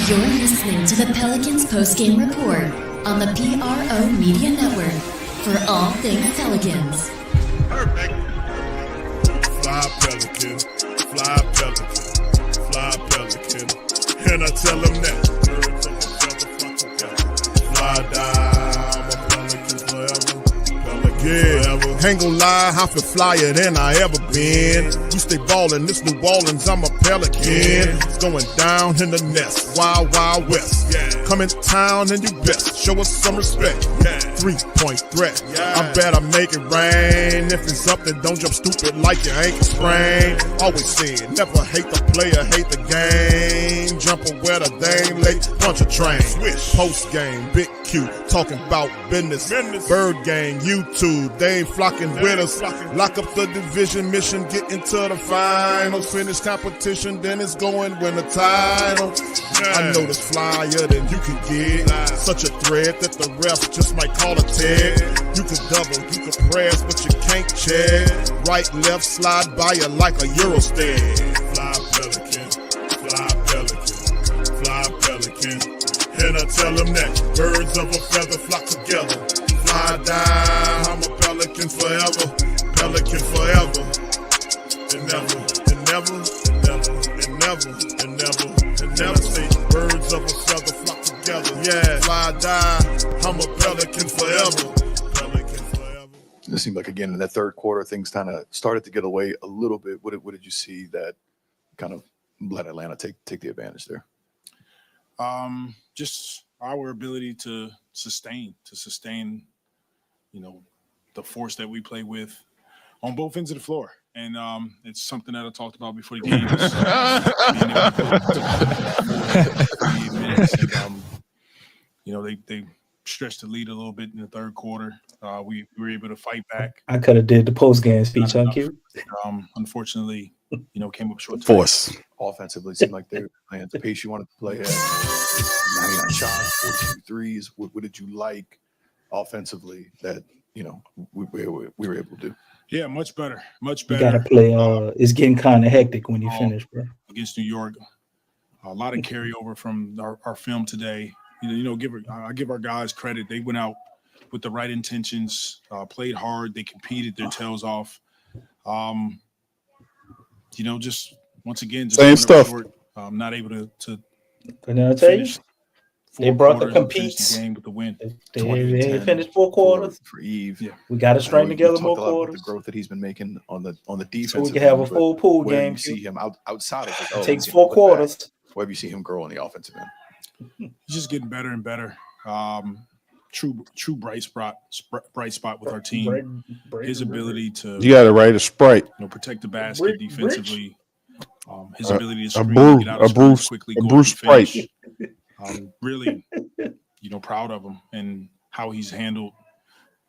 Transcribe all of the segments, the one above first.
You're listening to the Pelicans postgame report on the PRO Media Network for all things Pelicans. Perfect. Fly Pelican, fly Pelican, fly Pelican. And I tell them that birds of a feather flock together. Fly down, I'm a Pelican forever. Pelican forever. Ain't gon' lie, I feel flyer than I ever been. You stay ballin', this New Orleans, I'm a Pelican. It's going down in the nest, wild, wild west. Come in town and do best, show us some respect. 3-point threat, I better make it rain. If it's up, then don't jump stupid like your ankle sprain. Always said, never hate the player, hate the game. Jumper where the dame late, bunch of trains. Post game, big Q, talking about business. Bird gang, YouTube, they ain't flocking with us. Lock up the division mission, get into the finals. Finish competition, then it's going win the title. I know this flyer than you can get. Such a threat that the refs just might call a tag. You can double, you can press, but you can't check. Right, left, slide by you like a Eurostep. Fly Pelican, fly Pelican, fly Pelican. And I tell them that birds of a feather flock together. Fly down, I'm a Pelican forever. Pelican forever. And never, and never, and never, and never, and never, and never say birds of a feather flock together. Yeah, fly down, I'm a Pelican forever. Pelican forever. It seemed like, again, in that third quarter, things kind of started to get away a little bit. What did you see that kind of let Atlanta take the advantage there? Just our ability to sustain, the force that we play with on both ends of the floor. And it's something that I talked about before the game. They stretched the lead a little bit in the third quarter. We were able to fight back. I could have did the post-game speech on cue. Unfortunately, came up short. Force. Offensively, seemed like they were playing at the pace you wanted to play at. 99 shots, 42 threes. What did you like offensively that, we were able to do? Yeah, much better. You got to play. It's getting kind of hectic when you finish, bro. Against New York. A lot of carryover from our film today. I give our guys credit. They went out with the right intentions, played hard. They competed their tails off. Just once again, just same stuff. Short, not able to finish. They brought the competes. The game with the win. They finished 4 quarters for Yves. Yeah. We got to string together more quarters. The growth that he's been making on the defense. So we can have a full pool game. You see him outside of it takes 4 quarters. Where you see him grow on the offensive end? He's just getting better and better. True bright spot with our team. His ability to got to write a Sprite. Protect the basket defensively. His ability to screen, get out of screens quickly, a Bruce Sprite. Really, proud of him and how he's handled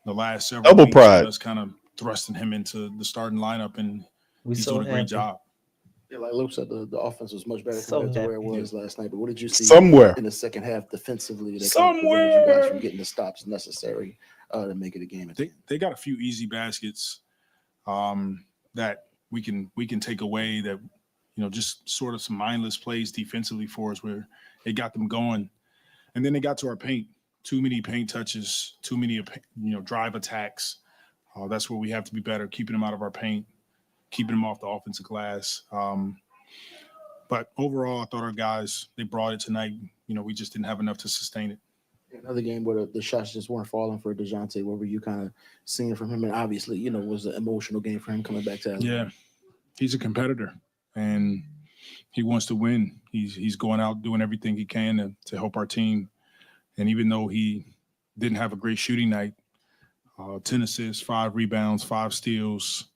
the last several Double weeks. pride. That's kind of thrusting him into the starting lineup, and he's doing a great job. Yeah, like Luke said, the offense was much better compared to where it was last night. But what did you see somewhere in the second half defensively that prevented you guys from getting the stops necessary to make it a game? They got a few easy baskets that we can take away that just sort of some mindless plays defensively for us where it got them going, and then they got to our paint. Too many paint touches, too many drive attacks. That's where we have to be better, keeping them out of our paint, keeping them off the offensive glass. But overall, I thought our guys, they brought it tonight. We just didn't have enough to sustain it. Another game where the shots just weren't falling for DeJounte. What were you kind of seeing from him? And obviously, it was an emotional game for him coming back to Atlanta. Yeah, he's a competitor, and he wants to win. He's going out doing everything he can to help our team. And even though he didn't have a great shooting night, 10 assists, 5 rebounds, 5 steals,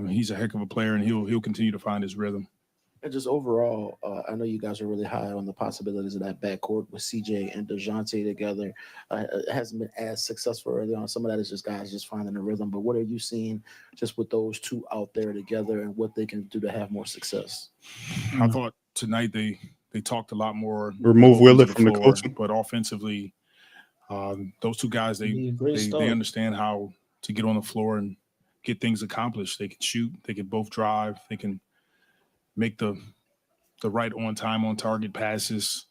he's a heck of a player, and he'll continue to find his rhythm. And just overall, I know you guys are really high on the possibilities of that backcourt with CJ and DeJounte together. It hasn't been as successful early on. Some of that is just guys just finding a rhythm. But what are you seeing just with those two out there together and what they can do to have more success? I thought tonight they talked a lot more. Remove Willie from the coaching. But offensively, those two guys, they understand how to get on the floor and get things accomplished. They can shoot. They can both drive. They can make the right on time, on target passes.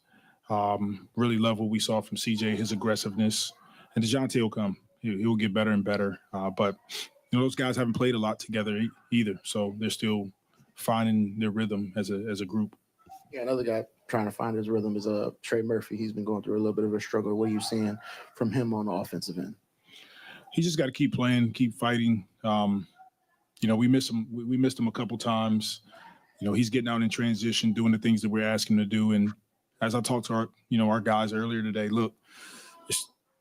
Really love what we saw from CJ, his aggressiveness, and DeJounte will come. He'll get better and better. But those guys haven't played a lot together either, so they're still finding their rhythm as a group. Yeah, another guy trying to find his rhythm is Trey Murphy. He's been going through a little bit of a struggle. What are you seeing from him on the offensive end? He just got to keep playing, keep fighting. We missed him. We missed him a couple times. He's getting out in transition, doing the things that we're asking him to do. And as I talked to our guys earlier today, look,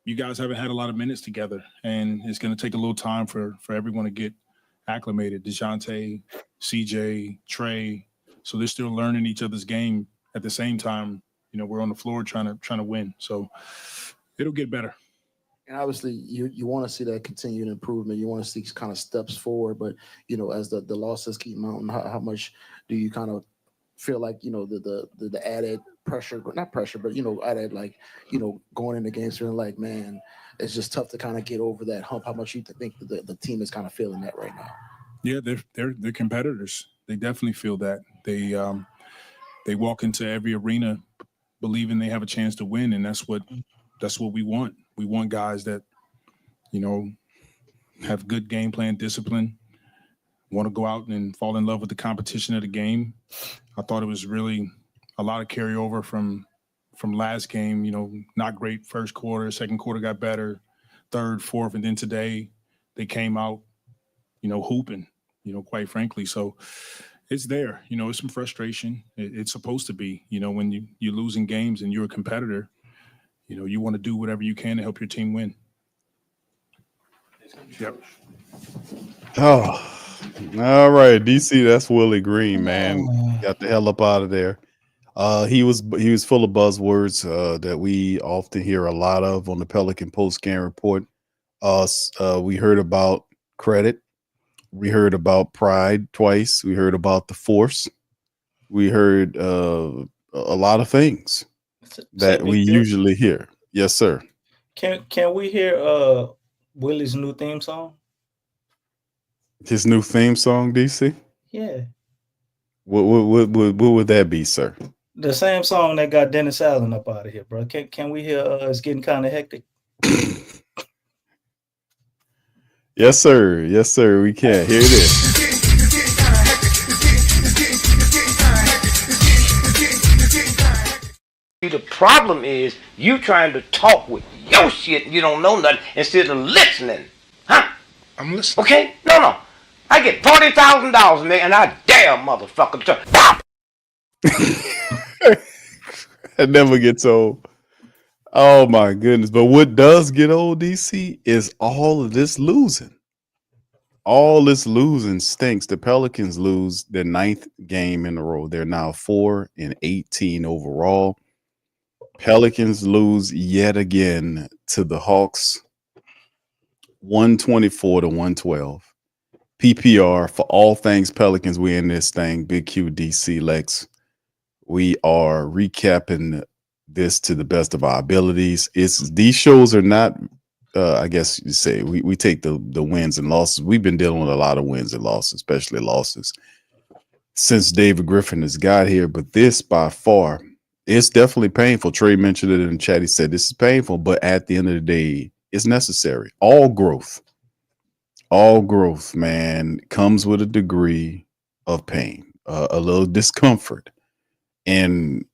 you guys haven't had a lot of minutes together, and it's going to take a little time for everyone to get acclimated. DeJounte, CJ, Trey. So they're still learning each other's game at the same time. We're on the floor trying to win. So it'll get better. And obviously, you want to see that continued improvement. You want to see kind of steps forward. But as the losses keep mounting, how much do you kind of feel like the added pressure, not pressure, but added going into games feeling like, man, it's just tough to kind of get over that hump. How much you think the team is kind of feeling that right now? Yeah, they're competitors. They definitely feel that. They walk into every arena believing they have a chance to win, and that's what we want. We want guys that, have good game plan discipline, want to go out and fall in love with the competition of the game. I thought it was really a lot of carryover from last game. Not great first quarter, second quarter got better, third, fourth, and then today they came out, hooping, quite frankly. So it's there. It's some frustration. It's supposed to be. When you're losing games and you're a competitor, you want to do whatever you can to help your team win. Yep. Oh, all right, DC. That's Willie Green, man. Got the hell up out of there. He was full of buzzwords that we often hear a lot of on the Pelican post-game report. We heard about credit. We heard about pride twice. We heard about the force. We heard a lot of things that we usually hear. Yes, sir. Can we hear Willie's new theme song? His new theme song, DC? Yeah. What would that be, sir? The same song that got Dennis Allen up out of here, bro. Can we hear It's Getting Kind of Hectic? Yes, sir. Yes, sir. We can. Here it is. The problem is you trying to talk with your shit and you don't know nothing instead of listening. Huh? I'm listening. Okay? No. I get $40,000, man, and I dare motherfucker to pop. It never gets old. Oh my goodness. But what does get old, DC, is all of this losing. All this losing stinks. The Pelicans lose their 9th game in a row. They're now 4-18 overall. Pelicans lose yet again to the Hawks, 124-112. PPR for all things Pelicans. We in this thing. Big Q, DC, Lex. We are recapping this to the best of our abilities. These shows are not. I guess you say we take the wins and losses. We've been dealing with a lot of wins and losses, especially losses, since David Griffin has got here. But this, by far, it's definitely painful. Trey mentioned it in the chat. He said this is painful, but at the end of the day, it's necessary. All growth, man, comes with a degree of pain, a little discomfort. And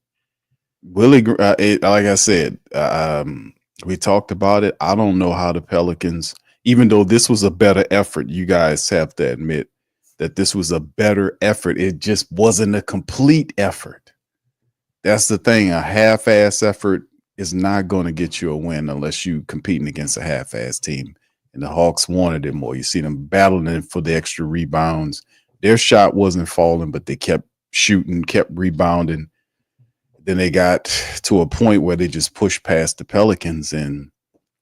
Willie, like I said, we talked about it. I don't know how the Pelicans, even though this was a better effort, you guys have to admit that this was a better effort. It just wasn't a complete effort. That's the thing. A half-ass effort is not going to get you a win unless you're competing against a half-ass team. And the Hawks wanted it more. You see them battling for the extra rebounds. Their shot wasn't falling, but they kept shooting, kept rebounding. Then they got to a point where they just pushed past the Pelicans, and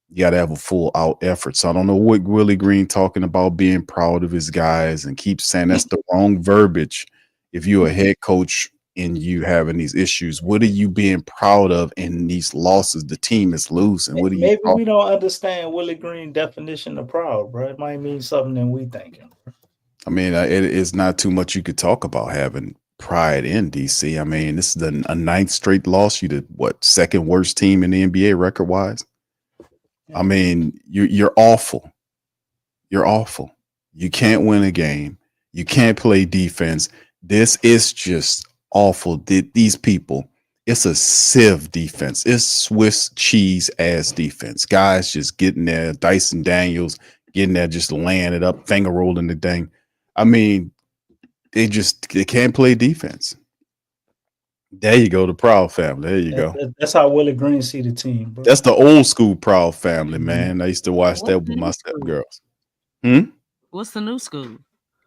you got to have a full-out effort. So I don't know what Willie Green talking about being proud of his guys and keep saying that's the wrong verbiage. If you're a head coach and you having these issues, what are you being proud of in these losses? The team is losing. What are Maybe you? we don't understand Willie Green definition of proud, bro. It might mean something than we thinking. I mean, it is not too much you could talk about having pride in DC. I mean, this is a ninth straight loss. You did what, second worst team in the NBA record wise? I mean, you're awful. You're awful. You can't win a game. You can't play defense. This is just awful. These people, it's a sieve defense. It's Swiss cheese ass defense. Guys just getting there, Dyson Daniels getting there, just laying it up, finger rolling the thing. I mean, they can't play defense. There you go, the Proud family. There you go. That's how Willie Green see the team, bro. That's the old school Proud family, man. I used to watch that with my stepgirls. What's the new school?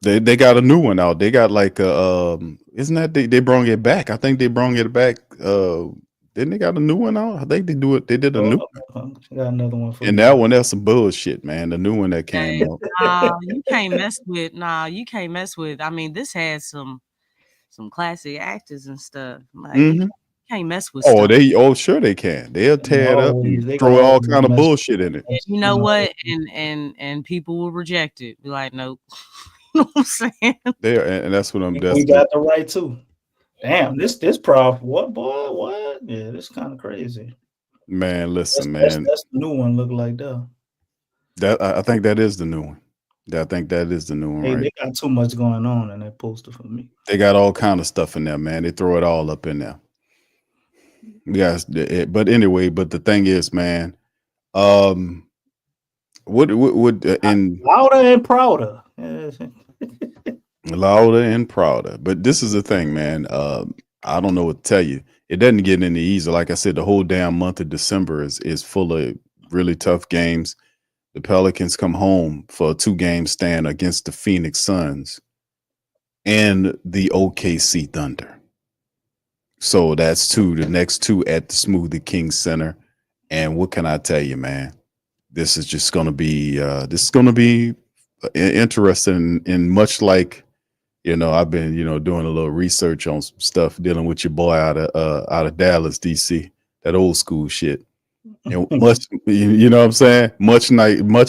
They got a new one out. They got like isn't that they brought it back? I think they brought it back. Didn't they got a new one out? I think they did a new one. Got another one for and you. that one, that's some bullshit, man. The new one that came out. You can't mess with. You can't mess with. I mean, this has some classic actors and stuff. Like you can't mess with. Stuff. Sure they can. They'll tear it up and throw all kind of bullshit in it. And you know what? And people will reject it. Be like, nope. You know what I'm saying? And that's what I'm. We got the right too. Damn, this prof. What boy? What? Yeah, this kind of crazy. Man, listen, that's the new one. Look like that. That I think that is the new one. I think that is the new one. Hey, right? They got too much going on in that poster for me. They got all kind of stuff in there, man. They throw it all up in there. Yes, but anyway, but the thing is, man, what and louder and prouder. Louder and prouder. But this is the thing, man. I don't know what to tell you. It doesn't get any easier. Like I said, the whole damn month of December is full of really tough games. The Pelicans come home for a 2-game stand against the Phoenix Suns and the OKC Thunder. So that's the next two at the Smoothie King Center. And what can I tell you, man? This is just going to be interesting, and much like, I've been, doing a little research on some stuff dealing with your boy out of Dallas, DC, that old school shit. And much, you know what I'm saying? Much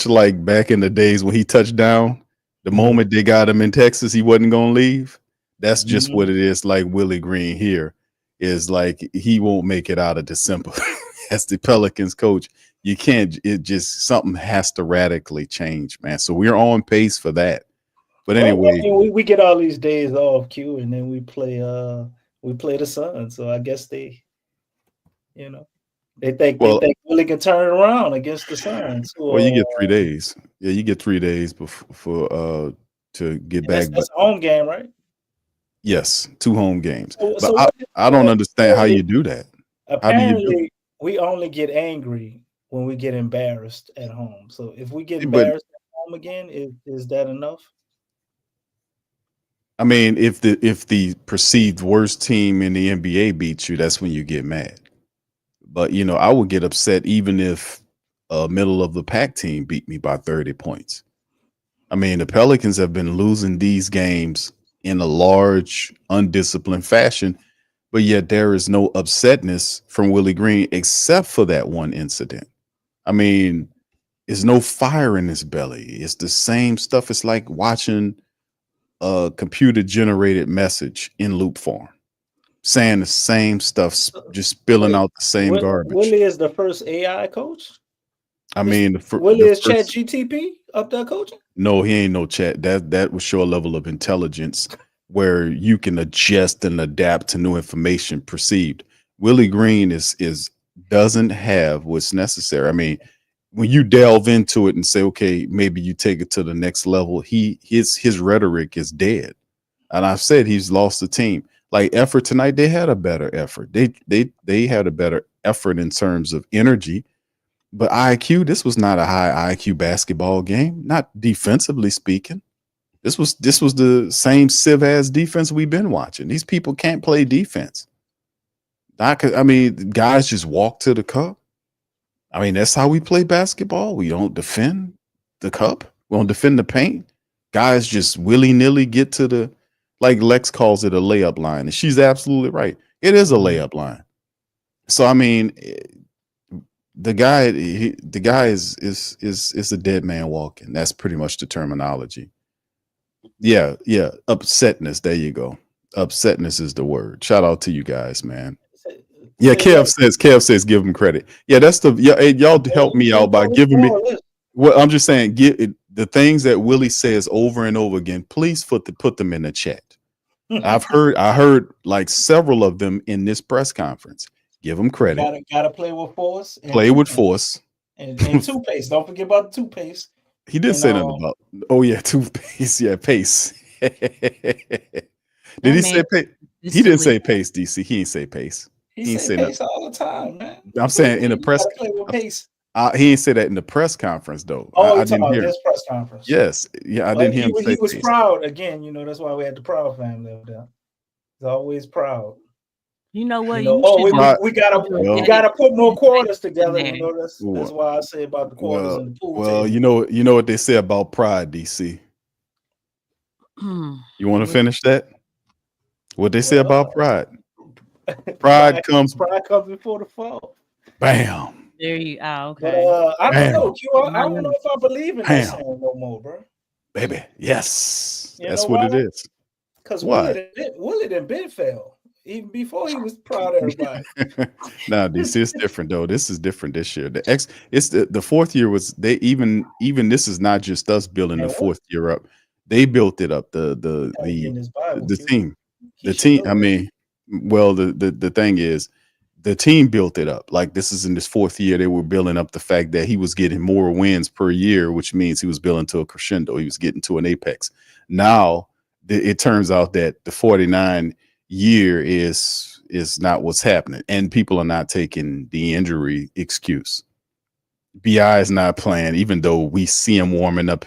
like back in the days when he touched down, the moment they got him in Texas, he wasn't going to leave. That's just what it is. Like Willie Green here is like, he won't make it out of December as the Pelicans coach. You can't, something has to radically change, man. So we're on pace for that. But anyway, we get all these days off, Q, and then we play the Suns. So I guess they think Willie can turn it around against the Suns. Well, you get 3 days. Yeah, you get 3 days before to get back. That's a home game, right? Yes, 2 home games. But I don't understand how you do that. Apparently, we only get angry when we get embarrassed at home. So if we get embarrassed at home again, is that enough? I mean, if the perceived worst team in the NBA beats you, that's when you get mad. But I would get upset even if a middle of the pack team beat me by 30 points. I mean, the Pelicans have been losing these games in a large, undisciplined fashion, but yet there is no upsetness from Willie Green except for that one incident. I mean, there's no fire in his belly. It's the same stuff. It's like watching a computer generated message in loop form, saying the same stuff, just spilling out the same garbage. Willie is the first AI coach. I mean, Willie is Chat GTP up there coaching. No, he ain't no chat. That would show a level of intelligence where you can adjust and adapt to new information perceived. Willie Green doesn't have what's necessary. I mean, when you delve into it and say, okay, maybe you take it to the next level, his rhetoric is dead. And I've said he's lost the team. Like effort tonight, they had a better effort. They had a better effort in terms of energy. But IQ, this was not a high IQ basketball game, not defensively speaking. This was the same civ ass defense we've been watching. These people can't play defense. I mean, guys just walk to the cup. I mean, that's how we play basketball. We don't defend the cup. We don't defend the paint. Guys just willy-nilly get to the, like Lex calls it, a layup line. And she's absolutely right. It is a layup line. So, I mean, the guy is a dead man walking. That's pretty much the terminology. Yeah. Upsetness. There you go. Upsetness is the word. Shout out to you guys, man. Yeah, Kev says give him credit. Yeah, that's y'all help me out by giving me. Well, I'm just saying, the things that Willie says over and over again. Please put them in the chat. I heard like several of them in this press conference. Give him credit. Gotta play with force. Play with force. And toothpaste. Don't forget about the toothpaste. He didn't say nothing about. Oh yeah, toothpaste. Yeah, pace. Did he say pace? He didn't say pace. DC. He didn't say pace. He ain't say pace all the time, man. I'm saying in the press. Play with pace. He didn't say that in the press conference though. Oh, I didn't hear this press conference. Yes, yeah, I didn't hear him say. He was proud again. You know, that's why we had the Proud family up there. He's always proud. You know what? We gotta put more quarters together. You know, that's why I say about the quarters in the pool. Well, table. you know what they say about pride, DC. You want to finish that? What they say about pride? Pride comes before the fall. Bam. There you are. Okay. But, I don't know, Q. I don't know if I believe in that saying no more, bro. Baby, yes, that's what it is. Because Willie done been fell even before he was proud of everybody. Nah, DC is different though. This is different this year. It's the fourth year was they even this is not just us building the fourth year up. They built it up. The team. The team. I mean, well, the thing is, the team built it up. Like this is in this fourth year, they were building up the fact that he was getting more wins per year, which means he was building to a crescendo. He was getting to an apex. Now it turns out that the 49 year is not what's happening, and people are not taking the injury excuse. BI is not playing, even though we see him warming up.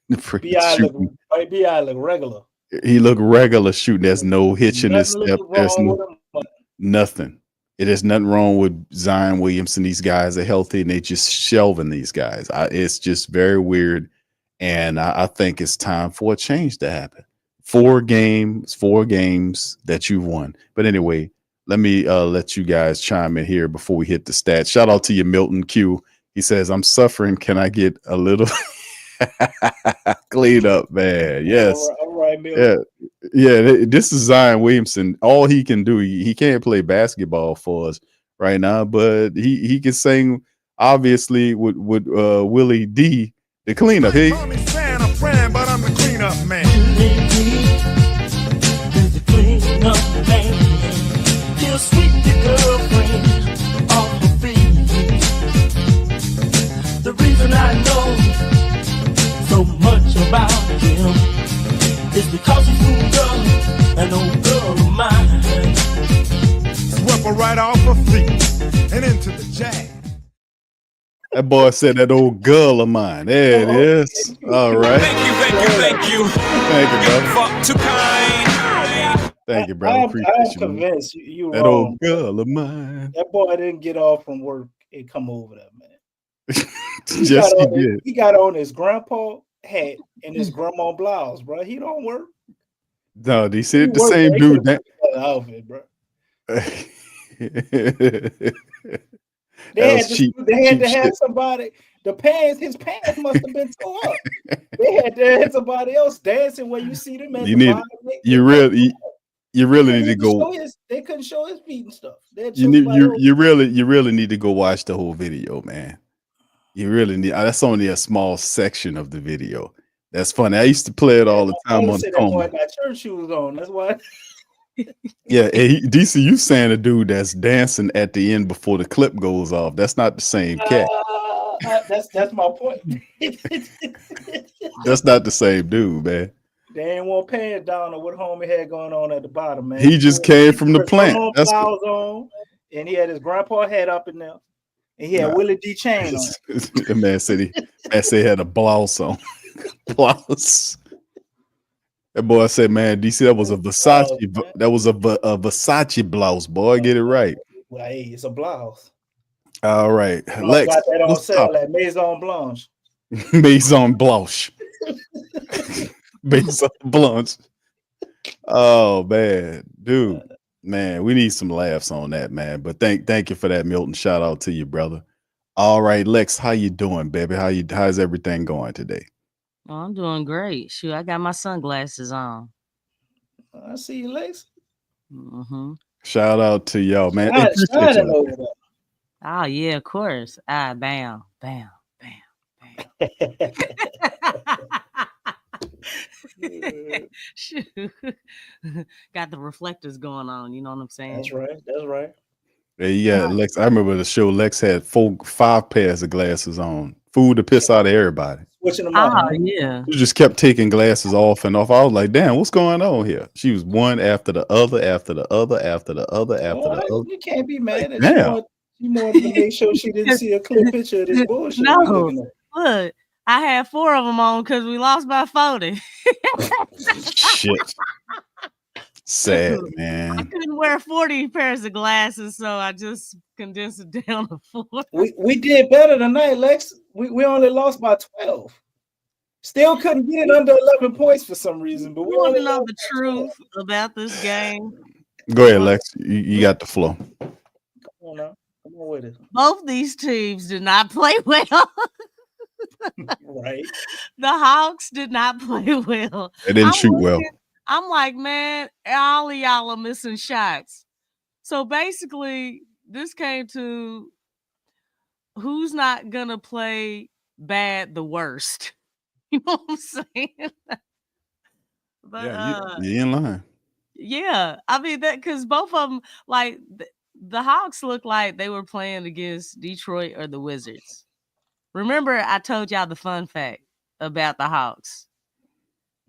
BI look regular. He looked regular shooting. There's no hitch in his step. There's nothing. It is nothing wrong with Zion Williamson. These guys are healthy and they just shelving these guys. It's just very weird. And I think it's time for a change to happen. 4 games that you've won. But anyway, let me let you guys chime in here before we hit the stats. Shout out to you, Milton Q. He says, I'm suffering. Can I get a little clean up, man? Yes. All right, Milton. Yeah. This is Zion Williamson. All he can do, he can't play basketball for us right now, but he can sing obviously with Willie D, the cleanup. Hey. Call me Santa Fran, but I'm the cleanup man. The cleanup man. He'll sweep the girlfriend off her feet. The reason I know so much about him is because he's moved up an old girl of mine. Swept her right off her feet and into the jag. That boy said that old girl of mine. There it is. All right. Thank you. Thank you, brother. Too kind. Thank you, brother. Appreciate I'm you. convinced you That wrong. old girl of mine. That boy didn't get off from work and come over there, man. Yes, he did. He got on his grandpa hat and his grandma blouse, bro. He don't work. No, they said the same dude. That outfit, bro. They had to have somebody. His pants must have been tore up. They had to have somebody else dancing where you see them. You really need to go. They couldn't show his feet and stuff. You really need to go watch the whole video, man. You really need. That's only a small section of the video. That's funny. I used to play it all the time on the boy got church shoes on. That's why. Yeah, DC, you saying a dude that's dancing at the end before the clip goes off. That's not the same cat. That's my point. That's not the same dude, man. They ain't want pants down or what homie had going on at the bottom, man. He just came from the plant. That's on, and he had his grandpa hat up in there, and he had Willie D chain on. The man said he had a blouse on. Blouse. That boy said, "Man, DC, that was a Versace. That was a Versace blouse, boy. Get it right." Well, hey, it's a blouse. All right, Lex. Got that on sale at Maison Blanche. Maison Blanche. Maison Blanche. Oh man, dude, man, we need some laughs on that, man. But thank you for that, Milton. Shout out to you, brother. All right, Lex, how you doing, baby? How's everything going today? Oh, I'm doing great. Shoot, I got my sunglasses on. I see you, Lex. Shout out to y'all, man. Hey, appreciate Shining y'all. over there. Oh yeah, of course. Bam, bam, bam, bam. Shoot. Got the reflectors going on. You know what I'm saying? That's right. That's right. Yeah, yeah, Lex. I remember the show. Lex had 5 pairs of glasses on. Food to piss out of everybody. Switching them out. Oh yeah. She just kept taking glasses off and off. I was like, damn, what's going on here? She was one after the other, after the other, after the other, after the other. You can't be mad at Damn. she wanted to make sure she didn't see a clear picture of this bullshit. No, look, I had 4 of them on because we lost by 40. Shit. Sad, man. I couldn't wear 40 pairs of glasses, so I just condensed it down to 4. We did better tonight, Lex. We only lost by 12. Still couldn't get it under 11 points for some reason. But we want only to know the truth about this game. Go ahead, Lex. You got the flow. Come on now. Come on with it. Both these teams did not play well. Right. The Hawks did not play well. They didn't shoot well. I'm like, man, all of y'all are missing shots. So basically, this came to who's not gonna play bad the worst. You know what I'm saying? But yeah, you're in line. Yeah, I mean that because both of them, like the Hawks, looked like they were playing against Detroit or the Wizards. Remember, I told y'all the fun fact about the Hawks.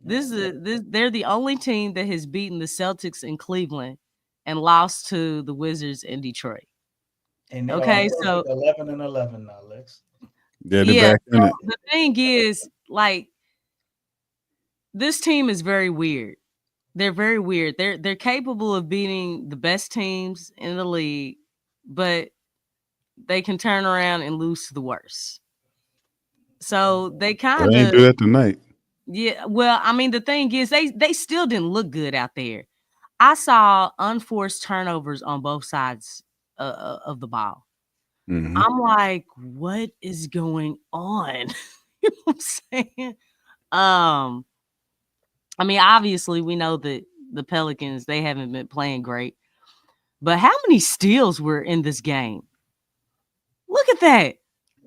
They're the only team that has beaten the Celtics in Cleveland and lost to the Wizards in Detroit. And okay, so 11-11 now, Lex. Yeah, back in it. The thing is, like, this team is very weird. They're very weird. They're capable of beating the best teams in the league, but they can turn around and lose to the worst. So they kind of ain't do that tonight. Yeah, well, I mean, the thing is, they still didn't look good out there. I saw unforced turnovers on both sides of the ball. Mm-hmm. I'm like, what is going on? You know what I'm saying? I mean, obviously, we know that the Pelicans, they haven't been playing great. But how many steals were in this game? Look at that.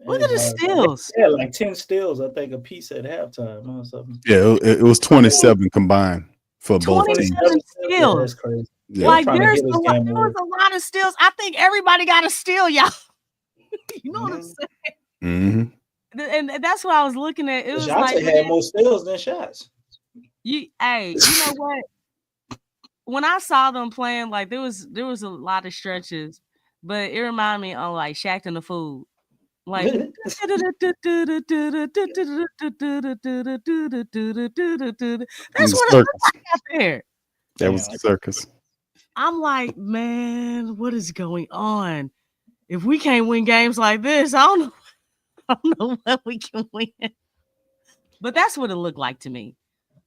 Look at the steals. Yeah, like 10 steals, I think, a piece at halftime or something. Yeah, it was 27 combined for both teams. 27 steals. That's crazy. Yeah. Like, there was a lot of steals. I think everybody got a steal, y'all. You know what I'm saying? Mm-hmm. And that's what I was looking at. It was Johnson like, had more steals than shots. You know what? When I saw them playing, like there was a lot of stretches, but it reminded me of like Shaq and the Fool. Like that's what it looked like out there. That was the circus. I'm like, man, what is going on? If we can't win games like this, I don't know what we can win. But that's what it looked like to me.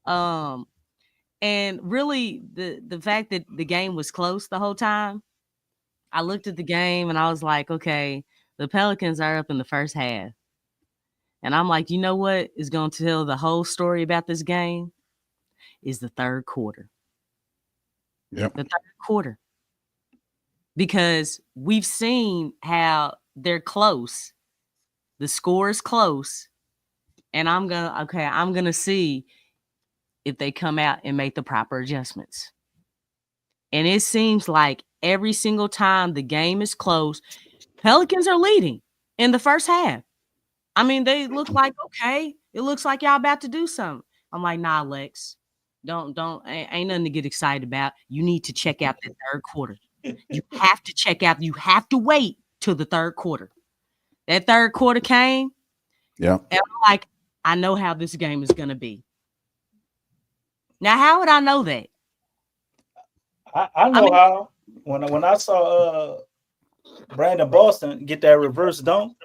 And really the fact that the game was close the whole time, I looked at the game and I was like, okay, the Pelicans are up in the first half. And I'm like, you know what is going to tell the whole story about this game is the third quarter. Yep. The third quarter. Because we've seen how they're close. The score is close. And I'm going to see if they come out and make the proper adjustments. And it seems like every single time the game is close, Pelicans are leading in the first half. I mean, they look like, okay, it looks like y'all about to do something. I'm like, nah, Lex, ain't nothing to get excited about. You need to check out the third quarter. You have to check out. You have to wait till the third quarter. That third quarter came. Yeah. And I'm like, I know how this game is going to be. Now, how would I know that? I know how. When I saw Brandon Boston get that reverse dunk,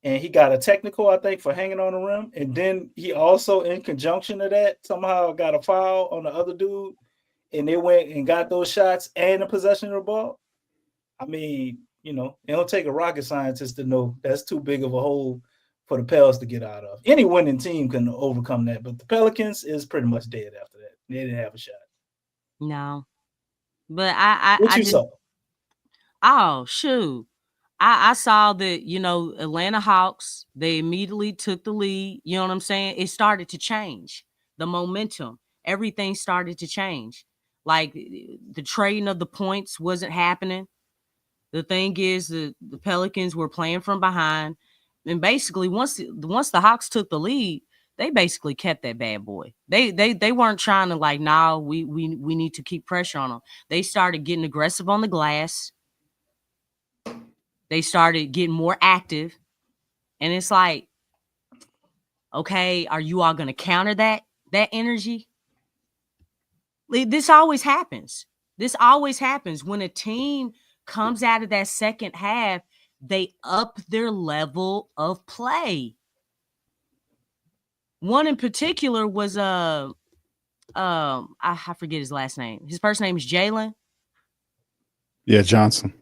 and he got a technical, I think, for hanging on the rim, and then he also, in conjunction to that, somehow got a foul on the other dude, and they went and got those shots and the possession of the ball. I mean, you know, it don't take a rocket scientist to know that's too big of a hole for the Pels to get out of. Any winning team can overcome that, but the Pelicans is pretty much dead after that. They didn't have a shot. No, but I What you just saw? oh shoot. I saw that, Atlanta Hawks, they immediately took the lead. You know what I'm saying? It started to change. The momentum, everything started to change. Like the trading of the points wasn't happening. The thing is the Pelicans were playing from behind. And basically once the Hawks took the lead, they basically kept that bad boy. They weren't trying to like, nah, we need to keep pressure on them. They started getting aggressive on the glass. They started getting more active. And it's like, okay, are you all going to counter that energy? This always happens. This always happens when a team comes out of that second half, they up their level of play. One in particular was I forget his last name. His first name is Jalen. Yeah, Johnson.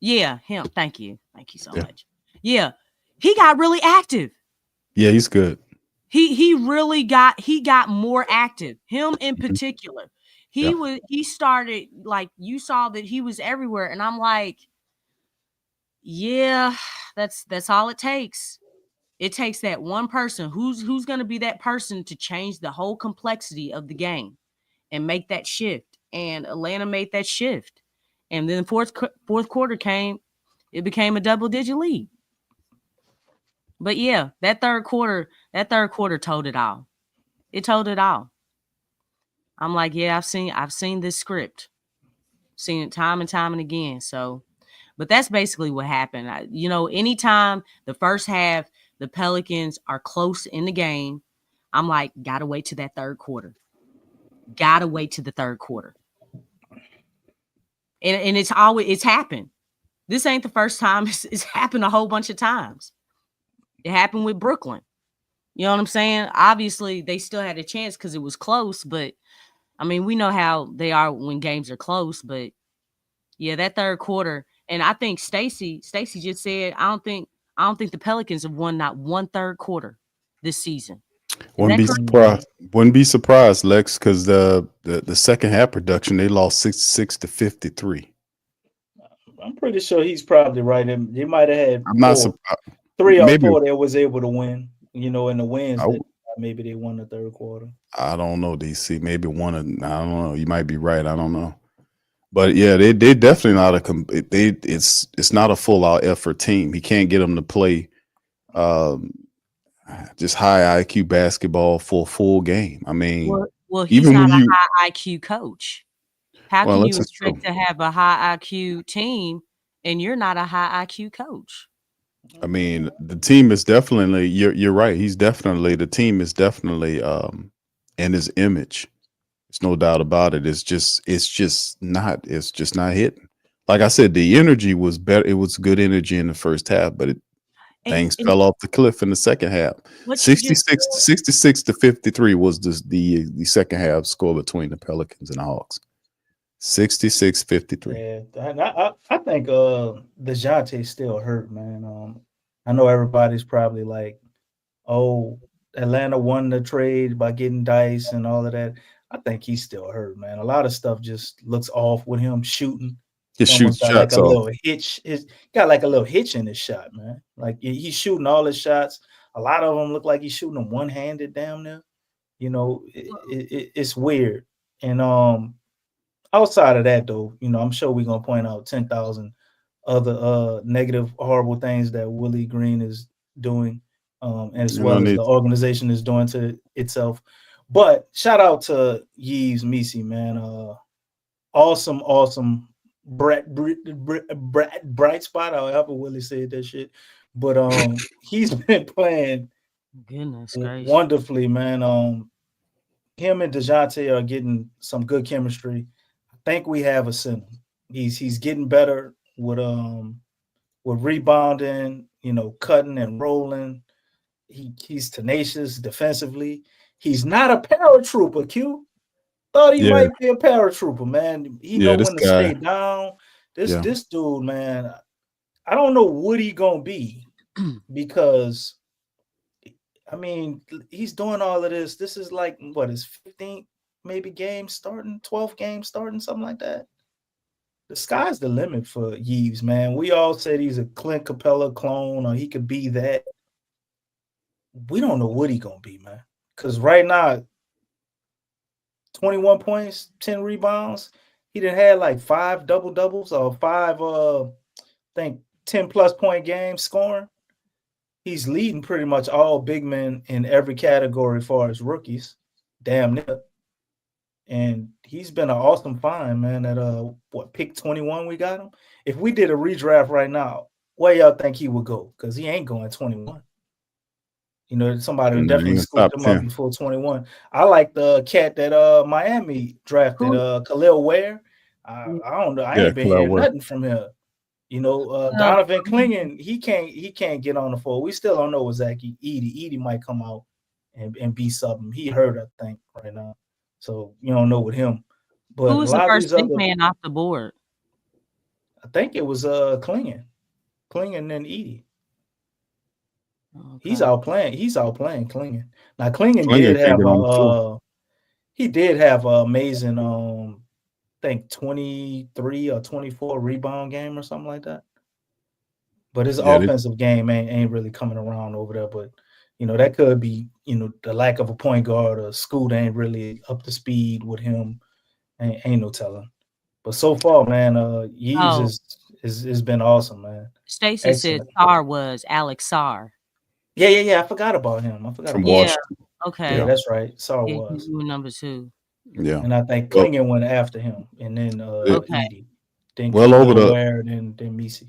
Yeah, him. Thank you so much. Yeah, he got really active. Yeah, he's good. He really got more active. Him in particular. He started, like, you saw that he was everywhere, and I'm like, yeah, that's all it takes. It takes that one person who's going to be that person to change the whole complexity of the game and make that shift. And Atlanta made that shift. And then fourth quarter came, it became a double-digit lead. But yeah, that third quarter told it all. It told it all. I'm like, yeah, I've seen this script. Seen it time and time and again. So, but that's basically what happened. Anytime the first half, the Pelicans are close in the game, I'm like, gotta wait to that third quarter. Gotta wait to the third quarter. And it's happened. This ain't the first time. It's happened a whole bunch of times. It happened with Brooklyn. You know what I'm saying? Obviously, they still had a chance because it was close, but I mean, we know how they are when games are close. But yeah, that third quarter, and I think Stacy just said, I don't think the Pelicans have won not one third quarter this season. Wouldn't be surprised, Lex, because the second half production, they lost 66-53. I'm pretty sure he's probably right. They might have had I'm not surprised. 3 or 4 that was able to win. In the wins, maybe they won the third quarter. I don't know, DC. Maybe I don't know. You might be right. I don't know. But yeah, they definitely not it's not a full out effort team. He can't get them to play just high IQ basketball for a full game. I mean, well, he's not a high IQ coach. How can you expect to have a high IQ team and you're not a high IQ coach? I mean, the team is definitely, you're right. The team is definitely in his image. There's no doubt about it. It's just not hitting. Like I said, the energy was better. It was good energy in the first half, but things fell off the cliff in the second half. 66-53 was the second half score between the Pelicans and the Hawks. 66-53. Yeah, I think DeJounte's still hurt, man. I know everybody's probably like, oh, Atlanta won the trade by getting Dice and all of that. I think he's still hurt, man. A lot of stuff just looks off with him shooting. Just shoots shots like a little hitch. It's got like a little hitch in his shot, man. Like he's shooting all his shots. A lot of them look like he's shooting them one-handed down there. It's weird. And outside of that, though, I'm sure we're gonna point out 10,000 other negative, horrible things that Willie Green is doing, as well as the organization is doing to itself. But shout out to Yves Missi, man. Awesome bright spot, however Willie said that shit. But he's been playing wonderfully, man. Him and DeJounte are getting some good chemistry. I think we have a center. He's getting better with rebounding, cutting and rolling. He's tenacious defensively. He's not a paratrooper, Q. Thought he might be a paratrooper, man. He know when to stay down. This dude, man, I don't know what he gonna be because, I mean, he's doing all of this. This is like his 15th maybe game starting, 12th game starting, something like that. The sky's the limit for Yves, man. We all said he's a Clint Capella clone, or he could be that. We don't know what he's gonna be, man. Because right now, 21 points, 10 rebounds. He done had like 5 double-doubles or 5 I think 10+ point games scoring. He's leading pretty much all big men in every category as far as rookies. Damn near. And he's been an awesome find, man. At pick 21 we got him. If we did a redraft right now, where y'all think he would go? Because he ain't going 21. You know, somebody would definitely scoop him up before 21. I like the cat that Miami drafted, Khalil Ware. I don't know. I ain't been hearing nothing from him. You know, Donovan Clingan, he can't get on the floor. We still don't know what Zach Edey. Edey might come out and be something. He hurt, I think, right now. So you don't know with him. But who was the first big man off the board? I think it was Clingan and Edey. Okay. He's outplaying Clingan. Now Clingan did have an amazing I think 23 or 24 rebound game or something like that. But his offensive game ain't really coming around over there. But you know, that could be, you know, the lack of a point guard or Scoot ain't really up to speed with him. Ain't no telling. But so far, man, Yves has been awesome, man. Stacy said Sarr was Alex Sarr. Yeah. I forgot about him. From Washington. Okay. Yeah, that's right. Sarr was number 2. Yeah. And I think Clingan went after him, and then Edey. Then over the Ware, then Missi.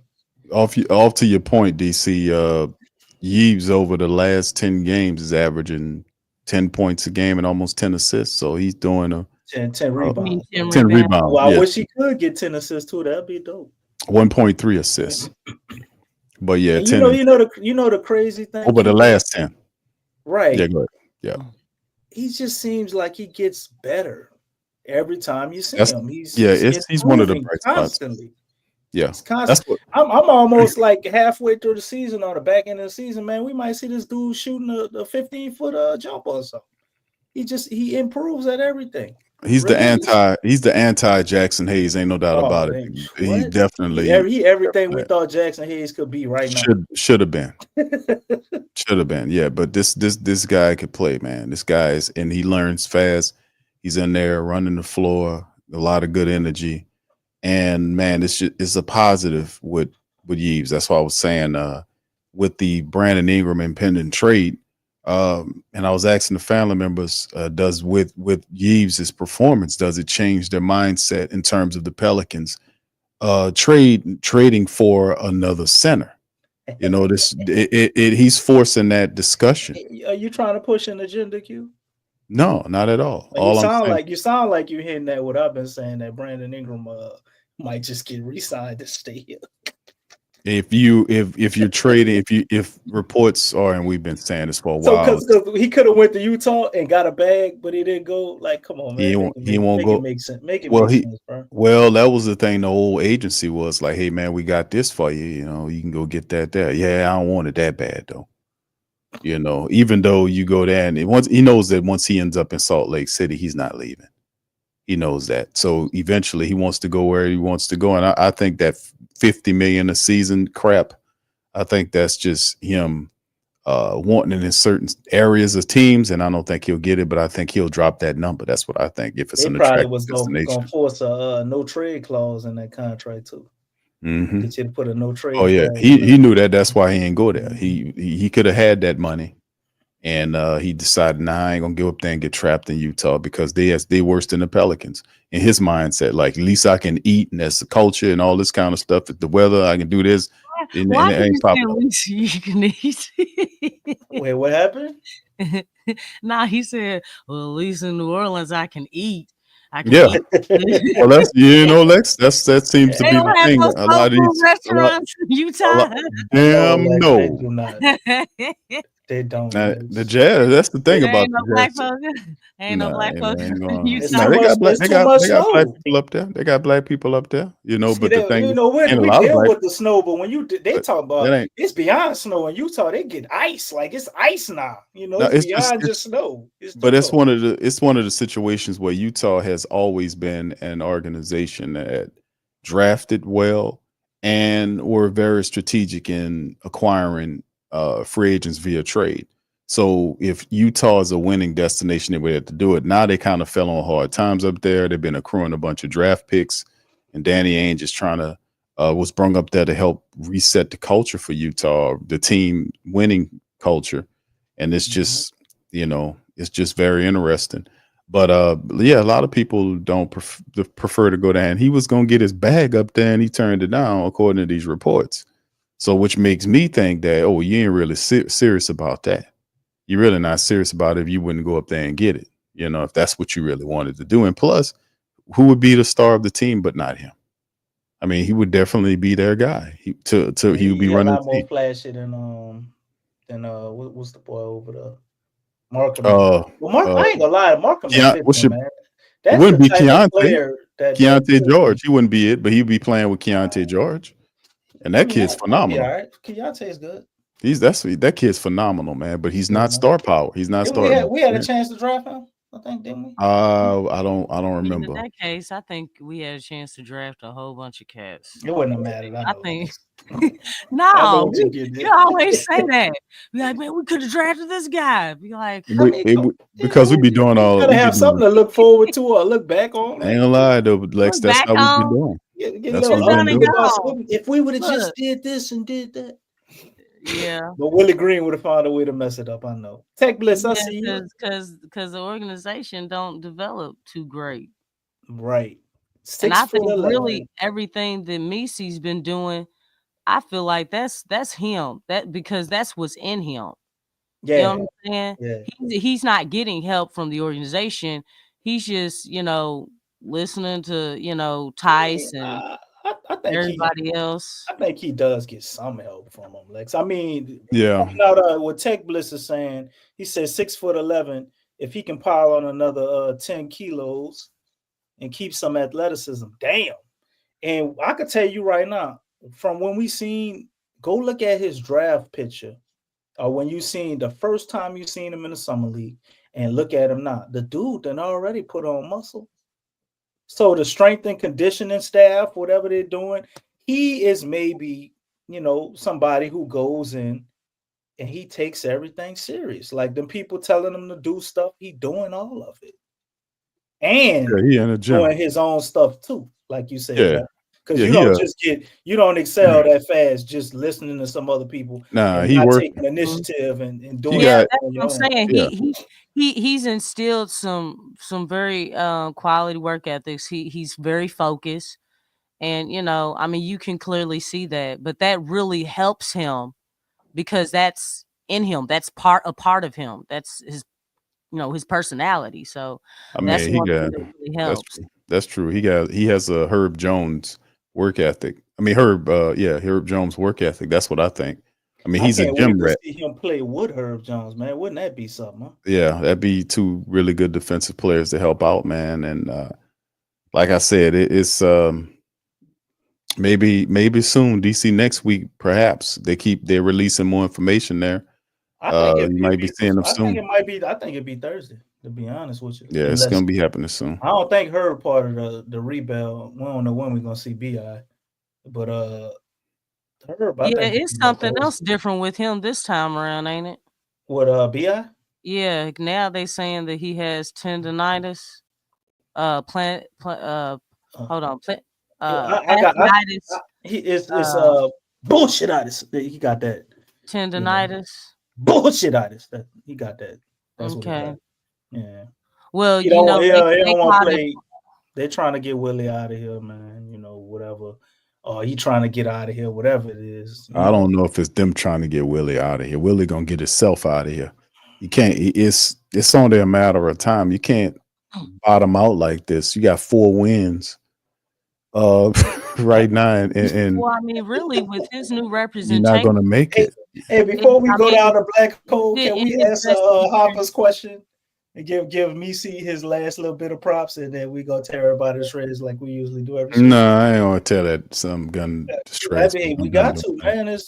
Off to your point, DC. Yves over the last 10 games is averaging 10 points a game and almost 10 assists. So he's doing 10 rebounds. 10 rebounds. Well, I wish he could get 10 assists too. That'd be dope. 1.3 assists. But yeah, 10. You know the crazy thing over the last 10. Right. Yeah, go ahead. Yeah. He just seems like he gets better every time you see him. He's one of the bright spots. Constantly. Yeah, I'm almost like halfway through the season, or the back end of the season, man. We might see this dude shooting a 15-foot jumper or something. He improves at everything. He's the anti Jackson Hayes. Ain't no doubt about it. He definitely everything we thought Jackson Hayes could be right now. Should have been. Should have been. Yeah, but this guy could play, man. This guy and he learns fast. He's in there running the floor, a lot of good energy. And man, it's a positive with Yves. That's why I was saying with the Brandon Ingram impending trade. And I was asking the family members, does with Yves' performance, does it change their mindset in terms of the Pelicans trading for another center? You know, he's forcing that discussion. Are you trying to push an agenda, Q? No, not at all. You sound like you're hitting that what I've been saying, that Brandon Ingram might just get re-signed to stay here. If you're trading, if reports are, and we've been saying this for a while, because he could have went to Utah and got a bag, but he didn't go. Like, come on, man, he won't go. Make it make sense, bro. Well, that was the thing. The old agency was like, "Hey, man, we got this for you. You know, you can go get that there." Yeah, I don't want it that bad though. You know, even though you go there, and he knows that once he ends up in Salt Lake City, he's not leaving. He knows that. So eventually he wants to go where he wants to go. And I think that $50 million a season crap, I think that's just him wanting it in certain areas of teams. And I don't think he'll get it, but I think he'll drop that number. That's what I think. If it's an attractive destination. They probably was going to force a no trade clause in that contract too. Mm-hmm. Get you to put a no trade. Oh yeah. He knew that. That's why he ain't go there. He could have had that money. And he decided, nah, I ain't gonna go up there and get trapped in Utah because they worse than the Pelicans. In his mindset, like at least I can eat, and that's the culture and all this kind of stuff. If the weather, I can do this. Why did you say at least you can eat? Wait, what happened? Nah, he said, well, at least in New Orleans I can eat. Eat. Well, that's Lex. That seems to be the thing. A lot of these restaurants in Utah. Damn no. They don't. Now, the Jazz. That's the thing There about ain't no the black Jazz. folks. Ain't no black folks. Ain't It's no, too they much. got black. It's They too much got black snow. people up there. They got black people up there. You know, See, but the thing, you know, we and a lot of deal black. with the snow, but when they But talk about that ain't. it's beyond snow in Utah, they get ice. Like it's ice now. You know, No, it's it's just. beyond just snow. It's too But it's cold. one of the situations where Utah has always been an organization that drafted well and were very strategic in acquiring free agents via trade. So if Utah is a winning destination, they would have to do it. Now they kind of fell on hard times up there. They've been accruing a bunch of draft picks, and Danny Ainge is trying to was brought up there to help reset the culture for Utah, the team winning culture, and it's just it's just very interesting. But yeah, a lot of people don't prefer to go down. He was gonna get his bag up there, and he turned it down, according to these reports. So, which makes me think that you ain't really serious about that. You're really not serious about it if you wouldn't go up there and get it. You know, if that's what you really wanted to do. And plus, who would be the star of the team but not him? I mean, he would definitely be their guy. He would be running a lot the more team. flashy than what's the boy over there? Markham. I ain't gonna lie, Markham. Man. It wouldn't be Keontae. Keontae George. He wouldn't be it, but he'd be playing with Keontae George. And that kid's phenomenal. All right. Keontae is good. That kid's phenomenal, man. But he's not star power. He's not star. We had a chance to draft him, I think, didn't we? I don't remember. In that case, I think we had a chance to draft a whole bunch of cats. It wouldn't have mattered. I think. No, you always say that. Be like, man, we could have drafted this guy. Be like, because we be doing all. Gotta have something to look forward to or look back on. I ain't gonna lie though, Lex. That's how we been doing. That's what we've been doing. If we would have just did this and did that. Yeah, but Willie Green would have found a way to mess it up. I know. Tech Bliss, I see you. Because the organization don't develop too great, right? And I think really everything that Missi's been doing, I feel like that's him. Because that's what's in him. Yeah, you know what I'm saying. Yeah. He's not getting help from the organization. He's just listening to Tice and. I think everybody else. I think he does get some help from him, Lex. I mean, yeah. What Tech Bliss is saying, he said 6'11". If he can pile on another 10 kilos and keep some athleticism, damn. And I could tell you right now, from when we seen, go look at his draft picture, or when you seen the first time you seen him in the summer league, and look at him now. The dude done already put on muscle. So the strength and conditioning staff, whatever they're doing, he is maybe, somebody who goes in and he takes everything serious. Like them people telling him to do stuff, he doing all of it. And he in the gym doing his own stuff too, like you said. Yeah. Because you don't excel that fast just listening to some other people. Nah, and he not working. taking initiative and doing. That's what I'm saying. He's instilled some very quality work ethics. He's very focused, and you can clearly see that. But that really helps him because that's in him. That's a part of him. That's his his personality. So that's one thing that really helps. That's true. He has a Herb Jones work ethic. I mean, Herb Jones work ethic. That's what I think. I mean, he's a gym rat. See him play with Herb Jones, man. Wouldn't that be something? Huh? Yeah, that'd be two really good defensive players to help out, man. And like I said, it's maybe soon. DC next week, perhaps they're releasing more information there. You might be seeing them soon. I think it'd be Thursday. To be honest with you, yeah, it's gonna be happening soon. I don't think Herb part of the rebuild. We don't know when we're gonna see Bi, but Herb. It's something else different with him this time around, ain't it? What Bi? Yeah, now they saying that he has tendonitis. Hold on, bullshititis. He got that tendonitis. Bullshititis. He got that. That's okay. What yeah. Well, he don't want to play. They're trying to get Willie out of here, man. Whatever. He trying to get out of here, whatever it is. I don't know if it's them trying to get Willie out of here. Willie gonna get himself out of here. You can't. It's only a matter of time. You can't bottom out like this. You got 4 wins. Right now, and well, I mean, really, with his new representation, you're not gonna make it. Hey, before we I go mean, down the black hole, in can we his answer best interest. Hopper's question and give Missi his last little bit of props, and then we go tear everybody to shreds like we usually do every show? No, I ain't gonna tell that some gun I shreds. mean, we I'm got done to, doing that. man.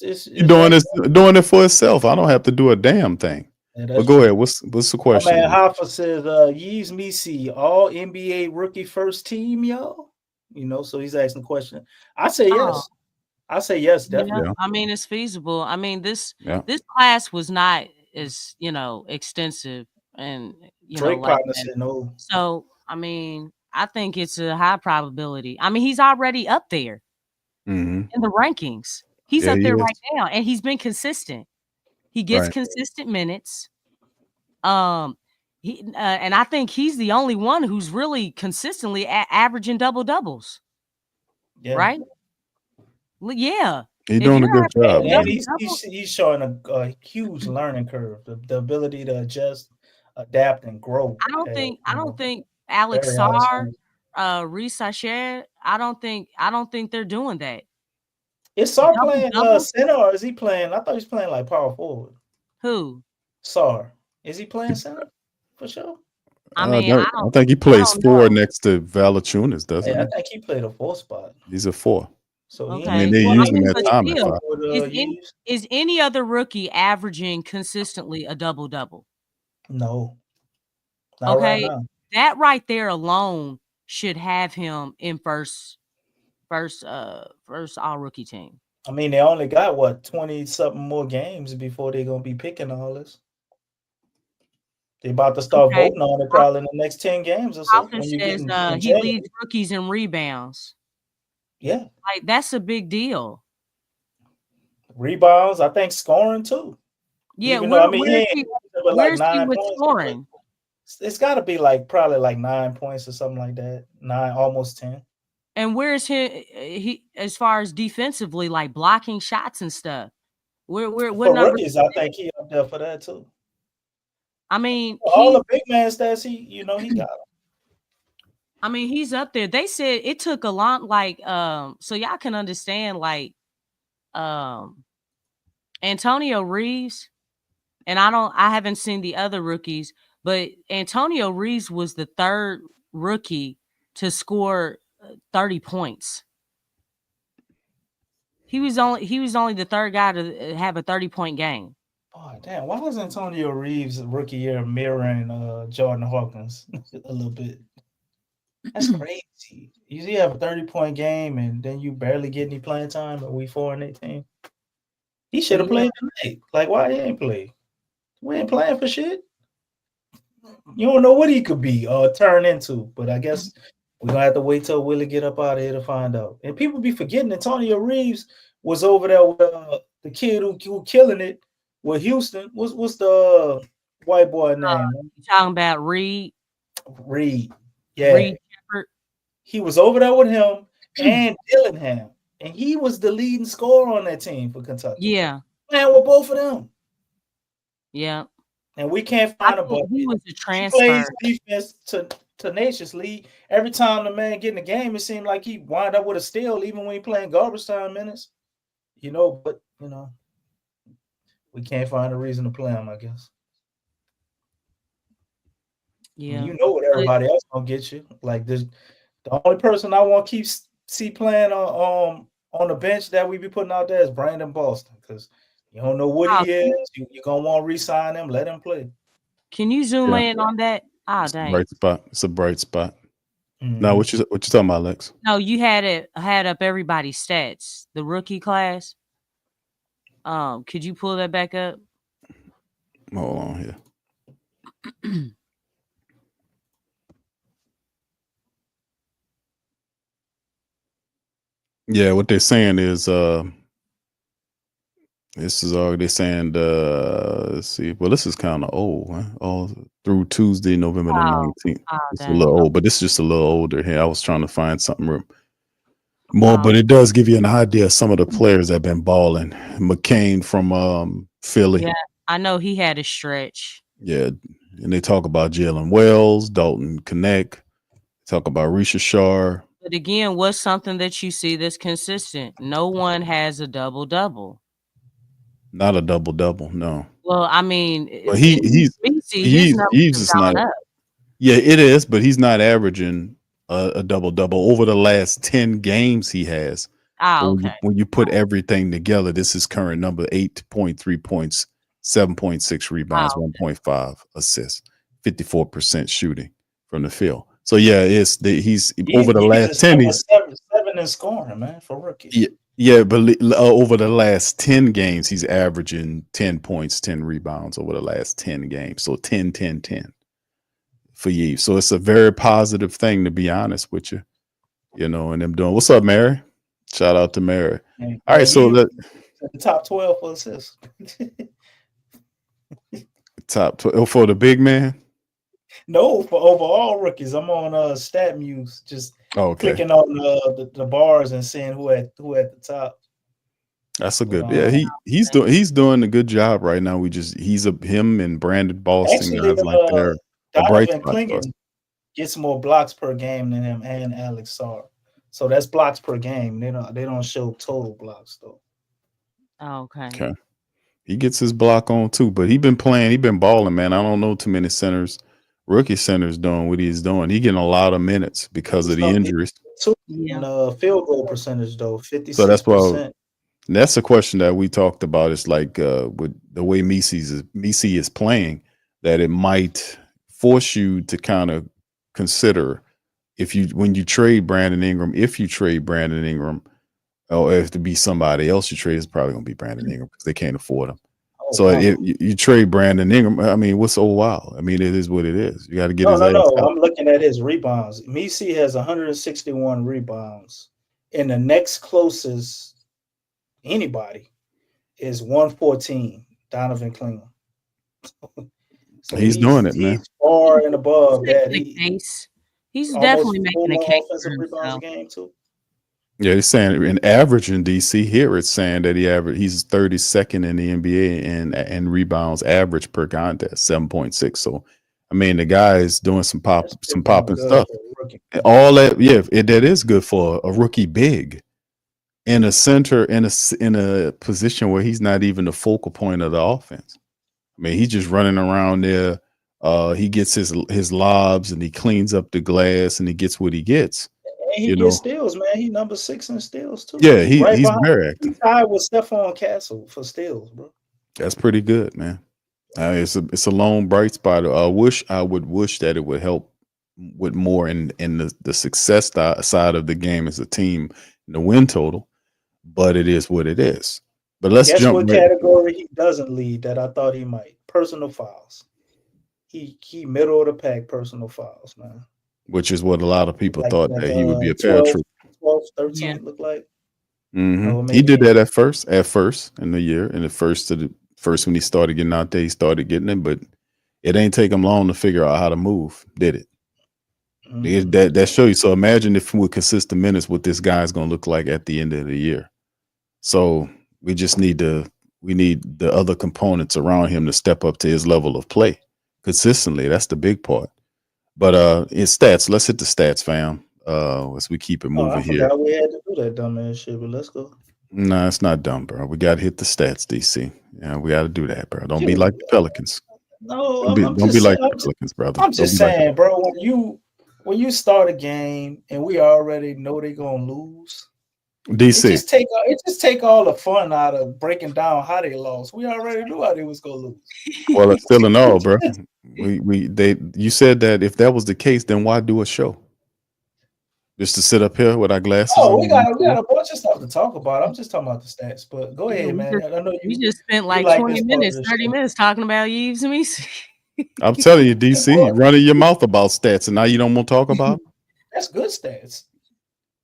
You're doing it for itself. I don't have to do a damn thing. Yeah, But that's go true. ahead. What's the My question? man Hoffa says, Yves Missi, all NBA rookie first team, y'all. You know, so he's asking the question. I say yes. Oh, I say yes, definitely. yeah. I mean, it's feasible. I mean, this Yeah. class was not as extensive and Drake like partner that. said no. So I mean, I think it's a high probability. I mean, he's already up there Mhm. in the rankings. He's Yeah, up he there is. right now, and he's been consistent. He gets Right. consistent minutes. He and I think he's the only one who's really consistently averaging double doubles. Yeah. Right? Well, yeah. He's If doing a you're good job, And man. he's showing a huge learning curve, the ability to adjust, adapt, and grow. I don't think very Alex high Sarr, standard. Reese Asher, I don't think they're doing that. Is Sarr playing Double-double? center or is he playing? I thought he was playing like power forward. Who? Sarr. Is he playing center for sure? I mean, I I think he plays don't 4 know. next to Valanciunas, doesn't Yeah, I he? think he played a 4 spot. He's a 4. So Okay. I mean, they Well, use him at but time at still, 5. is any other rookie averaging consistently a double-double? No. Not right Okay. now. That right there alone should have him in first all rookie team. I mean, they only got what 20-something more games before they're gonna be picking all this. They about to start Okay. voting on it probably in the next 10 games or so. Hoffman When you says get in he leads rookies in rebounds. Yeah. Like, that's a big deal. Rebounds, I think scoring too. Yeah, Even though I mean he ain't with like where's he 9 with points. scoring? It's got to be like probably like 9 points or something like that. 9, almost 10. And where's he as far as defensively, like blocking shots and stuff? What For number? rookies, I think he up there for that too. I mean, all the big man stats he got them. I mean, he's up there. They said it took a long, so y'all can understand, Antonio Reeves, and I haven't seen the other rookies, but Antonio Reeves was the third rookie to score 30 points. He was only the third guy to have a 30-point game. Oh damn! Why was Antonio Reeves' rookie year mirroring Jordan Hawkins a little bit? That's crazy. You see, you have a 30-point game and then you barely get any playing time at week 4 and 18. He should have played tonight. Like, why he ain't play? We ain't playing for shit. You don't know what he could be or turn into, but I guess we're gonna have to wait till Willie get up out of here to find out. And people be forgetting Antonio Reeves was over there with the kid who killing it with Houston. What's the white boy name? You talking about Reed? Reed. Yeah. Reed. He was over there with him and Dillingham, and he was the leading scorer on that team for Kentucky. Yeah. Man, with both of them. Yeah. And we can't find him, but he was a transfer. He plays defense tenaciously. Every time the man get in the game, it seemed like he wind up with a steal, even when he playing garbage time minutes. But we can't find a reason to play him, I guess. Yeah. You know what everybody else gonna get you. Like this, the only person I want to see playing on the bench that we be putting out there is Brandon Boston, because you don't know what he is. You're gonna want to re-sign him, let him play. Can you zoom in on that? It's a bright spot. It's a bright spot. Now, what you talking about, Lex? No, you had up everybody's stats. The rookie class. Could you pull that back up? Hold on here. Yeah, what they're saying is this is all they're saying. Let's see. Well, this is kind of old, huh? All through Tuesday, November the 19th. It's a little old, but this is just a little older here. I was trying to find something more, but it does give you an idea of some of the players that have been balling. McCain from Philly. Yeah, I know he had a stretch. Yeah, and they talk about Jalen Wells, Dalton Connect. Talk about Risha Shar. But again, what's something that you see that's consistent? No one has a double-double. Not a double-double, no. Well, I mean, But he's his numbers Yves have is not. gone up. Yeah, it is, but he's not averaging a double-double over the last 10 games he has. Ah, But okay. when you put everything together, this is current number: 8.3 points, 7.6 rebounds, 1.5 assists, 54% shooting from the field. So yeah, he's over the last 10. He's seven in scoring, man, for rookie. yeah, but over the last 10 games, he's averaging 10 points, 10 rebounds over the last 10 games. So 10, 10, 10 for Yves. So it's a very positive thing, to be honest with you. You know, and them doing. What's up, Mary? Shout out to Mary. Man, all right, so the top 12 for assists. top 12 for the big man. No, for overall rookies. I'm on StatMuse, just clicking on the bars and seeing who at the top. That's a good. He's doing a good job right now. Him and Brandon Boston guys like they're a bright spot for us. Gets more blocks per game than him and Alex Sarr. So that's blocks per game. They don't show total blocks though. Oh, okay. Okay. He gets his block on too, but he been balling, man. I don't know too many rookie centers doing what he's doing. He getting a lot of minutes because of the injuries. Field goal percentage though, 56%. So that's a question that we talked about. It's like with the way Missi is playing, that it might force you to kind of consider when you trade Brandon Ingram, or if to be somebody else you trade, it's probably going to be Brandon Ingram because they can't afford him. If you trade Brandon Ingram, I mean, what's so wild? I mean, it is what it is. You got to get his ass out. I'm looking at his rebounds. Missi has 161 rebounds. And the next closest anybody is 114, Donovan Clingan. So he's doing it, man. He's far and above that. He's definitely making a case offensive rebounds a game too. Yeah, he's saying in average in DC here, it's saying that he's 32nd in the NBA and rebounds average per contest, 7.6. So, I mean, the guy is doing some popping stuff. All that, that is good for a rookie big in a center in a position where he's not even the focal point of the offense. I mean, he's just running around there. He gets his lobs and he cleans up the glass and he gets what he gets. And he gets steals, man. He's number 6 in steals too. Yeah, he's very active. He's tied with Stephon Castle for steals, bro. That's pretty good, man. It's a lone bright spot. I would wish that it would help with more in the success side of the game as a team in the win total, but it is what it is. But let's Guess jump. What category he doesn't lead that I thought he might? Personal fouls. He middle of the pack personal fouls, man. Which is what a lot of people thought that he would be a paratrooper. 12, 13 look like. Mm-hmm. He did that at first in the year, and first when he started getting out there, he started getting it, but it ain't take him long to figure out how to move, did it? Mm-hmm. That show you. So imagine if with consistent minutes, what this guy's going to look like at the end of the year. So we just need the other components around him to step up to his level of play consistently. That's the big part. But it's stats. Let's hit the stats, fam. As we keep it moving here. I forgot we had to do that dumbass shit, but let's go. No, it's not dumb, bro. We got to hit the stats, DC. Yeah, we got to do that, bro. Don't be like the Pelicans. No, don't be like the Pelicans, brother. I'm just saying, bro. When you start a game and we already know they're gonna lose, DC, it just take all the fun out of breaking down how they lost. We already knew how they was gonna lose. Well, it's still in all, bro. You said that if that was the case, then why do a show? Just to sit up here with our glasses on? We got a bunch of stuff to talk about. I'm just talking about the stats, but go ahead, man. I know you just spent like 20 minutes, 30 minutes talking about Yves Missi. I'm telling you, DC, running your mouth about stats, and now you don't want to talk about them? That's good stats.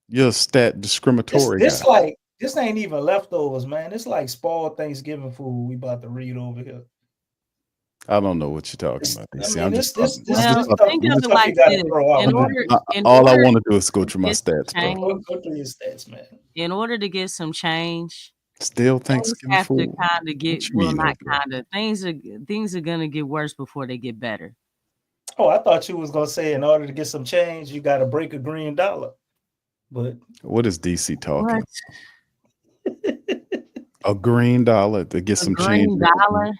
You're a stat discriminatory guy. This ain't even leftovers, man. It's like spoiled Thanksgiving food we about to read over here. I don't know what you're talking about, DC. All I want to do is go through my stats, bro. Go through your stats, man. In order to get some change, still Thanksgiving have food. to kind of get things are gonna get worse before they get better. Oh, I thought you was gonna say in order to get some change, you got to break $1 green. But what is DC talking? A green dollar to get A some change. green dollar.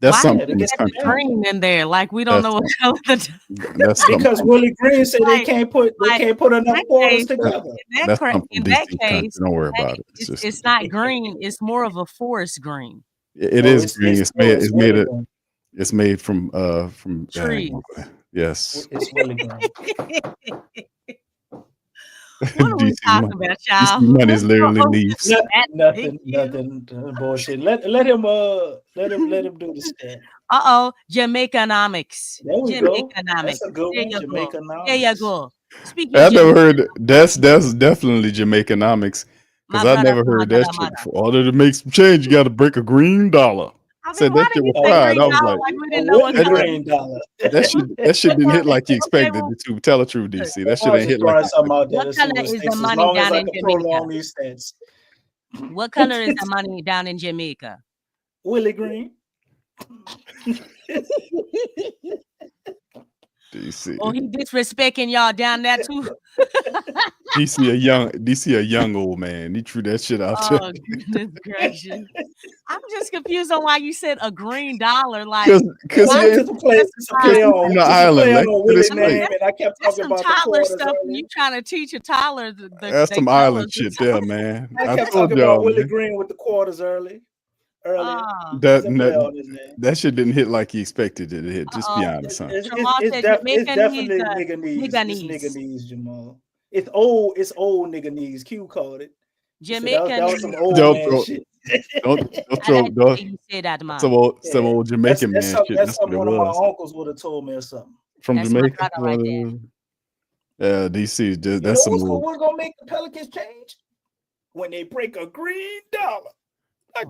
That's Why something did in you this get the country. green in there? Like we don't That's know what color the That's something. Because Willie Green said they Like- can't put like, enough that quarters case- together. That's something in from that DC country. case, Don't worry about it. it's not green. It's more of a forest green. It No, is green. It's made. It's Willie made. Green. It's made from Trees. Yes. It's Willie Green. What are we DC talking money. about, DC y'all? money is literally leaves. Nothing bullshit. Let him do the stat. Jamaicanomics. There we go. Jamaicanomics. That's a good There one. you go. Jamaicanomics. There you go. Speaking I of never Jamaica, heard that's definitely Jamaicanomics my because I brother, never my heard brother, that my shit before. Order to make some change, you got to break a green dollar. I mean, Said why that shit did he was say fried. green I was dollar like, like we didn't know what Willie color? Green dollar. that shit didn't hit like you Okay, expected well, it to. Tell the truth, DC. That shit I was ain't just hit throwing like something out there What to see color what is the sticks. As money long as down I in can Jamaica? prolong these stats. What color is the money down in Jamaica? Willie Green. DC. Oh, he disrespecting y'all down there too. DC a young old man. He threw that shit out there. Oh goodness gracious! I'm just confused on why you said a green dollar. Like, Because why he did ain't It's a play from the island, Lex. on Willie's That's right. name, and I kept that's talking some about the toddler quarters stuff. When earlier. you trying to teach a toddler That's they some colors island and shit stuff. there, man. I I kept told talking about y'all, Willie man. Green with the quarters earlier. Oh. That, It's a play on his name. that shit didn't hit like he expected it to hit. Just be honest, huh? Jamal said It's Jamaica definitely needs nigga knees. nigga It's knees. nigga knees, Jamal. It's old nigga knees. Q called it. He said Jamaica that was some needs. old Don't man throw, shit. don't I throw, like the don't, way you say that, man. some old Jamaican man shit. That's That's what something it one of my was. uncles would have told me or something. From That's my Jamaica. brother right there. Yeah, DC. Just, You that's know some old. what's gonna make the Pelicans change? When they break a green dollar. I'm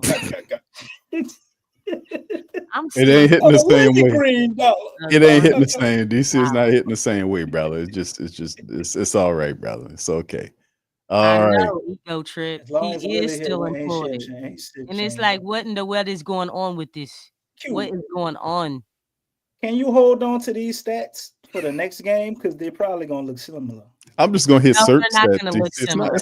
It ain't hitting the same way. Green dollar. It ain't hitting the same. DC is not hitting the same way, brother. It's all right, brother. It's okay. All I right. know, ego trip. As long as He Willie is hit, still we ain't employed. shit, ain't shit And it's changed. like, what in the world is going on with this? Q, What is going on? can you hold on to these stats for the next game? Because they're probably gonna look similar. I'm just gonna hit No, search they're not that. gonna DC. look similar.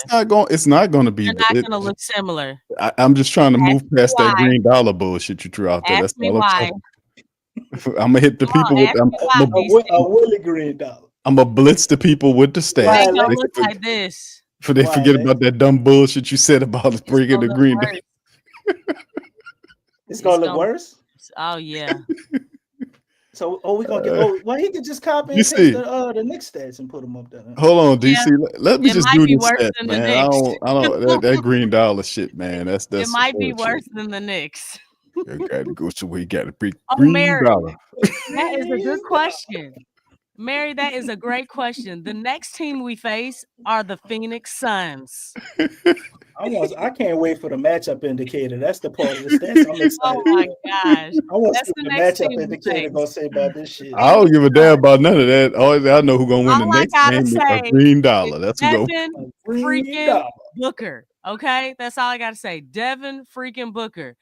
It's not gonna be. They're not it- gonna look similar. I'm just trying to move past that why. green dollar bullshit you threw out there. That's Ask me all I'm why. saying. I'm gonna hit the Come on, people with. ask me why, DC. A Willie Green dollar. I'm gonna blitz the people with the They stats. gonna They look for- like this. for they Why, forget Lex? about that dumb bullshit you said about It's bringing gonna the look green. worse. It's gonna look gonna- worse. Oh yeah. So, we gonna get. Well, he could just copy and You paste see. the Knicks stats and put them up there. Hold on, Yeah. DC. Let me It just might do be this worse stats, than the man. I Knicks. don't. That green dollar shit, man. That's It some might be bullshit. worse than the Knicks. You gotta go to where you gotta be Oh, green Mary. dollar. That is a good question. Mary, that is a great question. The next team we face are the Phoenix Suns. I can't wait for the matchup indicator. That's the part of the stats I'm excited. Oh my gosh. I want to That's see the what the next matchup team we indicator face. gonna say about this shit. I don't give a damn about none of that. I know who's gonna win the All I next gotta game. A say green dollar. That's who go. Devin Green freaking dollar. Booker. Okay, that's all I gotta say. Devin freaking Booker.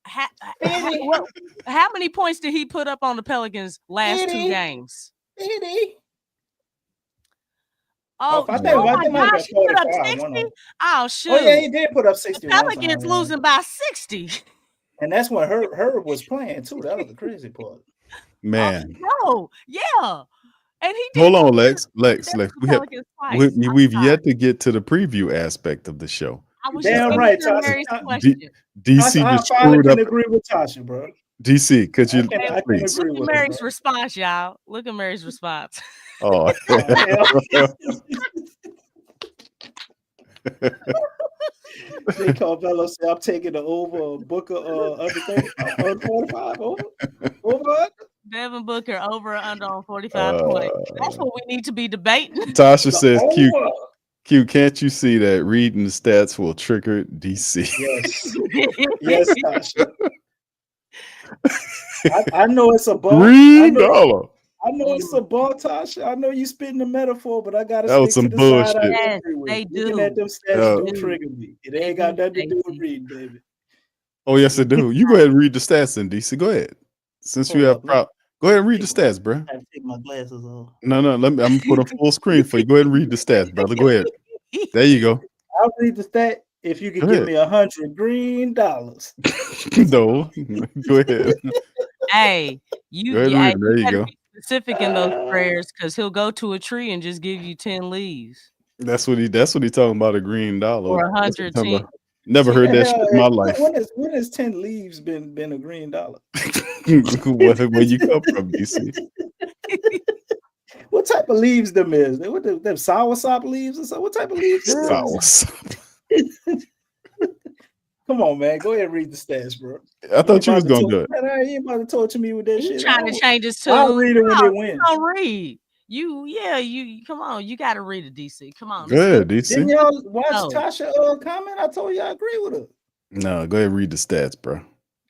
How many points did he put up on the Pelicans last 2 games? Oh, I think oh I my think might have gosh, been he put up 45, one of 60? them. Oh shoot. Oh yeah, he did put up The 61. Pelicans losing by 60. And that's when Herb was playing too. That was the crazy part. Man. No, yeah. And he did. Hold on, Lex. Lex. The We Pelicans twice. we've yet to get to the preview aspect of the show. I was Damn just right, answering Tasha. Mary's question. DC I just finally screwed can up. agree with Tasha, bro. DC, could you I can please? agree Look at with her, Mary's bro. response, y'all. Look at Mary's response. Oh, They call Bello say I'm taking the over Booker under 45 over. Devin Booker over or under on 45 points. That's what we need to be debating. Tasha says, Over. Q, can't you see that reading the stats will trigger DC? Yes, Tasha. I know it's a ball. Green dollar. I know it's a ball, Tasha. I know you spitting the metaphor, but I gotta That was stick some to the side I Yes, agree with. they Looking do. at them stats do trigger me. It ain't got nothing to do with reading, baby. Oh, yes, it do. You go ahead and read the stats in DC. Go ahead. Since you have go ahead and read the stats, bro. I have to take my glasses off. No, I'm gonna put a full screen for you. Go ahead and read the stats, brother. Go ahead. There you go. I'll read the stat. if you could Go give ahead. me $100 green. No, go ahead. Hey, Go ahead and read it. There you gotta go. be specific in those prayers because he'll go to a tree and just give you 10 leaves That's what he talking about, a green dollar. or That's what he 100 talking 10. about. Never heard that shit in my life. When has 10 leaves been a green dollar? Where you come from, DC? What type of leaves them is? What them soursop leaves or something? What type of leaves? Sour. Come on, man. Go ahead and read the stats, bro. I thought you was gonna do it. Man, you about to torture me with that You shit. trying to change his tune? I'll read it when No, they win. Don't read. You come on. You got to read it, DC. Come on. Go ahead, Didn't DC. y'all watch No. Tasha comment? I told you I agree with her. No, go ahead and read the stats, bro.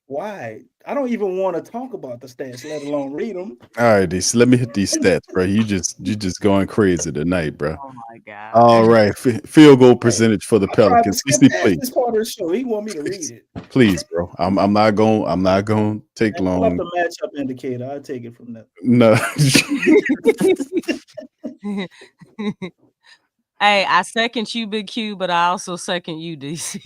Why? I don't even want to talk about the stats, let alone read them. All right, DC. Let me hit these stats, bro. You just going crazy tonight, bro. Oh my God. All right, field goal percentage for the I tried to Pelicans. skip DC, past please, this part of the show. He want me to read it. please, bro. I'm not going to take Pull up long. the matchup indicator. I'll take it from there. No. Hey, I second you, Big Q, but I also second you, DC.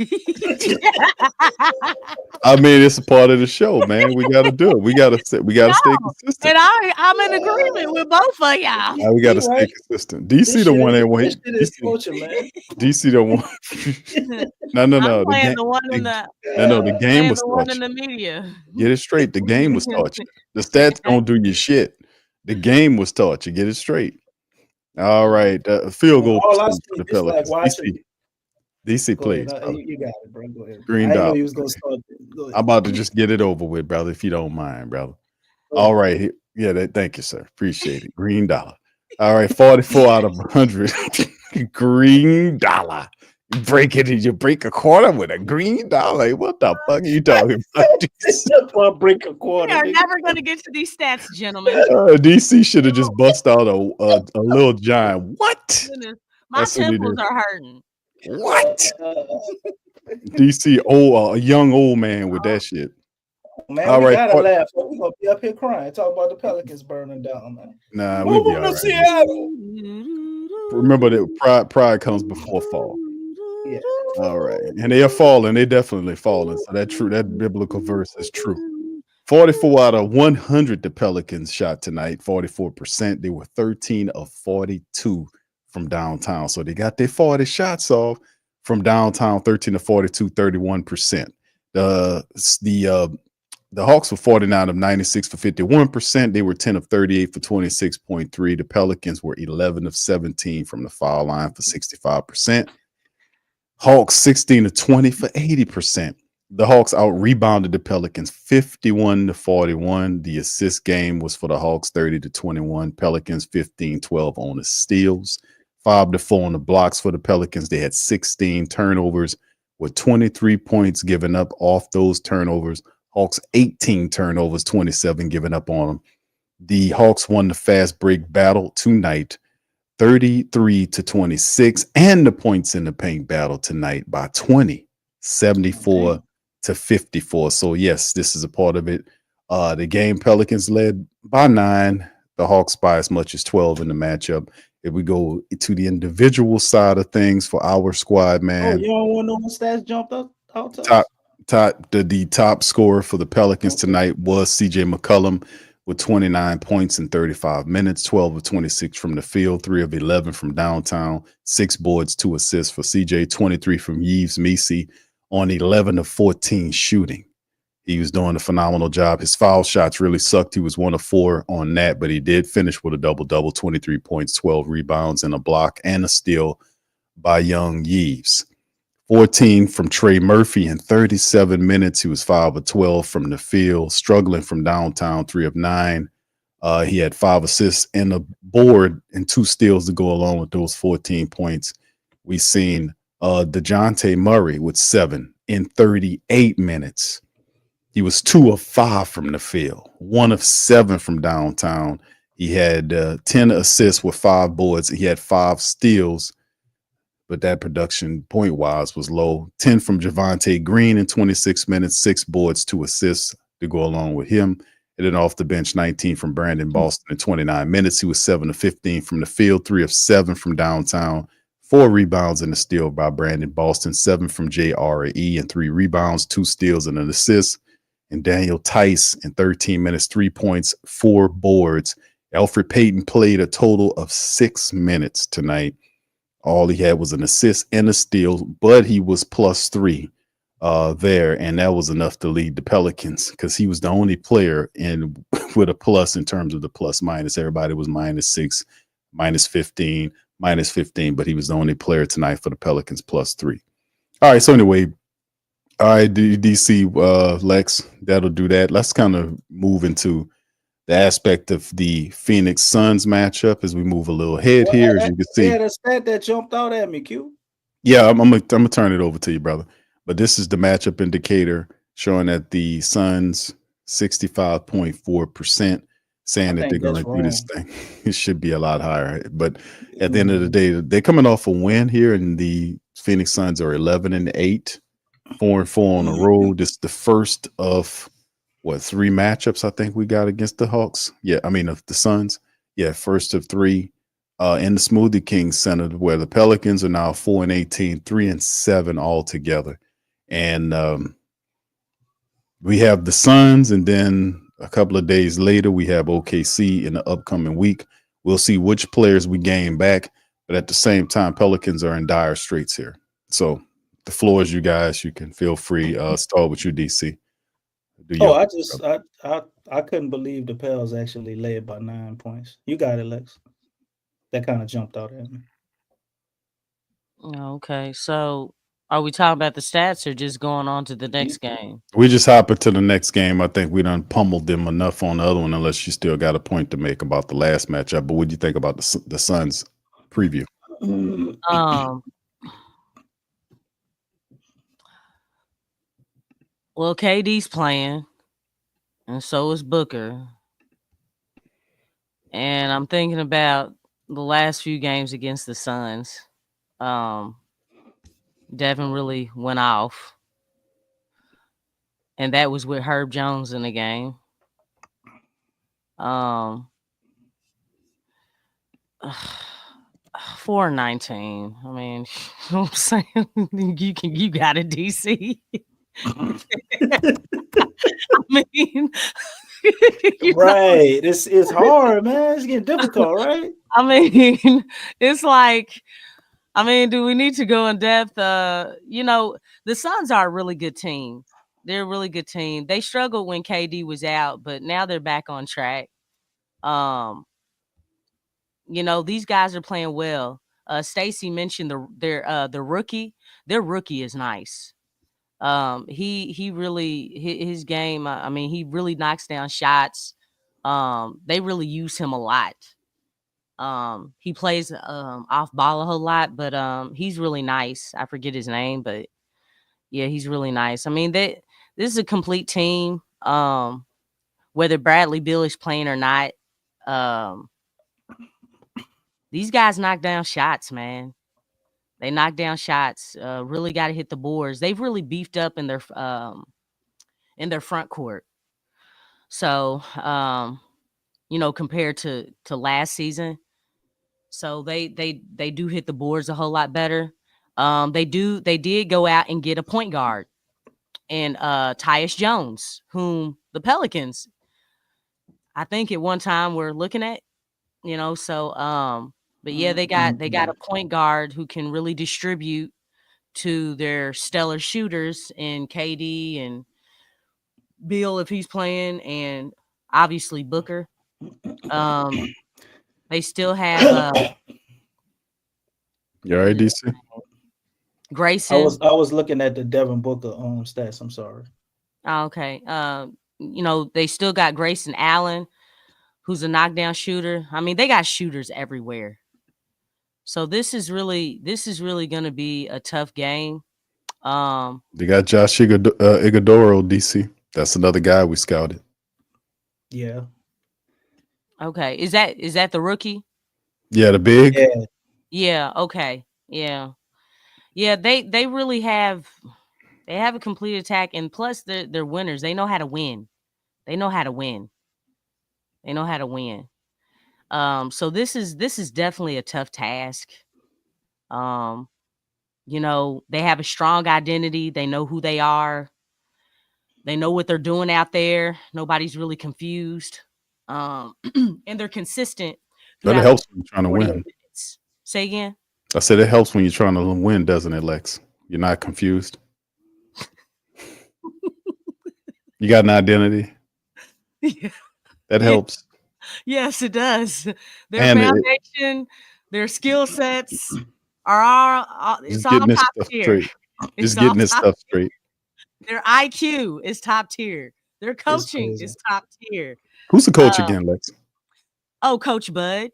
I mean, it's a part of the show, man. We got to do it. We got to stay consistent. And I'm in agreement with both of y'all. We got to stay right. consistent. DC the one that wait. This torture, man. DC the one. No. I'm playing the one in the The game playing was the one in torture. the media. Get it straight. The game was torture. The stats don't do your shit. The game was torture. Get it straight. All right. Field goal All I percentage see for the is like Pelicans. watching. DC, Go please. ahead. brother. You got it, bro. Go ahead. Green I didn't know dollar. you was gonna start. Go ahead. I'm about to just get it over with, brother, if you don't mind, brother. All right. Yeah, thank you, sir. Appreciate it. Green dollar. All right, 44 out of 100. Green dollar. You break it and you break a quarter with a green dollar. What the fuck are you talking about? Break a quarter. We are nigga. never going to get to these stats, gentlemen. DC should have just bust out a little giant. What? Goodness, my That's what he temples did. are hurting. What? DC, a young old man with that shit. Man, All we right, gotta fuck. laugh. We're gonna be up here crying. Talk about the Pelicans burning down, man. Nah, we be all right. Seattle. Remember that pride comes before fall. Yeah. All right. And they are falling. They definitely falling. So that biblical verse is true. 44 out of 100 the Pelicans shot tonight, 44%. They were 13 of 42 from downtown. So they got their 40 shots off from downtown, 13 to 42, 31%. The Hawks were 49 of 96 for 51%. They were 10 of 38 for 26.3. The Pelicans were 11 of 17 from the foul line for 65%. Hawks 16 of 20 for 80%. The Hawks out-rebounded the Pelicans 51 to 41. The assist game was for the Hawks 30 to 21. Pelicans 15-12 on the steals. 5 to 4 on the blocks for the Pelicans. They had 16 turnovers with 23 points given up off those turnovers. Hawks 18 turnovers, 27 given up on them. The Hawks won the fast break battle tonight, 33 to 26, and the points in the paint battle tonight by 20, 74 to 54. So yes, this is a part of it. The game, Pelicans led by 9, the Hawks by as much as 12 in the matchup. If we go to the individual side of things for our squad, man. Oh, you don't want no stats jumped up out to us? The top scorer for the Pelicans tonight was CJ McCollum with 29 points in 35 minutes, 12 of 26 from the field, 3 of 11 from downtown, 6 boards, 2 assists for CJ, 23 from Yves Missi on 11 of 14 shooting. He was doing a phenomenal job. His foul shots really sucked. He was 1 of 4 on that, but he did finish with a double-double, 23 points, 12 rebounds, and a block and a steal by young Yves. 14 from Trey Murphy in 37 minutes. He was 5 of 12 from the field, struggling from downtown, 3 of 9. He had 5 assists and a board and 2 steals to go along with those 14 points. We've seen DeJounte Murray with 7 in 38 minutes. He was 2 of 5 from the field, 1 of 7 from downtown. He had 10 assists with 5 boards. He had 5 steals, but that production point-wise was low. 10 from Javonte Green in 26 minutes, 6 boards, 2 assists to go along with him. And then off the bench, 19 from Brandon Boston in 29 minutes. He was 7 of 15 from the field, 3 of 7 from downtown, 4 rebounds and a steal by Brandon Boston, 7 from JRE and 3 rebounds, 2 steals and an assist. And Daniel Tice in 13 minutes, 3 points, 4 boards. Alfred Payton played a total of 6 minutes tonight. All he had was an assist and a steal, but he was +3 there, and that was enough to lead the Pelicans because he was the only player in with a plus in terms of the plus minus. Everybody was -6, -15, -15, but he was the only player tonight for the Pelicans +3. All right, so anyway, all right, DC, Lex, that'll do that. Let's kind of move into the aspect of the Phoenix Suns matchup as we move a little ahead here, as you can see. Yeah, the stat that jumped out at me, Q. Yeah, I'm gonna turn it over to you, brother. But this is the matchup indicator showing that the Suns 65.4%, saying that they're going to do this thing. It should be a lot higher. But at the end of the day, they're coming off a win here, and the Phoenix Suns are 11-8, 4-4 on the road. This is the first of 3 matchups I think we got against the Hawks. Yeah, I mean of the Suns. Yeah, first of 3 in the Smoothie King Center, where the Pelicans are now 4-18, 3-7 altogether. And we have the Suns, and then a couple of days later, we have OKC in the upcoming week. We'll see which players we gain back, but at the same time, Pelicans are in dire straits here. So the floor is you guys. You can feel free. Start with you, DC. I couldn't believe the Pels actually led by 9 points. You got it, Lex. That kind of jumped out at me. Okay, so are we talking about the stats or just going on to the next game? We just hop into the next game. I think we done pummeled them enough on the other one, unless you still got a point to make about the last matchup. But what do you think about the Suns preview? Well, KD's playing, and so is Booker. And I'm thinking about the last few games against the Suns. Devin really went off. And that was with Herb Jones in the game. 4-19. I mean, you know what I'm saying? You got it, DC. I mean, right. It's hard, man. It's getting difficult, right? I mean, it's like, do we need to go in depth? The Suns are a really good team. They're a really good team. They struggled when KD was out, but now they're back on track. These guys are playing well. Stacy mentioned the rookie. Their rookie is nice. He really his game. He really knocks down shots. They really use him a lot. He plays off ball a whole lot, but he's really nice. I forget his name, but yeah, he's really nice. This is a complete team. Whether Bradley Beal is playing or not, these guys knock down shots, man. They knock down shots. Really got to hit the boards. They've really beefed up in their front court. So, compared to last season, so they do hit the boards a whole lot better. They did go out and get a point guard, and Tyus Jones, whom the Pelicans, I think at one time were looking at. But yeah, they got a point guard who can really distribute to their stellar shooters in KD and Beal if he's playing, and obviously Booker. They still have you all right, DC? Grayson. I was looking at the Devin Booker stats. I'm sorry. Okay. They still got Grayson Allen, who's a knockdown shooter. They got shooters everywhere. So this is really going to be a tough game. They got Josh Iguodaro, DC. That's another guy we scouted. Yeah. Okay. Is that the rookie? Yeah, the big. Yeah. Okay. Yeah. Yeah. They really have. They have a complete attack, and plus they're winners. They know how to win. So this is definitely a tough task. You know, they have a strong identity. They know who they are. They know what they're doing out there. Nobody's really confused. And they're consistent But it throughout helps when you're trying to 48 win. minutes. Say again? I said it helps when you're trying to win, doesn't it, Lex? You're not confused. You got an identity. Yeah. That helps. Yes, it does. Their And foundation, their skill sets are all it's just all getting this top stuff tier. straight. It's Just all getting this top stuff tier. straight. Their IQ is top tier. Their coaching crazy. is top tier. Who's the coach again, Lex? Coach Bud.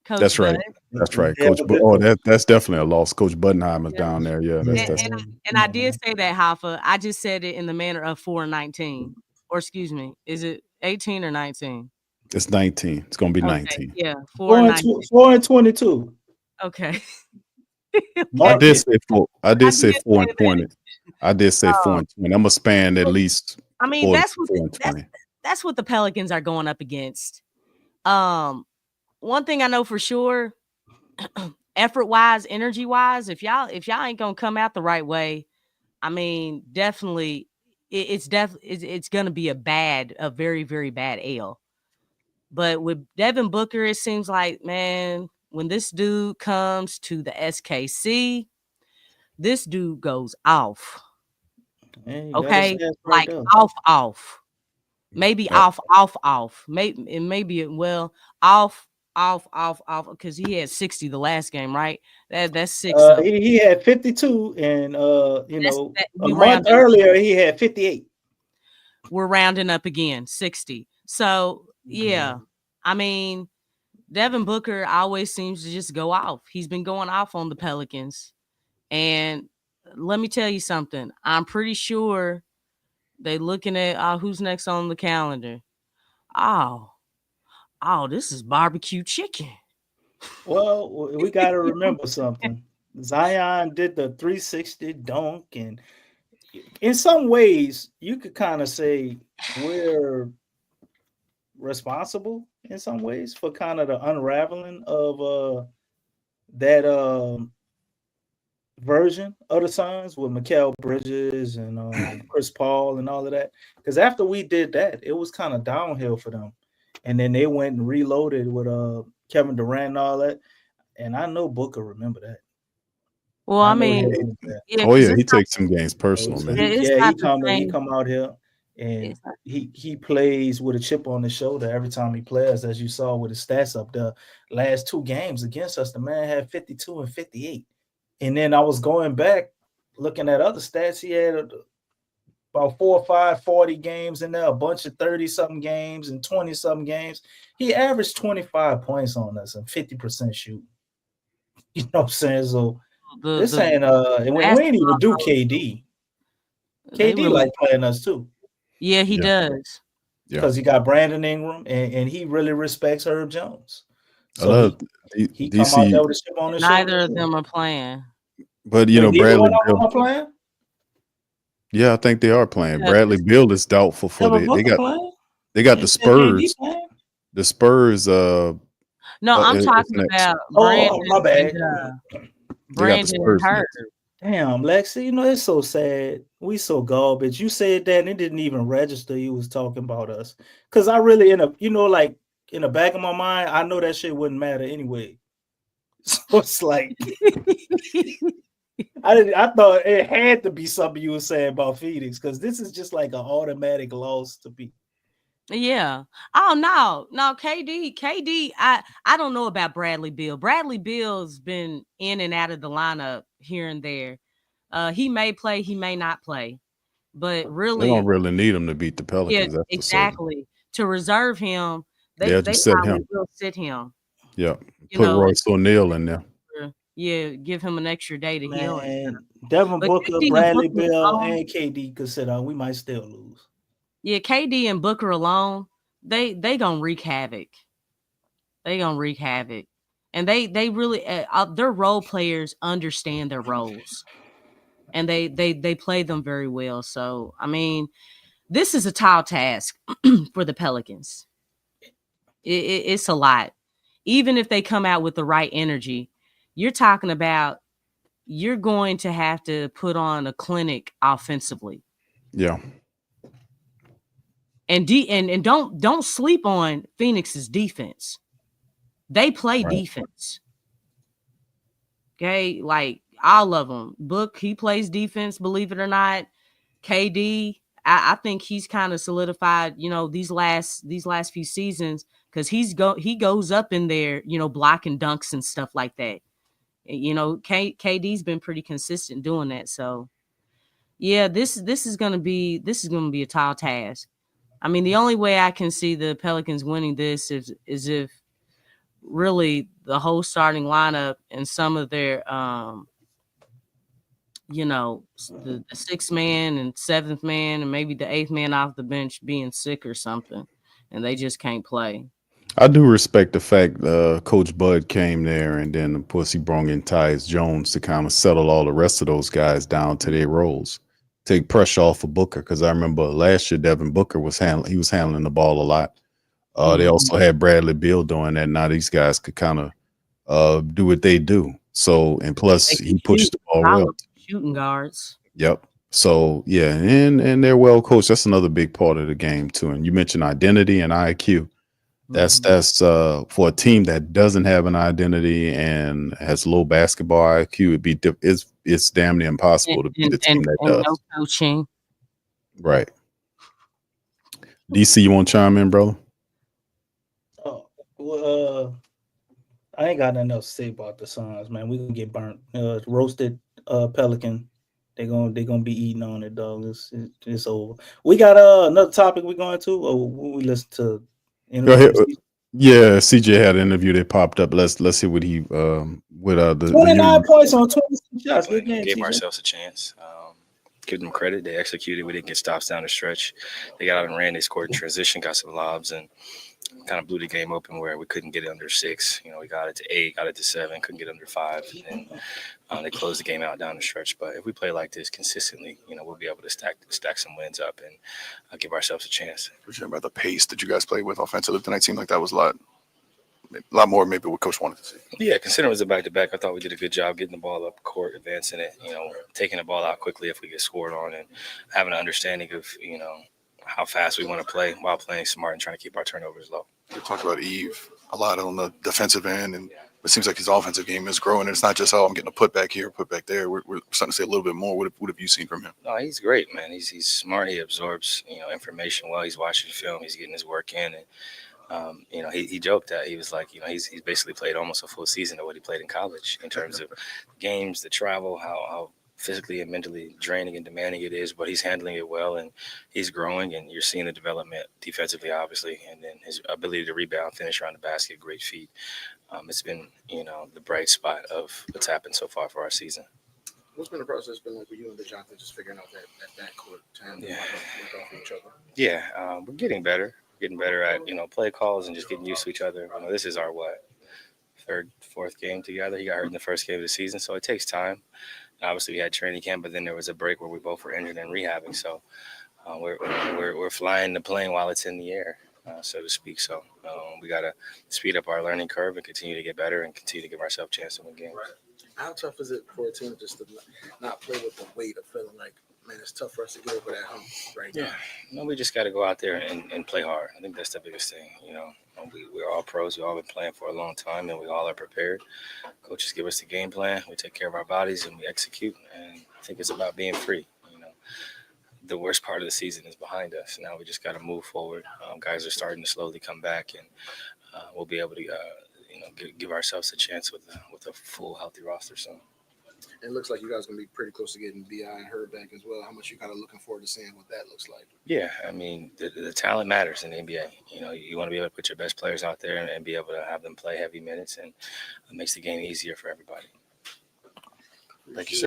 Coach That's Bud. right. That's right. Yeah, Coach. but Oh, that's definitely a loss. Coach Buddenheim is Yeah. down there. Yeah, that's And I did say that, Hoffa. I just said it in the manner of 4-19. Or excuse me, is it 18 or 19? it's 19. It's gonna be Okay, 19. yeah, 4-22. 4-19. Okay. I Mark did it. say four. I did say did 4 say and 20. I did say 4 and 20. I'm gonna span at least I mean, 4 that's what 4 and 20. that's what the Pelicans are going up against. One thing I know for sure, effort wise, energy wise, if y'all ain't gonna come out the right way, I mean, definitely it's gonna be a very, very bad L. But with Devin Booker, it seems like, man, when this dude comes to the SKC, this dude goes off. Man, you got his Okay, ass right like there. off. Maybe Yeah. off. Maybe off, because he had 60 the last game, right? That's 6 up. He had 52, and we a month rounded- earlier he had 58. We're rounding up again, 60. So yeah, I mean, Devin Booker always seems to just go off. He's been going off on the Pelicans, and let me tell you something. I'm pretty sure they looking at who's next on the calendar. Oh, this is barbecue chicken. Well, we got to remember something. Zion did the 360 dunk, and in some ways, you could kind of say we're responsible in some ways for kind of the unraveling of that version of the Suns with Mikal Bridges and Chris Paul and all of that. Because after we did that, it was kind of downhill for them, and then they went and reloaded with Kevin Durant and all that. And I know Booker remember that. Well, I mean, he takes some games personal, man. He come out here and he plays with a chip on his shoulder every time he plays, as you saw with his stats up there. Last 2 games against us, the man had 52 and 58. And then I was going back looking at other stats. He had about 4 or 5 40 games in there, a bunch of 30-something games and 20-something games. He averaged 25 points on us and 50% shoot. You know what I'm saying? So this ain't and we ain't even do KD. KD like playing us too. Yeah, he does. Because he got Brandon Ingram and he really respects Herb Jones. So he come out there with a chip on his shoulder. Neither of them are playing. But Bradley Beal. Playing? Yeah, I think they are playing. Bradley Beal is doubtful for they got the Spurs. The Spurs no, I'm talking about Brandon. My bad. Brandon and Herb. Damn, Lexxah, it's so sad. We so garbage. You said that and it didn't even register you was talking about us. Because I really, in the back of my mind, I know that shit wouldn't matter anyway. So it's like, I thought it had to be something you were saying about Phoenix, because this is just like an automatic loss to be. Yeah. Oh no, KD. I don't know about Bradley Beal. Bradley Beal's been in and out of the lineup here and there. He may play, he may not play, but really, they don't really need him to beat the Pelicans. Yeah, exactly. To reserve him, they probably will sit him. Yeah, put Royce O'Neal in there. Yeah, give him an extra day to heal. Devin Booker, Bradley Beal, and KD could sit on. We might still lose. Yeah, KD and Booker alone, they gonna wreak havoc. They gonna wreak havoc, and they really their role players understand their roles, and they play them very well. So I mean, this is a tall task for the Pelicans. It's a lot, even if they come out with the right energy. You're talking about you're going to have to put on a clinic offensively. Yeah. And don't sleep on Phoenix's defense. They play defense. Okay, like all of them. Book, he plays defense, believe it or not. KD, I think he's kind of solidified, these last few seasons, because he goes up in there, blocking dunks and stuff like that. KD's been pretty consistent doing that. So yeah, this is gonna be a tall task. I mean, the only way I can see the Pelicans winning this is if really the whole starting lineup and some of their the sixth man and seventh man and maybe the eighth man off the bench being sick or something, and they just can't play. I do respect the fact Coach Bud came there, and then of course he brought in Tyus Jones to kind of settle all the rest of those guys down to their roles, take pressure off of Booker. Because I remember last year Devin Booker was handling the ball a lot. They also had Bradley Beal doing that. Now these guys could kind of do what they do. So, and plus he pushed the ball well. Shooting guards. Yep. So yeah, and they're well coached. That's another big part of the game too. And you mentioned identity and IQ. That's for a team that doesn't have an identity and has low basketball IQ. It's damn near impossible to beat the team that does. No coaching. Right. DC, you want to chime in, brother? Oh, well, I ain't got nothing else to say about the Suns, man. We gonna get burnt. Roasted Pelican. They gonna be eating on it, dog. It's over. We got another topic we're going to, or we listen to. Go ahead. Yeah, CJ had an interview that popped up. Let's see what he with the 29 points on 26 shots. Good game. Gave ourselves a chance. Give them credit. They executed. We didn't get stops down the stretch. They got out and ran. They scored in transition, got some lobs, and kind of blew the game open where we couldn't get it under 6. We got it to 8, got it to 7, couldn't get under 5. And they closed the game out down the stretch. But if we play like this consistently, we'll be able to stack some wins up and give ourselves a chance. We're talking about the pace that you guys played with offensively tonight. Seemed like that was a lot more maybe what Coach wanted to see. Yeah, considering it was a back-to-back, I thought we did a good job getting the ball up court, advancing it, taking the ball out quickly if we get scored on, and having an understanding of, how fast we want to play while playing smart and trying to keep our turnovers low. We talked about Yves a lot on the defensive end, and it seems like his offensive game is growing. And it's not just, I'm getting a putback here, putback there. We're starting to see a little bit more. What have you seen from him? No, he's great, man. He's smart. He absorbs, information while he's watching film. He's getting his work in. And, he joked that he was like, he's basically played almost a full season of what he played in college in terms of games, the travel, how physically and mentally draining and demanding it is, but he's handling it well and he's growing, and you're seeing the development defensively, obviously, and then his ability to rebound, finish around the basket, great feet. It's been, the bright spot of what's happened so far for our season. What's been the process been like with you and DeJounte just figuring out that backcourt time to work off each other? Yeah, we're getting better. Getting better at, play calls and just getting used to each other. This is our, third, fourth game together. He got hurt in the first game of the season, so it takes time. Obviously, we had training camp, but then there was a break where we both were injured and rehabbing. So we're flying the plane while it's in the air, so to speak. So we got to speed up our learning curve and continue to get better and continue to give ourselves a chance to win games. How tough is it for a team just to not play with the weight of feeling like, man, it's tough for us to get over that hump right now? No, we just got to go out there and play hard. I think that's the biggest thing. We're all pros. We've all been playing for a long time, and we all are prepared. Coaches give us the game plan. We take care of our bodies, and we execute. And I think it's about being free. The worst part of the season is behind us. Now we just got to move forward. Guys are starting to slowly come back, and we'll be able to, give ourselves a chance with a full, healthy roster soon. It looks like you guys are going to be pretty close to getting B.I. and Herb back as well. How much you kind of looking forward to seeing what that looks like? Yeah, I mean, the talent matters in the NBA. You want to be able to put your best players out there and be able to have them play heavy minutes, and it makes the game easier for everybody. Thank you, sir.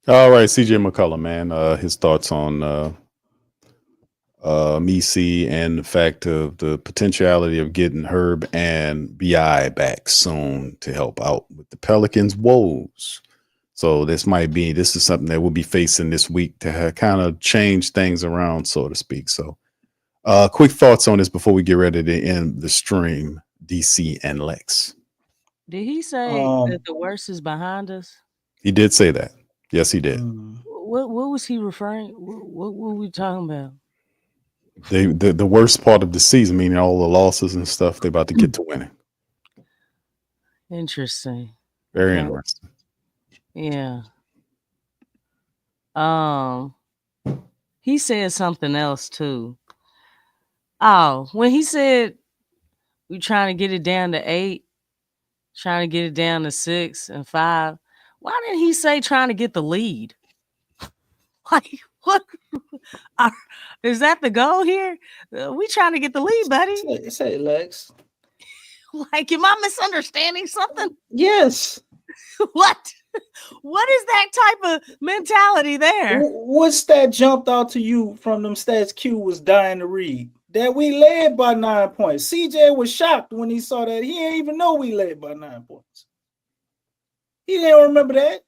All right, CJ McCollum, man. His thoughts on Missi and the fact of the potentiality of getting Herb and B.I. back soon to help out with the Pelicans' woes. So this is something that we'll be facing this week to kind of change things around, so to speak. So quick thoughts on this before we get ready to end the stream, DC and Lex. Did he say that the worst is behind us? He did say that. Yes, he did. What was he referring? What were we talking about? The worst part of the season, meaning all the losses and stuff, they're about to get to winning. Interesting. Very Okay. interesting. Yeah. He said something else too. Oh, when he said we trying to get it down to 8, trying to get it down to 6 and 5, why didn't he say trying to get the lead? Like, what? Is that the goal here? We trying to get the lead, buddy. Say Lex. Like, am I misunderstanding something? Yes. What? What is that type of mentality there? What stat jumped out to you from them stats Q was dying to read? That we led by 9 points. CJ was shocked when he saw that. He didn't even know we led by 9 points. He didn't remember that.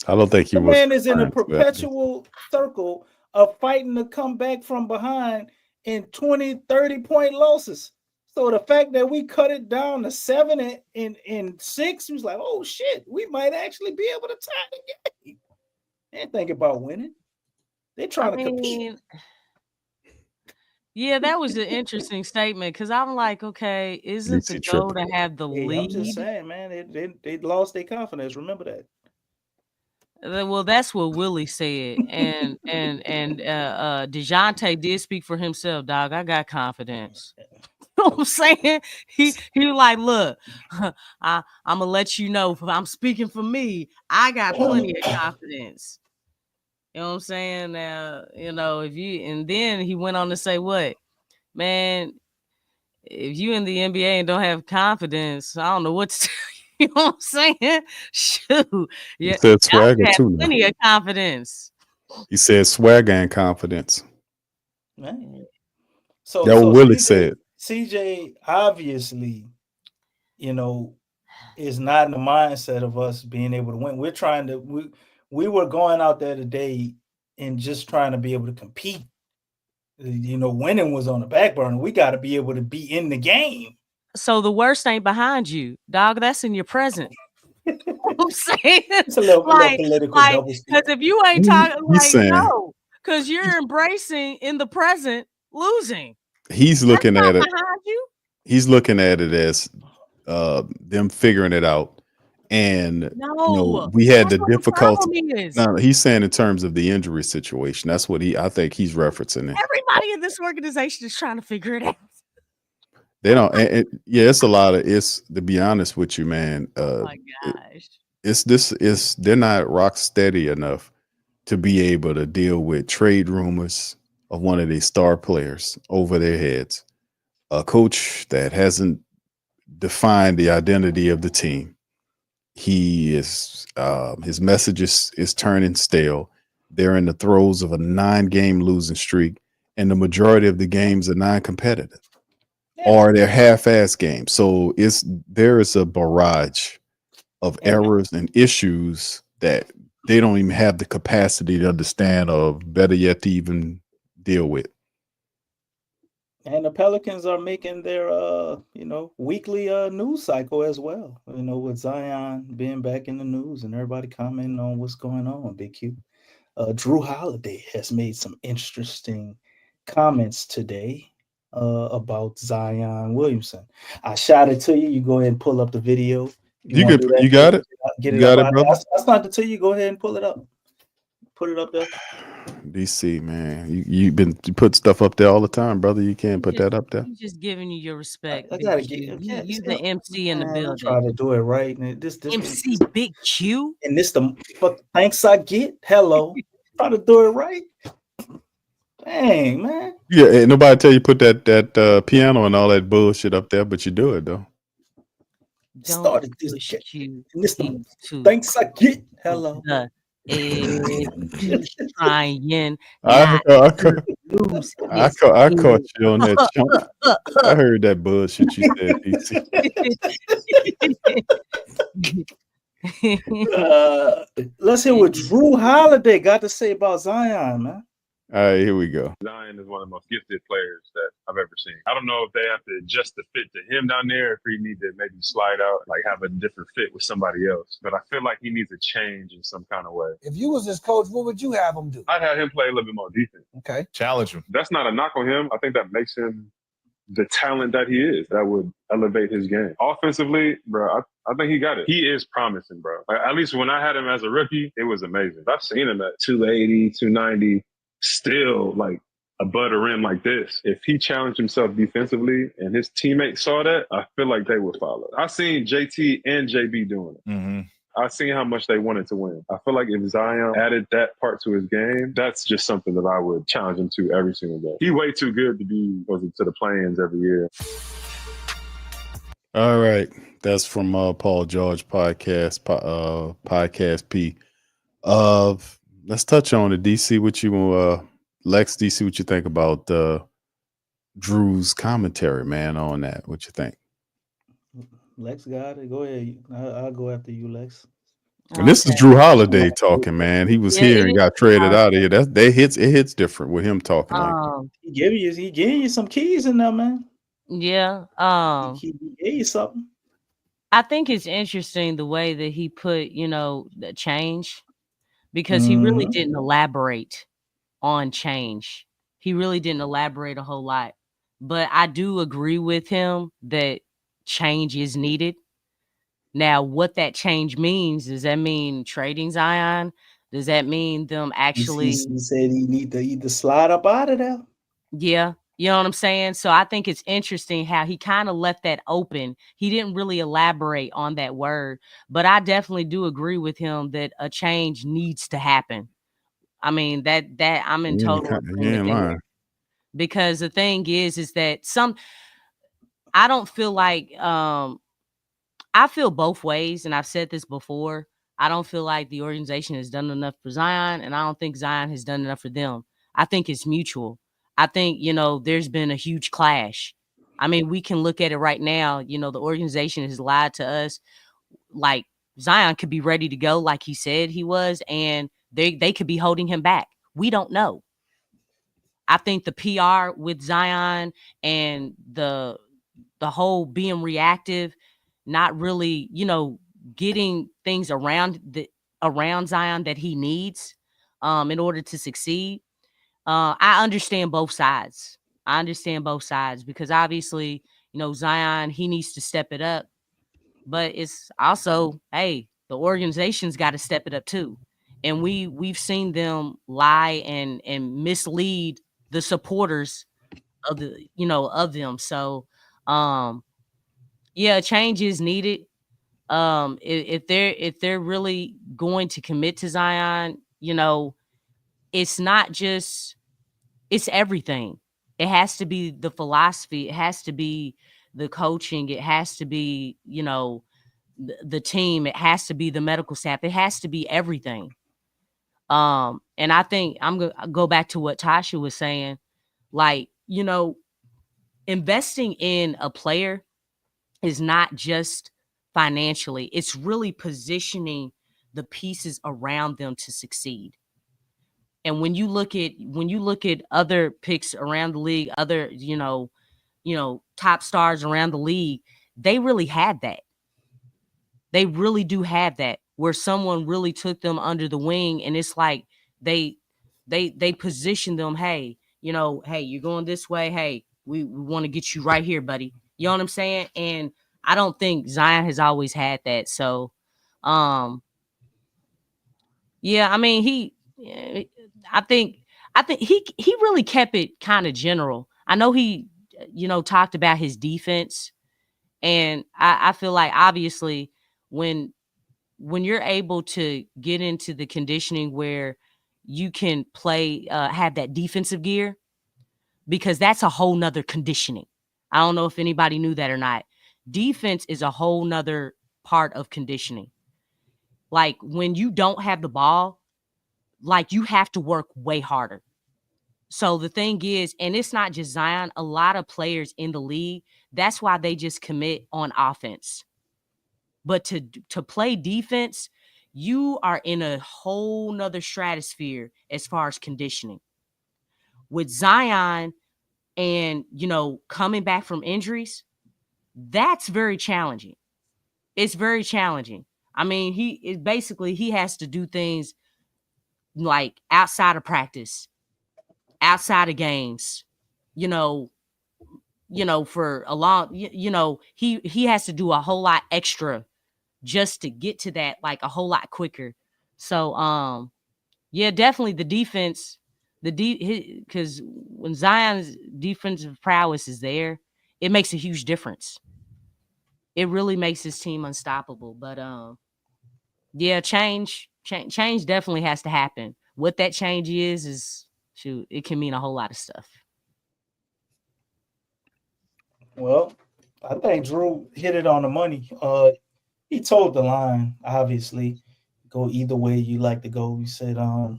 I don't think he the was. Man is in a referring to that. perpetual circle of fighting to come back from behind in 20, 30-point losses. So the fact that we cut it down to 7 and 6, he was like, oh shit, we might actually be able to tie the game. They ain't thinking about winning. They're trying to compete. Yeah, that was an interesting statement because I'm like, okay, isn't the goal to have the lead? I'm just saying, man, they lost their confidence. Remember that. Well, that's what Willie said, and DeJounte did speak for himself. Dog, I got confidence. You know what I'm saying? He was like, look, I'm gonna let you know. I'm speaking for me. I got plenty of confidence. You know what I'm saying? Now, if you, and then he went on to say, what, man, if you in the NBA and don't have confidence, I don't know what to tell you. You know what I'm saying? Shoot. Yeah. He said swagger too. Plenty of confidence. He said swagger and confidence. Man. That what Willie said. CJ obviously, is not in the mindset of us being able to win. We're trying to, we were going out there today and just trying to be able to compete. Winning was on the back burner. We got to be able to be in the game. So the worst ain't behind you, dog. That's in your present. You know what I'm saying? It's a little political double speak. Because if you ain't talking, saying, no, because you're embracing in the present losing. He's looking at it. Behind you? He's looking at it as them figuring it out. And we had the difficulty. No, he's saying in terms of the injury situation. That's what I think he's referencing it. Everybody in this organization is trying to figure it out. They don't. It's a lot of. It's to be honest with you, man. Oh my gosh. They're not rock steady enough to be able to deal with trade rumors of one of these star players over their heads. A coach that hasn't defined the identity of the team. He is his message is turning stale. They're in the throes of a 9-game losing streak, and the majority of the games are non-competitive. Or they're half-ass games. So there is a barrage of errors and issues that they don't even have the capacity to understand, or better yet, to even deal with. And the Pelicans are making their weekly news cycle as well. With Zion being back in the news and everybody commenting on what's going on. Big Q. Drew Holiday has made some interesting comments today about Zion Williamson. I shot it to you. You go ahead and pull up the video. You got it. Get you got it, brother. That's not to tell you. Go ahead and pull it up. Put it up there. DC, man, you put stuff up there all the time, brother. You can't put that up there. I'm just giving you your respect. I gotta get you the MC in the building. Try to do it right. And this MC Big Q. And this the thanks I get. Hello. Try to do it right. Dang, man. Yeah, ain't nobody tell you put that piano and all that bullshit up there, but you do it though. Started this shit. And this the thanks I get. Hello. Trying. I caught you on that chunk. I heard that bullshit you said, DC. Let's hear what Drew Holiday got to say about Zion, man. All right, here we go. Zion is one of the most gifted players that I've ever seen. I don't know if they have to adjust the fit to him down there, if he need to maybe slide out, like have a different fit with somebody else. But I feel like he needs a change in some kind of way. If you was his coach, what would you have him do? I'd have him play a little bit more defense. Okay. Challenge him. That's not a knock on him. I think that makes him the talent that he is. That would elevate his game. Offensively, bro, I think he got it. He is promising, bro. Like, at least when I had him as a rookie, it was amazing. I've seen him at 280, 290. Still like above the rim like this. If he challenged himself defensively and his teammates saw that, I feel like they would follow. I seen JT and JB doing it. Mm-hmm. I seen how much they wanted to win. I feel like if Zion added that part to his game, that's just something that I would challenge him to every single day. He's way too good to be to the play-ins every year. All right, that's from Paul George podcast, podcast P. Let's touch on it. DC, what you Lex, DC, what you think about Drew's commentary, man, on that? What you think? Lex got it. Go ahead. I'll go after you, Lex. And this is Drew Holiday talking, man. He was here and got traded out of here. It hits different with him talking. He gave you some keys in there, man. Yeah. He gave you something. I think it's interesting the way that he put, the change, because he really didn't elaborate on change. He really didn't elaborate a whole lot. But I do agree with him that change is needed. Now, what that change means, does that mean trading Zion? Does that mean them actually? He said he need to either slide up out of there. Yeah. You know what I'm saying? So I think it's interesting how he kind of left that open. He didn't really elaborate on that word, but I definitely do agree with him that a change needs to happen. I mean, that I'm in total agreement there. Because the thing is that I don't feel like, I feel both ways. And I've said this before. I don't feel like the organization has done enough for Zion, and I don't think Zion has done enough for them. I think it's mutual. I think, there's been a huge clash. I mean, we can look at it right now. The organization has lied to us. Like, Zion could be ready to go like he said he was, and they could be holding him back. We don't know. I think the PR with Zion and the whole being reactive, not really, getting things around Zion that he needs in order to succeed. I understand both sides. Because obviously, Zion, he needs to step it up. But it's also, hey, the organization's got to step it up too. And we've seen them lie and mislead the supporters of of them. So change is needed. If they're really going to commit to Zion, it's not just, it's everything. It has to be the philosophy. It has to be the coaching. It has to be, the team. It has to be the medical staff. It has to be everything. And I think I'm going to go back to what Tasha was saying. Like, investing in a player is not just financially. It's really positioning the pieces around them to succeed. And when you look at other picks around the league, other, top stars around the league, they really had that. They really do have that, where someone really took them under the wing, and it's like they position them, hey, hey, you're going this way. Hey, we want to get you right here, buddy. You know what I'm saying? And I don't think Zion has always had that. So, I mean, I think he really kept it kind of general. I know he, talked about his defense, and I feel like obviously when you're able to get into the conditioning where you can play, have that defensive gear, because that's a whole nother conditioning. I don't know if anybody knew that or not. Defense is a whole nother part of conditioning. Like, when you don't have the ball, like, you have to work way harder. So the thing is, and it's not just Zion, a lot of players in the league, that's why they just commit on offense. But to play defense, you are in a whole nother stratosphere as far as conditioning. with Zion and, coming back from injuries, that's very challenging. It's very challenging. I mean, he has to do things like outside of practice, outside of games, for a long, he has to do a whole lot extra just to get to that, like a whole lot quicker. So, yeah, definitely the defense, because when Zion's defensive prowess is there, it makes a huge difference. It really makes his team unstoppable. But yeah, change definitely has to happen. What that change is shoot, it can mean a whole lot of stuff. Well, I think Drew hit it on the money. He told the line, obviously, go either way you like to go. He said, I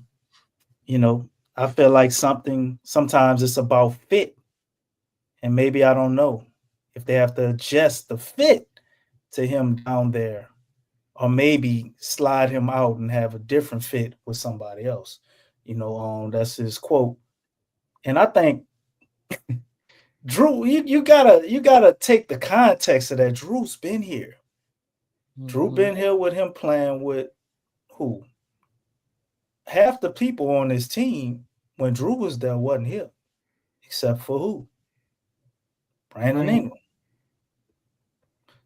feel like sometimes it's about fit. And maybe I don't know if they have to adjust the fit to him down there, or maybe slide him out and have a different fit with somebody else. That's his quote. And I think Drew, you gotta take the context of that. Drew's been here. Drew been here with him playing with who? Half the people on his team when Drew was there wasn't here, except for who? Brandon Ingram.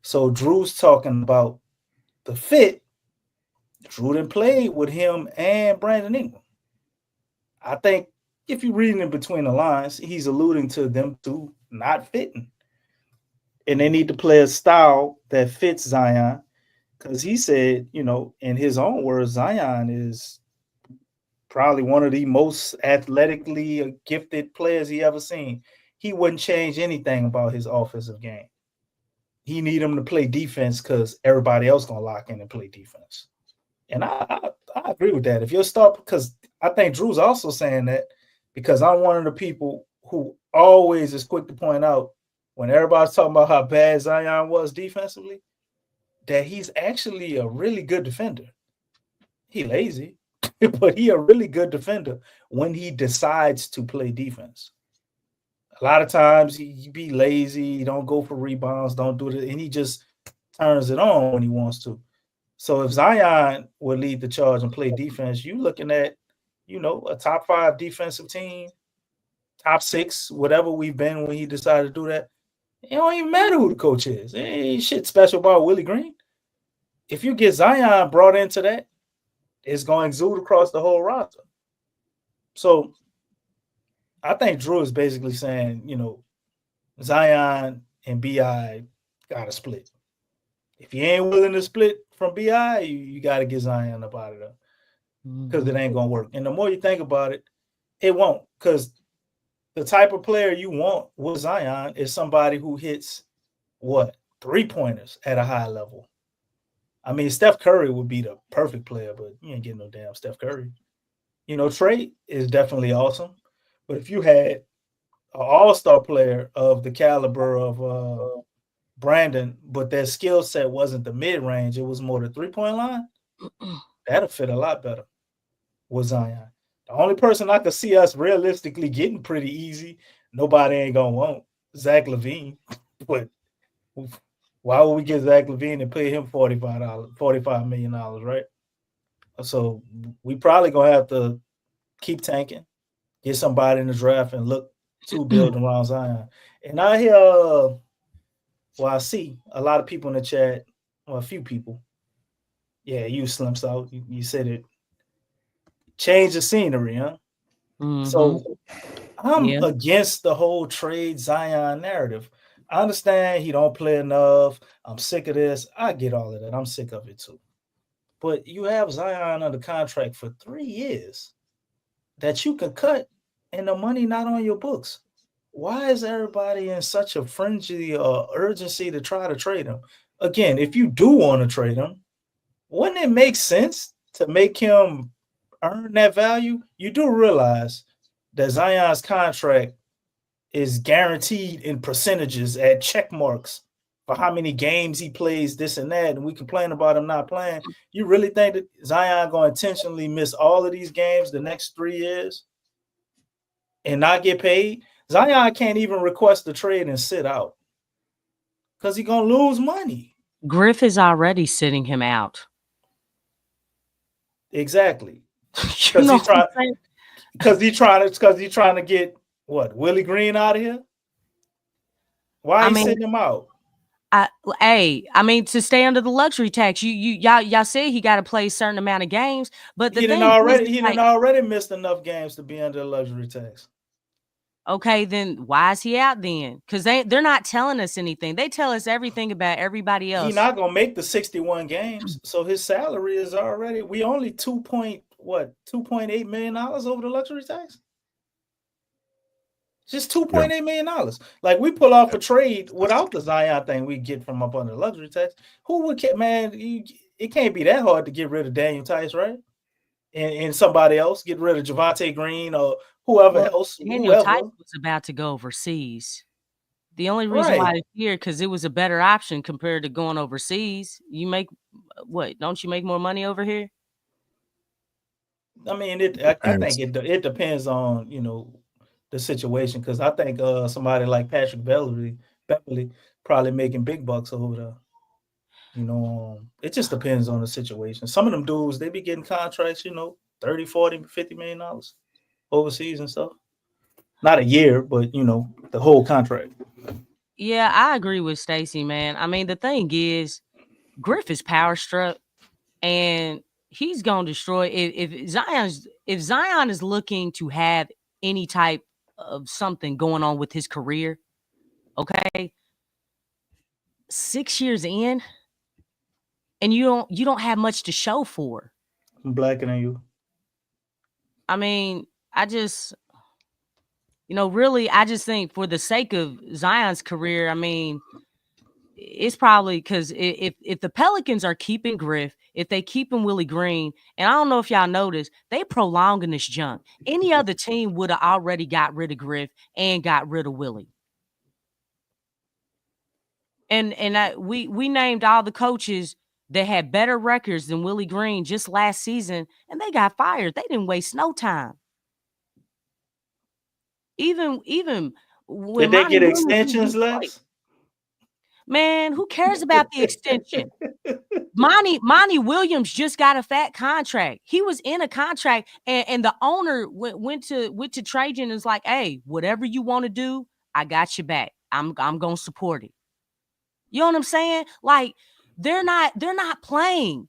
So Drew's talking about the fit. Drew didn't play with him and Brandon Ingram. I think if you're reading in between the lines, he's alluding to them two not fitting. And they need to play a style that fits Zion. Because he said, in his own words, Zion is probably one of the most athletically gifted players he ever seen. He wouldn't change anything about his offensive game. He need him to play defense because everybody else going to lock in and play defense. And I agree with that. If you'll start, because I think Drew's also saying that because I'm one of the people who always is quick to point out when everybody's talking about how bad Zion was defensively, that he's actually a really good defender. He lazy, but he a really good defender when he decides to play defense. A lot of times he be lazy, don't go for rebounds, don't do it, and he just turns it on when he wants to. So if Zion would lead the charge and play defense, you looking at, a top 5 defensive team, top 6, whatever we've been when he decided to do that. It don't even matter who the coach is. There ain't shit special about Willie Green. If you get Zion brought into that, it's going to exude across the whole roster. So I think Drew is basically saying, Zion and BI got to split. If you ain't willing to split from BI, you got to get Zion up out of there because it ain't going to work. And the more you think about it, it won't, because the type of player you want with Zion is somebody who hits, 3-pointers at a high level. I mean, Steph Curry would be the perfect player, but you ain't getting no damn Steph Curry. Trey is definitely awesome. But if you had an all-star player of the caliber of Brandon, but their skill set wasn't the mid-range, it was more the 3-point line, that'll fit a lot better with Zion. The only person I could see us realistically getting pretty easy, nobody ain't going to want, Zach LaVine. But why would we get Zach LaVine and pay him $45 million, right? So we probably going to have to keep tanking, get somebody in the draft and look to build around Zion. And I hear, I see a lot of people in the chat, a few people. Yeah, you Slim South, you said it. Change the scenery, huh? Mm-hmm. So I'm against the whole trade Zion narrative. I understand he don't play enough. I'm sick of this. I get all of that. I'm sick of it too. But you have Zion under contract for 3 years that you can cut and the money not on your books. Why is everybody in such a frenzy or urgency to try to trade him? Again, if you do want to trade him, wouldn't it make sense to make him earn that value? You do realize that Zion's contract is guaranteed in percentages at check marks for how many games he plays, this and that, and we complain about him not playing. You really think that Zion going to intentionally miss all of these games the next 3 years? and not get paid, Zion can't even request the trade and sit out because he's gonna lose money. Griff is already sitting him out. Exactly. You know Because he's trying to get what, Willie Green out of here? Why he sitting him out? I mean, to stay under the luxury tax, y'all say he got to play a certain amount of games, but He done already missed enough games to be under the luxury tax. Okay, then why is he out then? Because they're not telling us anything. They tell us everything about everybody else. He's not gonna make the 61 games, so his salary is already. We only $2.8 million over the luxury tax. Just $2.8 million. Like, we pull off a trade without the Zion thing we get from up under the luxury tax. Who would get, man? It can't be that hard to get rid of Daniel Tice, right? And somebody else, get rid of Javonte Green or whoever else. Daniel Tice was about to go overseas. The only reason why it's here because it was a better option compared to going overseas. You make what? Don't you make more money over here? I mean, I think it depends on the situation, because I think somebody like Patrick Beverly probably making big bucks over there. It just depends on the situation. Some of them dudes, they be getting contracts, 30, 40, $50 million overseas and stuff. Not a year, but the whole contract. Yeah, I agree with Stacey, man. I mean, the thing is, Griff is power struck, and he's gonna destroy. If Zion is looking to have any type of something going on with his career, okay, 6 years in, and you don't have much to show for. I'm blacker than you. I mean, I just think for the sake of Zion's career, I mean, it's probably because if the Pelicans are keeping Griff, if they keeping Willie Green, and I don't know if y'all noticed, they prolonging this junk. Any other team would have already got rid of Griff and got rid of Willie. And we named all the coaches that had better records than Willie Green just last season, and they got fired. They didn't waste no time. Even when did they get extensions, Lex? Man, who cares about the extension? Monty Williams just got a fat contract. He was in a contract, and the owner went to Trajan and was like, "Hey, whatever you want to do, I got your back. I'm gonna support it." You know what I'm saying? Like, they're not playing.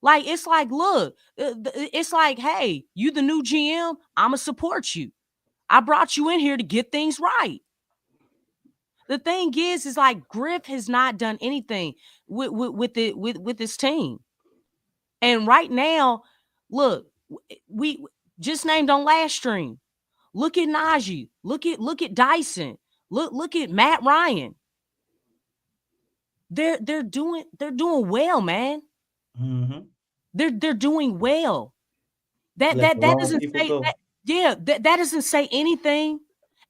Like, it's like, look, it's like, hey, you the new GM, I'ma support you. I brought you in here to get things right. The thing is like, Griff has not done anything with this team. And right now, look, we just named on last stream. Look at Najee. Look at Dyson. Look at Matt Ryan. They're doing well, man. Mm-hmm. They're doing well. That doesn't say that. Yeah, that doesn't say anything.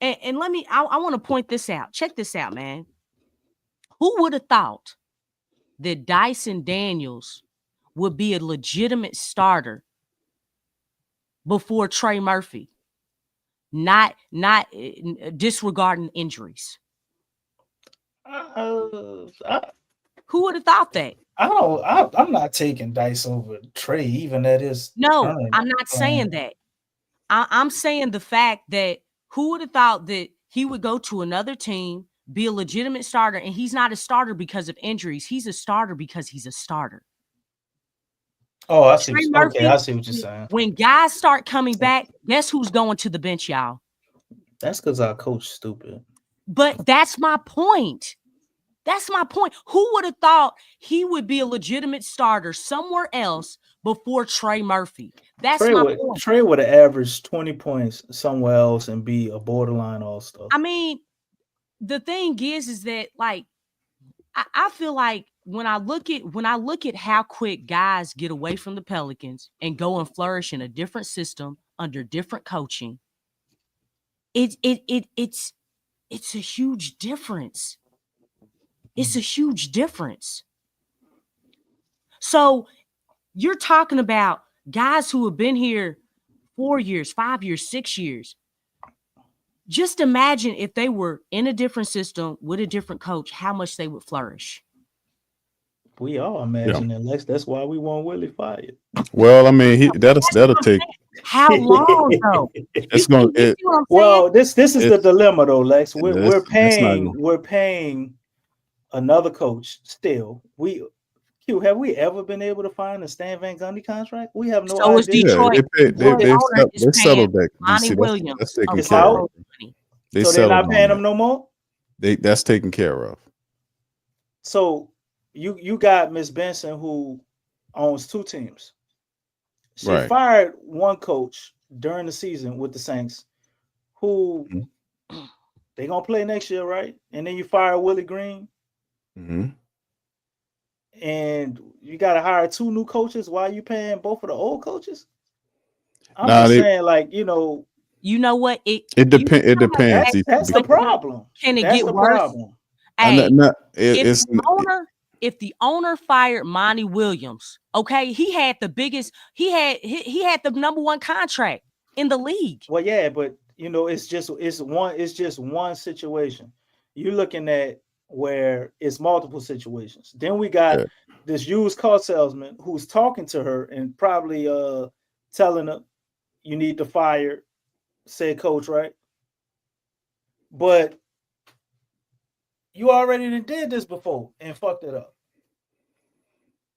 And I want to point this out. Check this out, man. Who would have thought that Dyson Daniels would be a legitimate starter before Trey Murphy? Not disregarding injuries. Who would have thought that? I'm not taking Dice over Trey, even at his. No, I'm not saying that. I'm saying the fact that who would have thought that he would go to another team, be a legitimate starter, and he's not a starter because of injuries. He's a starter because he's a starter. Oh, I see. Okay, I see what you're saying. When guys start coming back, guess who's going to the bench, y'all? That's because our coach is stupid. But that's my point. That's my point. Who would have thought he would be a legitimate starter somewhere else before Trey Murphy? That's my point. Trey would have averaged 20 points somewhere else and be a borderline all-star. I mean, the thing is that, like, I feel like when I look at how quick guys get away from the Pelicans and go and flourish in a different system under different coaching, it's a huge difference. It's a huge difference. So you're talking about guys who have been here 4 years, 5 years, 6 years. just imagine if they were in a different system with a different coach, how much they would flourish. We all imagine it, Lex. That's why we want Willie fired. Well, I mean, that'll take. How long though? It's going. Well, this is the dilemma though, Lex. We're paying another coach still. Have we ever been able to find a Stan Van Gundy contract? We have no idea. So is Detroit. They settled that. Monty Williams. That's taken care of. So they're not paying him no more? That's taken care of. So you got Miss Benson who owns 2 teams. She fired one coach during the season with the Saints who they gonna play next year, right? And then you fire Willie Green. Mm-hmm. And you got to hire 2 new coaches. Why are you paying both of the old coaches? I'm just saying, like, you know what? It depends. It depends. That's the problem. Can it that's get the worse? Problem. Hey, if the owner fired Monty Williams, okay, he had the biggest. He had the number 1 contract in the league. Well, yeah, but it's just one situation. You're looking at where it's multiple situations. Then we got this used car salesman who's talking to her and probably telling her you need to fire said coach, right? But you already did this before and fucked it up.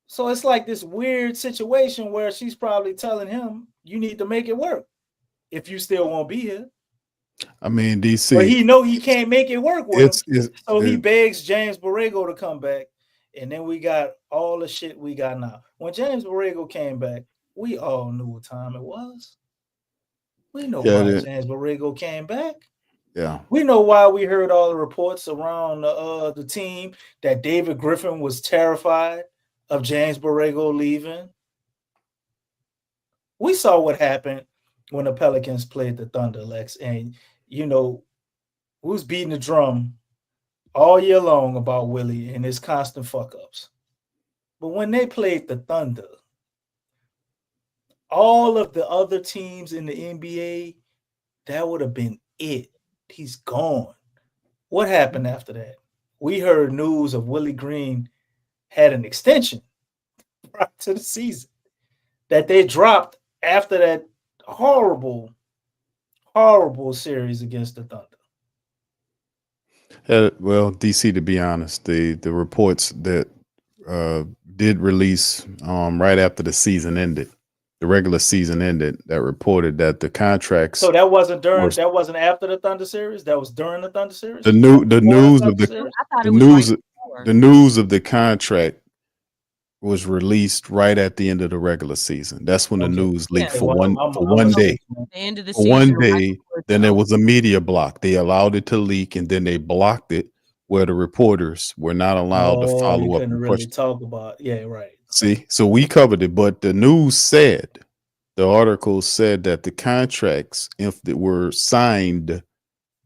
So it's like this weird situation where she's probably telling him you need to make it work if you still won't be here. I mean, DC. But he know he can't make it work with him. So he begs James Borrego to come back. And then we got all the shit we got now. When James Borrego came back, we all knew what time it was. We know why James Borrego came back. Yeah. We know why we heard all the reports around the team that David Griffin was terrified of James Borrego leaving. We saw what happened when the Pelicans played the Thunder, Lex, and who's beating the drum all year long about Willie and his constant fuck-ups. But when they played the Thunder, all of the other teams in the NBA, that would have been it. He's gone. What happened after that? We heard news of Willie Green had an extension prior to the season that they dropped after that horrible series against the Thunder. Well, DC, to be honest, the reports that did release right after the season ended, the regular season ended, that reported that the contracts. So that wasn't after the Thunder series. That was during the Thunder series. The news of the contract was released right at the end of the regular season. That's when the news leaked for one day. The end of the for season, 1 day, then there was a media block. They allowed it to leak, and then they blocked it where the reporters were not allowed to follow up. Really talk about, right. See, so we covered it, but the news said, the article said that the contracts, if they were signed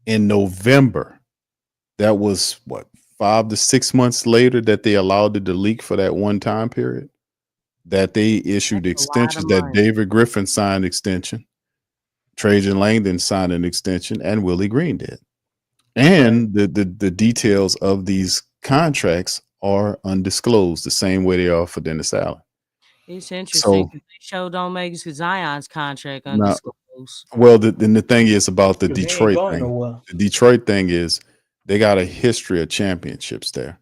in November, that was 5 to 6 months later that they allowed it to leak for that one time period, that they issued extensions, that David Griffin signed extension, Trajan Langdon signed an extension, and Willie Green did. And the details of these contracts are undisclosed, the same way they are for Dennis Allen. It's interesting. They show don't make Zion's contract undisclosed. Well, then the thing is about the Detroit thing. The Detroit thing is they got a history of championships there.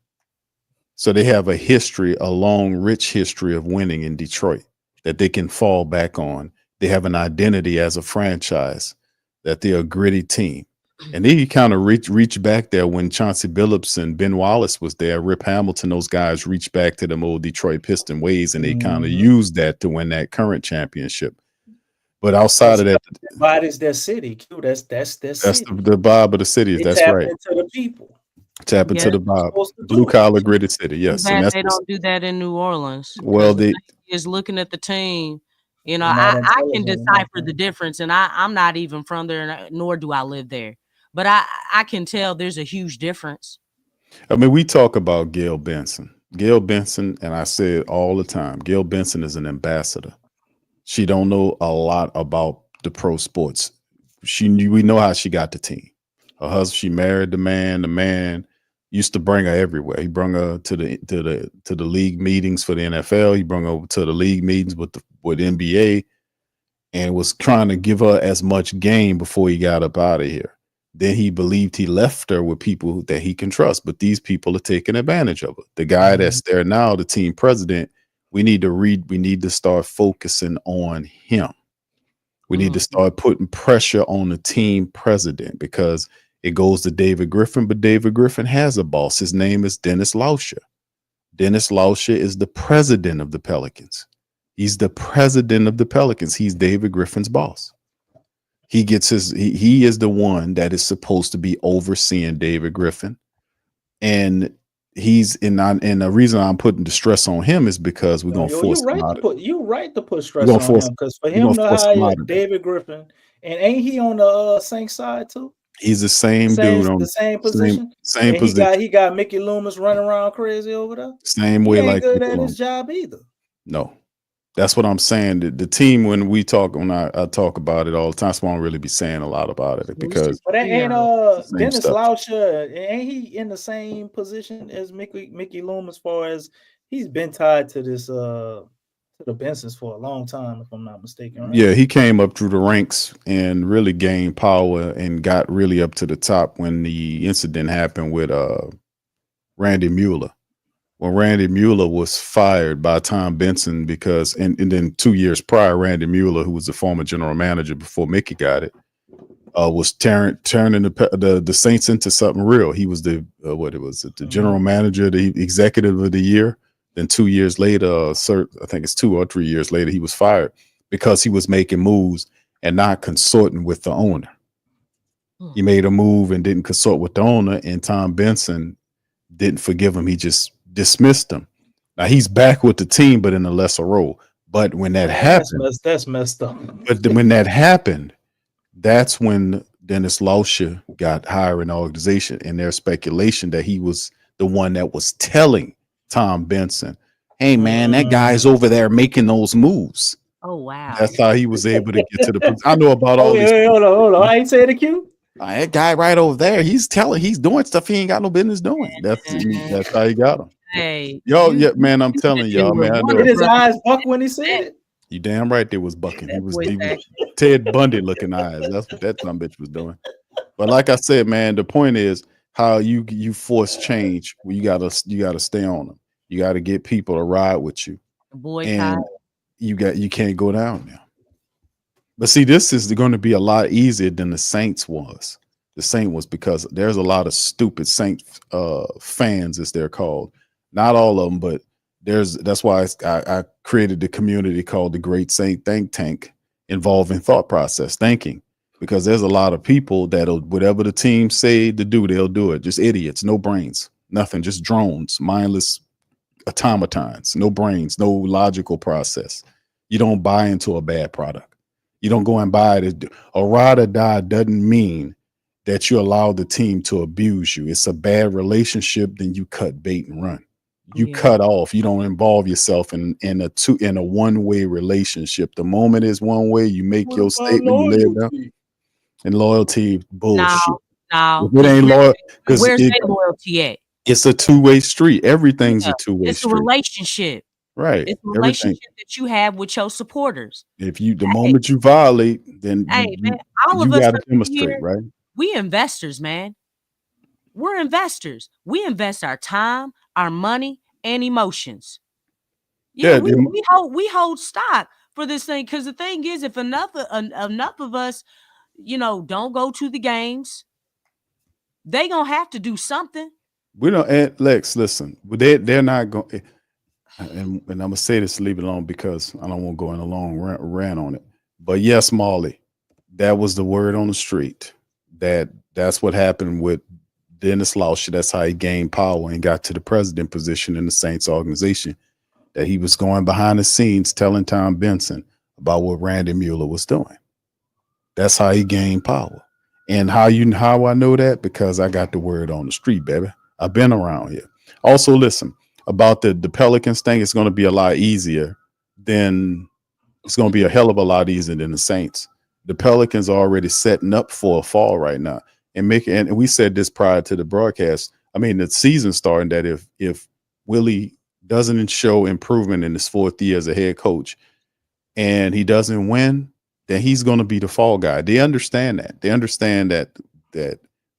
So they have a long, rich history of winning in Detroit that they can fall back on. They have an identity as a franchise, that they're a gritty team. And they kind of reach back there when Chauncey Billups and Ben Wallace was there. Rip Hamilton, those guys reached back to them old Detroit Piston ways, and they kind of used that to win that current championship. But outside of that, Vibe is their city. That's their city. That's the vibe of the city. That's right. Into the people. Tap into the vibe. Blue collar, gritty city. Yes, and they don't do that in New Orleans. Well, they is looking at the team. I can decipher the difference, and I'm not even from there, nor do I live there. But I can tell there's a huge difference. I mean, we talk about Gail Benson. Gail Benson, and I say it all the time, Gail Benson is an ambassador. She don't know a lot about the pro sports. We know how she got the team. Her husband, she married the man. The man used to bring her everywhere. He brought her to the league meetings for the NFL. He brought her to the league meetings with NBA, and was trying to give her as much game before he got up out of here. Then he believed he left her with people that he can trust, but these people are taking advantage of her. The guy that's there now, the team president, we need to start focusing on him. We need to start putting pressure on the team president, because it goes to David Griffin, but David Griffin has a boss. His name is Dennis Lauscher. Dennis Lauscher is the president of the Pelicans. He's the president of the Pelicans. He's David Griffin's boss. He is the one that is supposed to be overseeing David Griffin. And the reason I'm putting the stress on him is because we're going to force him out. You're right to put stress on him, because for him to hire David Griffin, and ain't he on the Saints side too? He's the same dude on the same position. Same position. He got Mickey Loomis running around crazy over there. Same way, he ain't like good at his job either. No, that's what I'm saying. The team, when I talk about it all the time, so I don't really be saying a lot about it, because but ain't Dennis Lauscher, ain't he in the same position as Mickey Loomis, as far as he's been tied to this to the Bensons for a long time, if I'm not mistaken, right? Yeah, he came up through the ranks and really gained power and got really up to the top when the incident happened with Randy Mueller. When Randy Mueller was fired by Tom Benson, because and then 2 years prior, Randy Mueller, who was the former general manager before Mickey got it, was turning the Saints into something real. He was the general manager, the executive of the year. Then 2 years later, I think it's 2 or 3 years later, he was fired because he was making moves and not consorting with the owner. He made a move and didn't consort with the owner, and Tom Benson didn't forgive him. He just dismissed him. Now he's back with the team, but in a lesser role. But when that happened, that's messed up. But when that happened, that's when Dennis Lauscher got hired in the organization, and there's speculation that he was the one that was telling Tom Benson, "Hey man, that guy's over there making those moves." Oh wow! That's how he was able to get to the. I know about all these. Hold on. I ain't saying the Q. That guy right over there, he's doing stuff he ain't got no business doing. That's how he got him. Hey, yeah, man, I'm telling y'all, man. I know. Did his eyes buck when he said it? You damn right they was bucking. He was Ted Bundy looking eyes. That's what that dumb bitch was doing. But like I said, man, the point is how you force change. You gotta stay on them. You gotta get people to ride with you. And you can't go down now. But see, this is going to be a lot easier than the Saints was. The Saint was, because there's a lot of stupid Saints fans, as they're called. Not all of them, but that's why I created the community called the Great Saint Think Tank, involving thought process thinking, because there's a lot of people that'll, whatever the team say to do, they'll do it. Just idiots, no brains, nothing, just drones, mindless automatons, no brains, no logical process. You don't buy into a bad product. You don't go and buy it. A ride or die doesn't mean that you allow the team to abuse you. It's a bad relationship, then you cut bait and run. You cut off. You don't involve yourself in a one-way relationship. The moment is one way. You make your statement, you lay it down. And loyalty, bullshit. No, it ain't loyal, because where's that loyalty at? It's a two-way street. Everything's a two-way street. It's a relationship. Right. It's a relationship that you have with your supporters. If the moment you violate, then man, all you of us got to demonstrate, here, right? We investors, man. We're investors. We invest our time, our money, and emotions. Yeah, we hold stock for this thing, because the thing is, if enough of us, don't go to the games, they gonna have to do something. We don't. And Lex, listen, they're not going. And I'm gonna say this, leave it alone, because I don't want to go in a long rant on it. But yes, Molly, that was the word on the street. That's what happened with Dennis Lauscher. That's how he gained power and got to the president position in the Saints organization. That he was going behind the scenes telling Tom Benson about what Randy Mueller was doing. That's how he gained power. And how I know that? Because I got the word on the street, baby. I've been around here. Also, listen, about the Pelicans thing, it's going to be a lot easier than it's going to be a hell of a lot easier than the Saints. The Pelicans are already setting up for a fall right now. and make it. And we said this prior to the broadcast. I mean, the season starting, that if Willie doesn't show improvement in his 4th year as a head coach and he doesn't win, then he's going to be the fall guy. They understand that. They understand that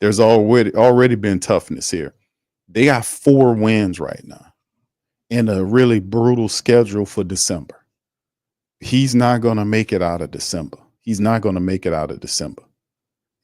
there's already been toughness here. They got 4 wins right now in a really brutal schedule for December. He's not going to make it out of December. He's not going to make it out of December.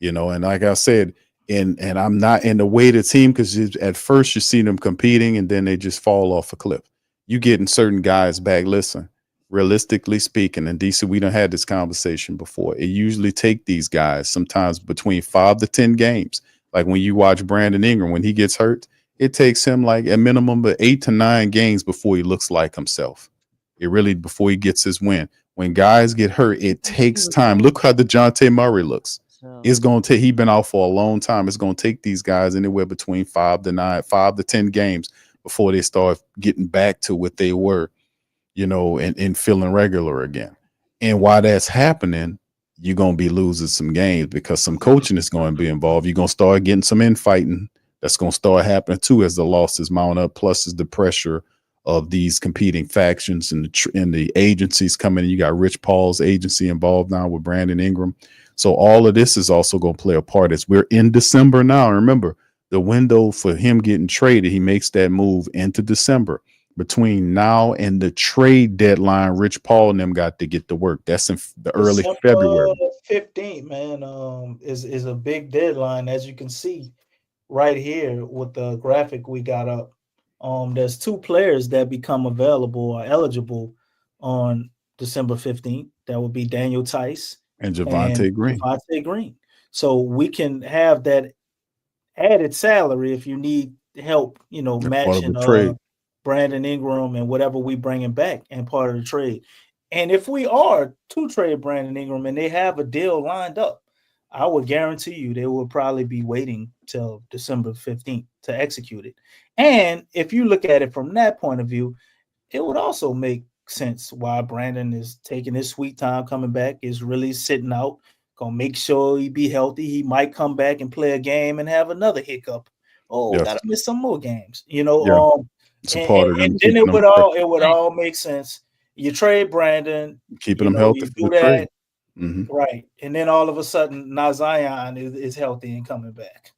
And like I said, and I'm not in the way the team, because at first you see them competing and then they just fall off a cliff. You getting certain guys back. Listen, realistically speaking, and DC, we done had this conversation before. It usually take these guys sometimes between 5 to 10 games. Like when you watch Brandon Ingram, when he gets hurt, it takes him like a minimum of 8 to 9 games before he looks like himself. Before he gets his win. When guys get hurt, it takes time. Look how DeJounte Murray looks. It's going to take, he's been out for a long time. It's going to take these guys anywhere between 5 to 10 games before they start getting back to what they were, and feeling regular again. And while that's happening, you're going to be losing some games because some coaching is going to be involved. You're going to start getting some infighting. That's going to start happening too as the losses mount up, plus is the pressure of these competing factions and the agencies coming in. You got Rich Paul's agency involved now with Brandon Ingram. So all of this is also going to play a part as we're in December now. Remember, the window for him getting traded, he makes that move into December. Between now and the trade deadline, Rich Paul and them got to get to work. That's in the early February. 15th, man, is a big deadline, as you can see right here with the graphic we got up. There's 2 players that become available or eligible on December 15th. That would be Daniel Tice and Javonte Green. So we can have that added salary if you need help, matching Brandon Ingram and whatever we bring him back and part of the trade. And if we are to trade Brandon Ingram and they have a deal lined up, I would guarantee you they will probably be waiting till December 15th to execute it. And if you look at it from that point of view, it would also make sense why Brandon is taking his sweet time coming back, is really sitting out, gonna make sure he be healthy. He might come back and play a game and have another hiccup. Gotta miss some more games, and then it would all make sense. You trade Brandon, keeping him healthy for the trade. Right, and then all of a sudden, now Zion is healthy and coming back.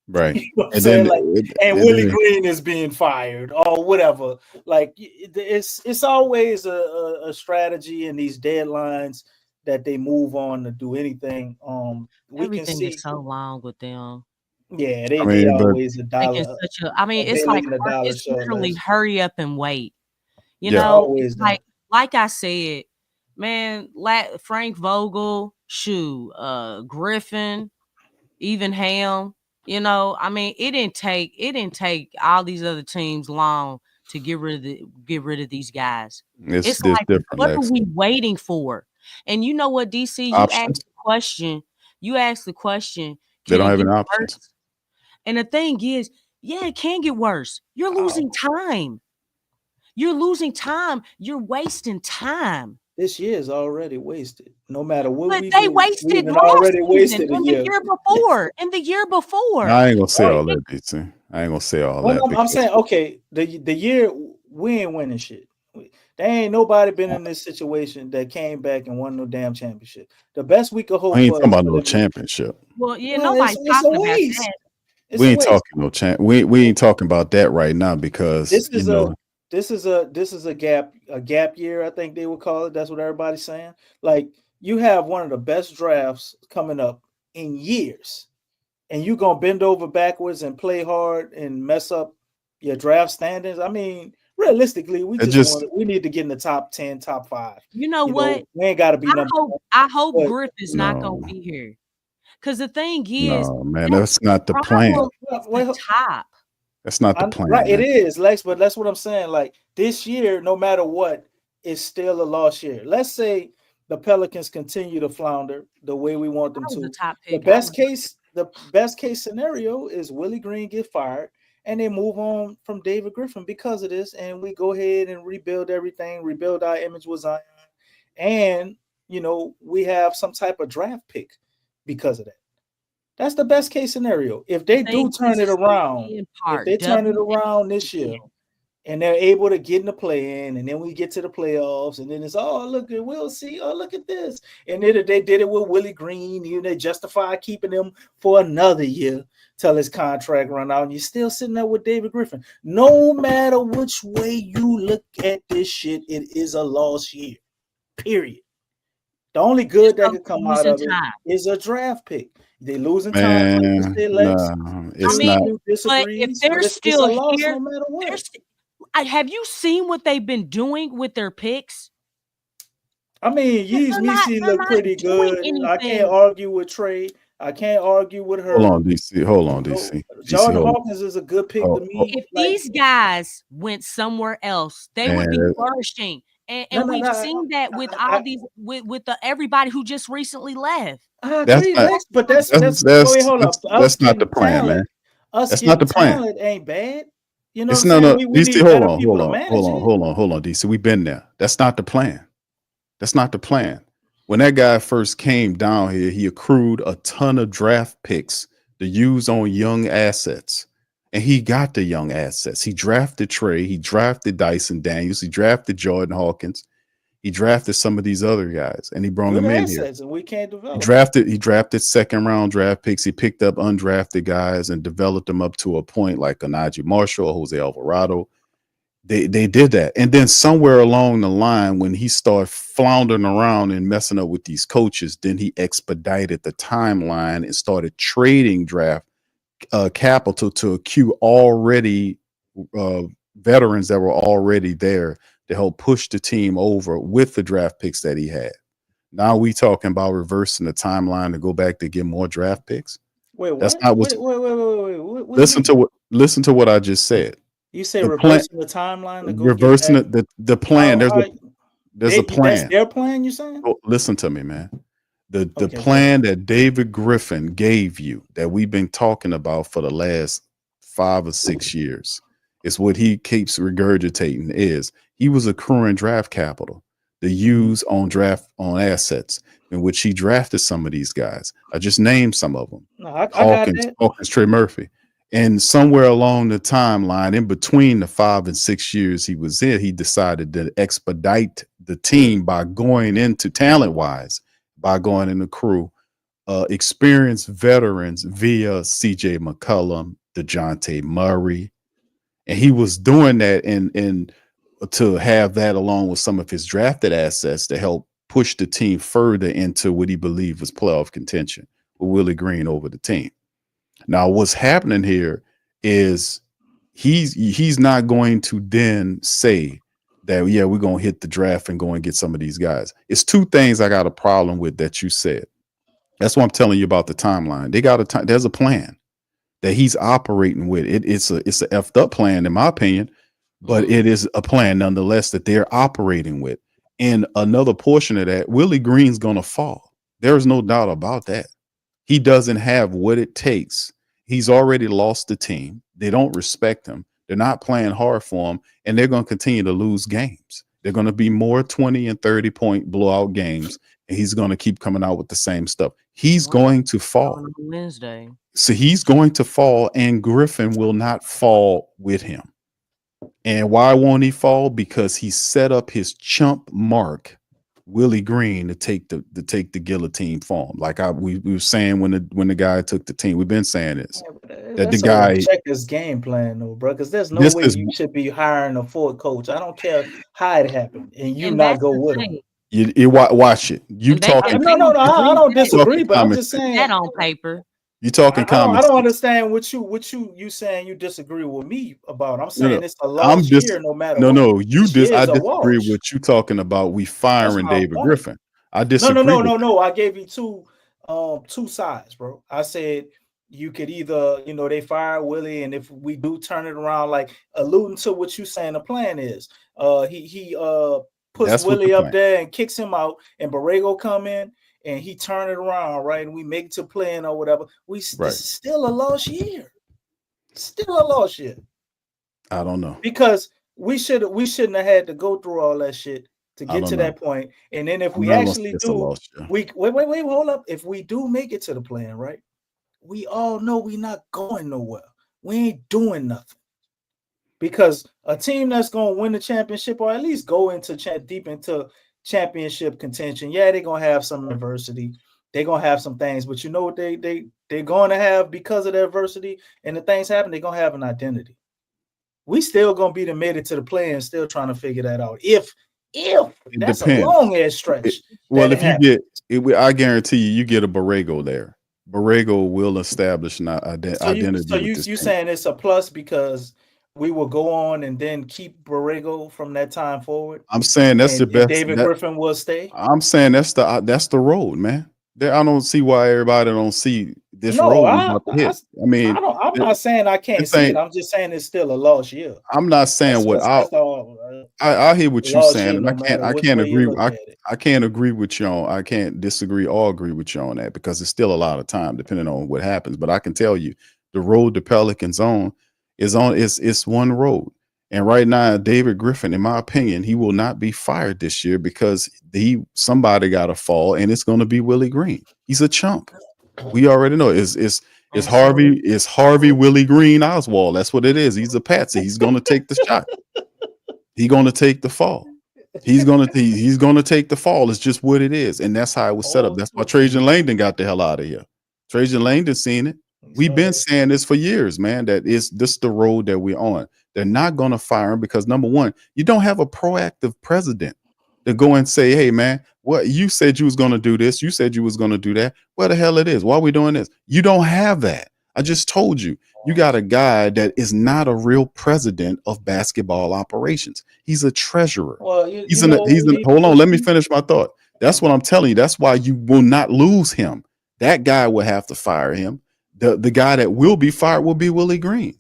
Right, and then Willie Green is being fired or whatever. Like it's always a strategy in these deadlines that they move on to do anything. Everything is so long with them. Yeah, they always a dollar. It's like it's literally hurry up and wait. Like I said. Man, Frank Vogel, Griffin, even Ham, it didn't take all these other teams long to get rid of these guys. It's like, what are we waiting for? And you know what, DC, you asked the question. They don't have any options. And the thing is, it can get worse. You're losing time. You're wasting time. This year is already wasted. No matter what but they wasted already wasted in the year before. In the year before. I ain't gonna say all that, DC. I ain't gonna say all that. I'm saying, okay, the year we ain't winning shit. There ain't nobody been in this situation that came back and won no damn championship. The best we could hope for. I ain't talking about no championship. Well, nobody's talking about that. We ain't talking we ain't talking about that right now because this is a gap year, I think they would call it. That's what everybody's saying. Like, you have one of the best drafts coming up in years, and you're gonna bend over backwards and play hard and mess up your draft standings. I mean, realistically, we need to get in the top 10, top 5. You know what? We ain't got to be I hope Griff is not gonna be here. Because the thing is, no, man, that's not the plan. The top. That's not the plan. Right, man. It is, Lex, but that's what I'm saying. Like, this year, no matter what, is still a lost year. Let's say the Pelicans continue to flounder the way we want them to. The best case scenario is Willie Green get fired and they move on from David Griffin because of this, and we go ahead and rebuild everything, rebuild our image with Zion, and we have some type of draft pick because of that. That's the best case scenario. If they do turn it around, if they turn it around this year, and they're able to get in the play-in, and then we get to the playoffs, and then it's look at we'll see. Oh, look at this. And then they did it with Willie Green. You know, they justify keeping him for another year till his contract run out, and you're still sitting there with David Griffin. No matter which way you look at this shit, it is a lost year. Period. The only good that could come out of it is a draft pick. They losing time. It's not. But if they're still here, no matter what. Have you seen what they've been doing with their picks? I mean, Yves Missi look pretty good. I can't argue with Trey. I can't argue with her. Hold on, DC. Jordan Hawkins is a good pick to me. If these guys went somewhere else, they would be flourishing. And we've seen that with all these with everybody who just recently left. I agree, but that's hold up. That's not the plan, man. That's not the plan. It ain't bad. You know, DC, hold on, DC. We've been there. That's not the plan. That's not the plan. When that guy first came down here, he accrued a ton of draft picks to use on young assets. And he got the young assets. He drafted Trey. He drafted Dyson Daniels. He drafted Jordan Hawkins. He drafted some of these other guys, and he brought them in here. And we can't develop. He drafted second round draft picks. He picked up undrafted guys and developed them up to a point like Najee Marshall or Jose Alvarado. They did that. And then somewhere along the line, when he started floundering around and messing up with these coaches, then he expedited the timeline and started trading draft capital to accrue already veterans that were already there to help push the team over with the draft picks that he had. Now we talking about reversing the timeline to go back to get more draft picks. Wait, that's what? not what. Wait. Listen to what I just said. You say reversing the timeline to go reversing the plan. There's a plan. That's their plan. You saying? Oh, listen to me, man. The plan that David Griffin gave you that we've been talking about for the last 5 or 6 years is what he keeps regurgitating. Is he was accruing draft capital to use on assets in which he drafted some of these guys. I just named some of them. No, I got that. Hawkins, Trey Murphy. And somewhere along the timeline, in between the 5 and 6 years he was in, he decided to expedite the team by going into talent-wise, by going in the crew, experienced veterans via CJ McCollum, DeJounte Murray. And he was doing that and to have that along with some of his drafted assets to help push the team further into what he believed was playoff contention with Willie Green over the team. Now, what's happening here is he's not going to then say that, yeah, we're going to hit the draft and go and get some of these guys. It's two things I got a problem with that you said. That's what I'm telling you about the timeline. There's a plan that he's operating with. It's a effed up plan, in my opinion, but it is a plan nonetheless that they're operating with. And another portion of that, Willie Green's going to fall. There's no doubt about that. He doesn't have what it takes. He's already lost the team. They don't respect him. They're not playing hard for him, and they're going to continue to lose games. They're going to be more 20 and 30-point blowout games, and he's going to keep coming out with the same stuff. He's going to fall. Wednesday. So he's going to fall, and Griffin will not fall with him. And why won't he fall? Because he set up his chump mark, Willie Green, to take the guillotine for him. Like we were saying when the guy took the team. We've been saying this. That the guy check his game plan though, bro. Because there's no way you should be hiring a forward coach. I don't care how it happened, and you not go with him. You watch it. You talking? No. I don't disagree, but I'm just saying that on paper. You talking comments? I don't understand what you saying. You disagree with me about. I'm saying it's a lost year, no matter. No. I disagree with what you talking about. We firing David Griffin. I disagree. No. I gave you two sides, bro. I said you could either, they fire Willie, and if we do turn it around, like alluding to what you saying the plan is, he puts Willie up there and kicks him out, and Borrego come in. And he turned it around, right? And we make it to playing or whatever. This is still a lost year. Still a lost year. I don't know. Because we shouldn't have had to go through all that shit to get to that point. And then if we actually do, wait, hold up. If we do make it to the plan, right? we all know we're not going nowhere. We ain't doing nothing. Because a team that's going to win the championship, or at least go into deep into championship contention, yeah, they're going to have some adversity. They're going to have some things, but you know what they're going to have because of the adversity and the things happen, they're going to have an identity. We still going to be admitted to the play and still trying to figure that out. If that's depends. a long ass stretch. Well, if you get it, I guarantee you get a Borrego there. Borrego will establish an identity. So you saying it's a plus because we will go on and then keep Borrego from that time forward? I'm saying that's the best. David Griffin will stay. I'm saying that's the road, man. I don't see why everybody don't see this road. I'm not saying I can't see it. I'm just saying it's still a lost year. I'm not saying I hear what you're saying, and I can't agree. I can't agree with you on. I can't disagree or agree with you on that because it's still a lot of time depending on what happens. But I can tell you, the road the Pelicans is one road. And right now, David Griffin, in my opinion, he will not be fired this year because somebody got to fall, and it's going to be Willie Green. He's a chump. We already know it's Harvey Willie Green Oswald. That's what it is. He's a patsy. He's going to take the shot. He's going to take the fall. He's going to take the fall. It's just what it is, and that's how it was set up. That's why Trajan Langdon got the hell out of here. Trajan Langdon seen it. We've been saying this for years, man. That is this the road that we're on. They're not going to fire him because, number one, you don't have a proactive president to go and say, hey, man, what you said you was going to do this. You said you was going to do that. What the hell it is? Why are we doing this? You don't have that. I just told you. You got a guy that is not a real president of basketball operations. He's a treasurer. Well, hold on. Let me finish my thought. That's what I'm telling you. That's why you will not lose him. That guy will have to fire him. The guy that will be fired will be Willie Green.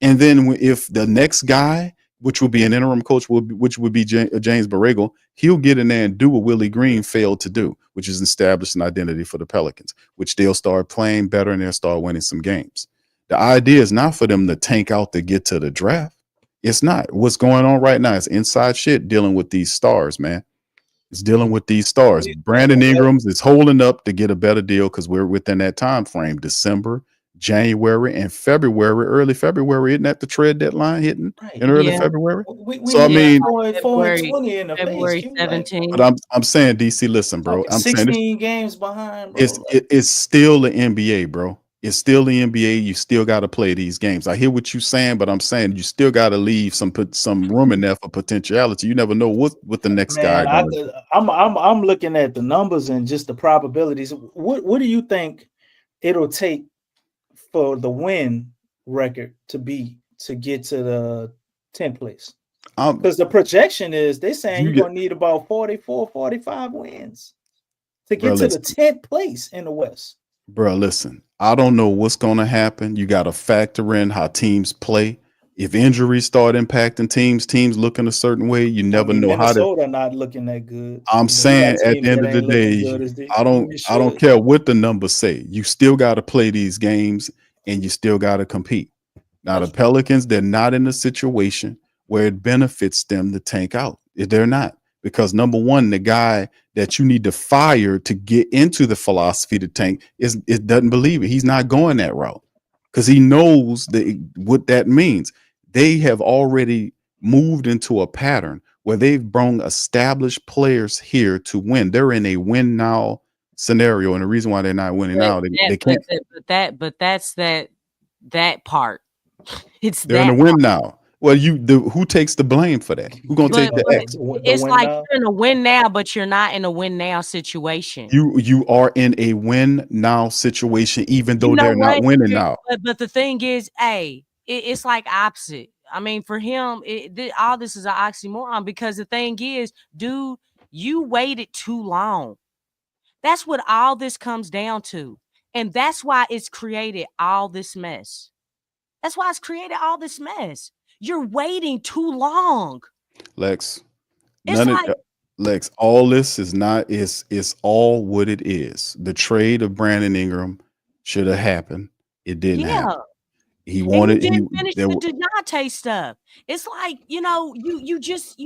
And then if the next guy, which will be an interim coach, which would be James Borrego, he'll get in there and do what Willie Green failed to do, which is establish an identity for the Pelicans, which they'll start playing better and they'll start winning some games. The idea is not for them to tank out to get to the draft. It's not. What's going on right now is inside shit dealing with these stars, man. It's dealing with these stars. Brandon Ingram's is holding up to get a better deal because we're within that time frame, December, January, and February, early February. Isn't that the trade deadline hitting in early February? February 17. But I'm saying, DC, listen, bro. I'm 16 saying games behind, bro. It's still the NBA, bro. It's still the NBA. You still got to play these games. I hear what you're saying, but I'm saying you still got to leave some room in there for potentiality. You never know what the next guy. I'm looking at the numbers and just the probabilities. What do you think it'll take for the win record to get to the 10th place? Because the projection is they're saying you're going to need about 44, 45 wins to get to the 10th place in the West. Bro, listen, I don't know what's going to happen. You got to factor in how teams play. If injuries start impacting teams looking a certain way, you never know how to. Minnesota not looking that good. I'm saying at the end of the day, I don't care what the numbers say. You still got to play these games and you still got to compete. Now, the Pelicans, they're not in a situation where it benefits them to tank out. They're not. Because number one, the guy that you need to fire to get into the philosophy to tank doesn't believe it. He's not going that route because he knows what that means. They have already moved into a pattern where they've brought established players here to win. They're in a win now scenario, and the reason why they're not winning now, they can't. But that's that part. They're in a win now. Well, who takes the blame for that? Who's gonna take the X? It's like you're in a win now, but you're not in a win now situation. You are in a win now situation, even though they're not winning now. But the thing is, it's like opposite. I mean, for him, all this is an oxymoron because the thing is, dude, you waited too long. That's what all this comes down to, and that's why it's created all this mess. That's why it's created all this mess. You're waiting too long. Lex, all this is all what it is. The trade of Brandon Ingram should have happened. It didn't happen. He wanted. You didn't finish the DeJounte stuff. It's like you just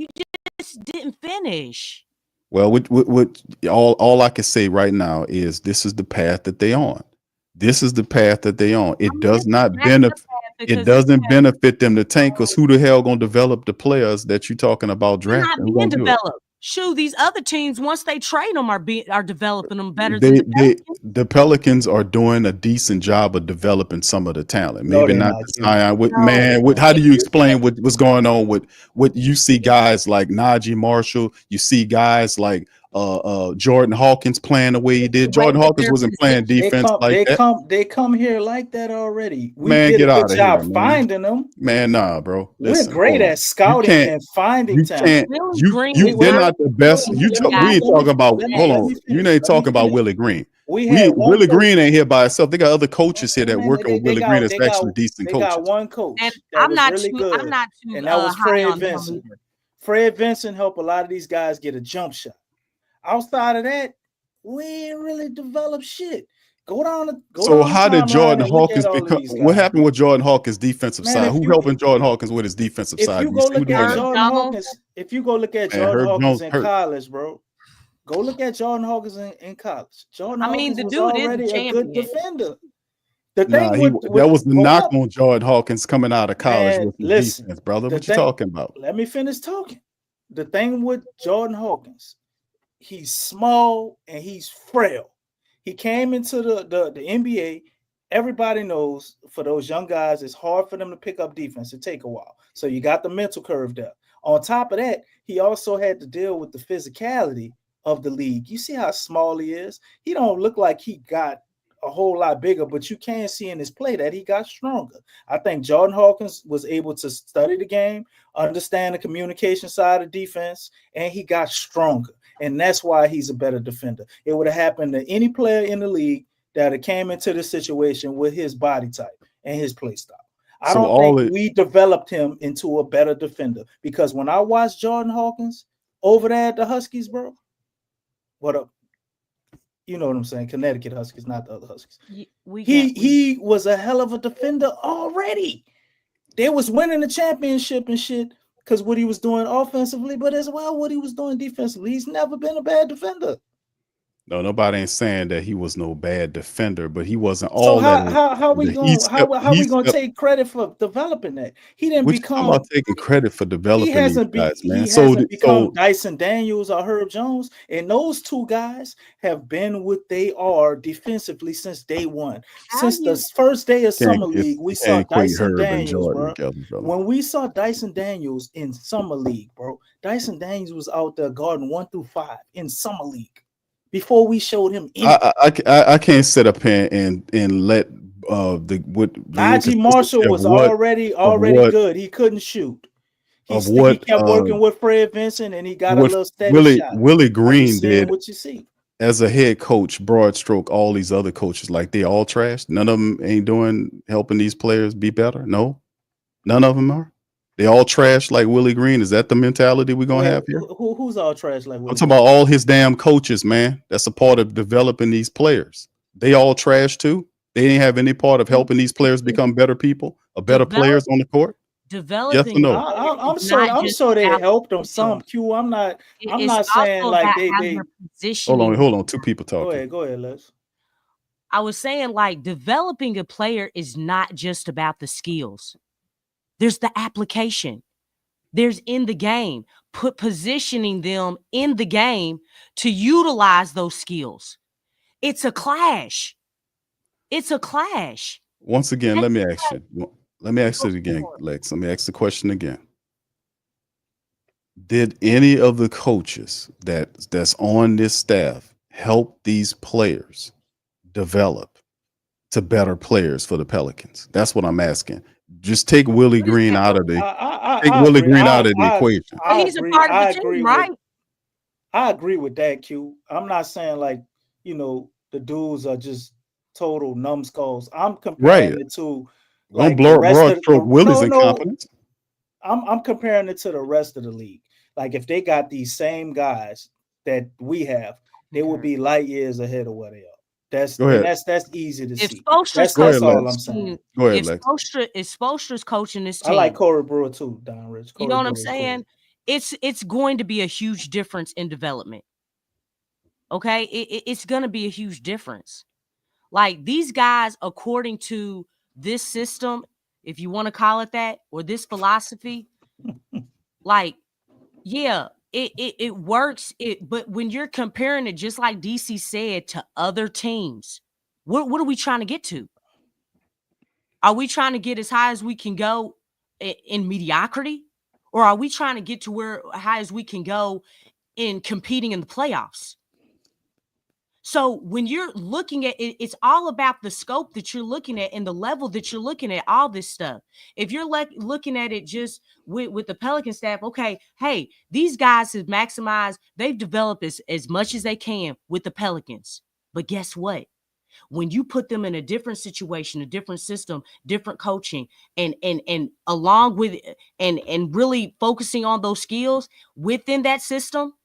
didn't finish. Well, what all I can say right now is this is the path that they on. This is the path that they on. It I mean, does this is not not the benefit. path It because doesn't benefit them to tank, because who the hell gonna develop the players that you talking about they're not drafting? Who being gonna do it? developed. Shoot, these other teams, once they trade them, are developing them better than They the Pelicans. the Pelicans are doing a decent job of developing some of the talent. No, Maybe they're not not. the You. Zion. With No, man, with how it- do you explain what's going on with what you see guys like Najee Marshall? You see guys like Jordan Hawkins playing the way he did. the way Jordan that Hawkins they're wasn't playing positioned. defense like that. They come here like that already. We Man, did a get good out of job here, man. finding them. Man, nah, bro. We're Listen, great hold on. at scouting and finding You talent. can't. Willie You Green you. is They're not not the best. one of You them talk. We guys ain't talking about. that- Hold Let on. me You finish. ain't Let me talking about finish. Willie Green. We had one Willie coach. Green ain't here by himself. They got other coaches here that Man, working with Willie Green that's actually decent they got coaches. one coach And that I'm was not really too good, I'm not too and that was high Fred on him Vincent. either. Fred Vincent helped a lot of these guys get a jump shot. Outside of that, we ain't really developed shit. Go down So the how did timeline Jordan and look Hawkins at all of become? these What guys. happened with Jordan Hawkins' defensive Man, side? if Who you helping Jordan Hawkins with his defensive if side? you You go see who look doing at that? Jordan Hawkins, if you go look at Man, Jordan Herb Hawkins Jones in hurt. college, bro. Go look at Jordan Hawkins in college. Jordan I mean, Hawkins the was dude is a already a good champion. defender. The Nah, thing with that was the hold knock up, on Jordan Hawkins coming out of college man, with his listen. defense, brother. The What you thing, talking about? let me finish talking. The thing with Jordan Hawkins, he's small and he's frail. He came into the NBA. Everybody knows for those young guys, it's hard for them to pick up defense. It take a while. So you got the mental curve there. On top of that, he also had to deal with the physicality of the league. You see how small he is? He don't look like he got a whole lot bigger, but you can see in his play that he got stronger. I think Jordan Hawkins was able to study the game, understand the communication side of defense, and he got stronger. And that's why he's a better defender. It would have happened to any player in the league that it came into this situation with his body type and his play style. I So don't all think we developed him into a better defender, because when I watched Jordan Hawkins over there at the Huskies, bro, what up? You know what I'm saying? Connecticut Huskies, not the other Huskies. He was a hell of a defender already. They was winning the championship and shit because what he was doing offensively, but as well what he was doing defensively. He's never been a bad defender. No, nobody ain't saying that he was no bad defender, but he wasn't So all that. how we gonna take credit for developing that? He didn't What you talking become about taking credit for developing these guys, man? he So hasn't become so Dyson Daniels or Herb Jones, and those two guys have been what they are defensively since day one. Since the first day of summer league, we saw equate Dyson Herb and Daniels, Jordan bro. together, brother. When we saw Dyson Daniels in summer league, bro, Dyson Daniels was out there guarding 1 through 5 in summer league before we showed him anything. I can't sit up here and let the Najee Marshall was already good. He couldn't shoot. He kept working with Fred Vincent, and he got a little steady shot. Willie Green did what you see as a head coach, broad stroke. All these other coaches, like they all trashed. None of them ain't helping these players be better. No, none of them are. They all trash like Willie Green. Is that the mentality we're gonna have here? Who's all trash like Willie? I'm talking about all his damn coaches, man. That's a part of developing these players. They all trash too. They didn't have any part of helping these players become better people or better players on the court. Developing. Yes or no? I'm sure they helped them some. Q. I'm not saying like they. Hold on. Two people talking. Go ahead, Les. I was saying like developing a player is not just about the skills. There's the application. There's in the game, positioning them in the game to utilize those skills. It's a clash. It's a clash. Once again, let me ask you. Let me ask it again, Lex. Let me ask the question again. Did any of the coaches that's on this staff help these players develop to better players for the Pelicans? That's what I'm asking. Just take Willie Green out of the equation. He's a part of the team, right? I agree with that, Q. I'm not saying like, the dudes are just total numbskulls. I'm comparing it to like broad stroke Willie's incompetence. I'm comparing it to the rest of the league. Like if they got these same guys that we have, they would be light years ahead of where they are. That's easy to see. That's all I'm saying. Go ahead, Lex. If Spoelstra's coaching this team, I like Corey Brewer too, Don Rich. You know what I'm saying? It's going to be a huge difference in development. Okay, it's going to be a huge difference. Like these guys, according to this system, if you want to call it that, or this philosophy, like, yeah, it works. But when you're comparing it, just like DC said, to other teams, what are we trying to get to? Are we trying to get as high as we can go in mediocrity? Or are we trying to get to where high as we can go in competing in the playoffs? So when you're looking at it, it's all about the scope that you're looking at and the level that you're looking at all this stuff. If you're looking at it just with the Pelican staff, okay, hey, these guys have maximized, they've developed as much as they can with the Pelicans. But guess what? When you put them in a different situation, a different system, different coaching, and along with and really focusing on those skills within that system,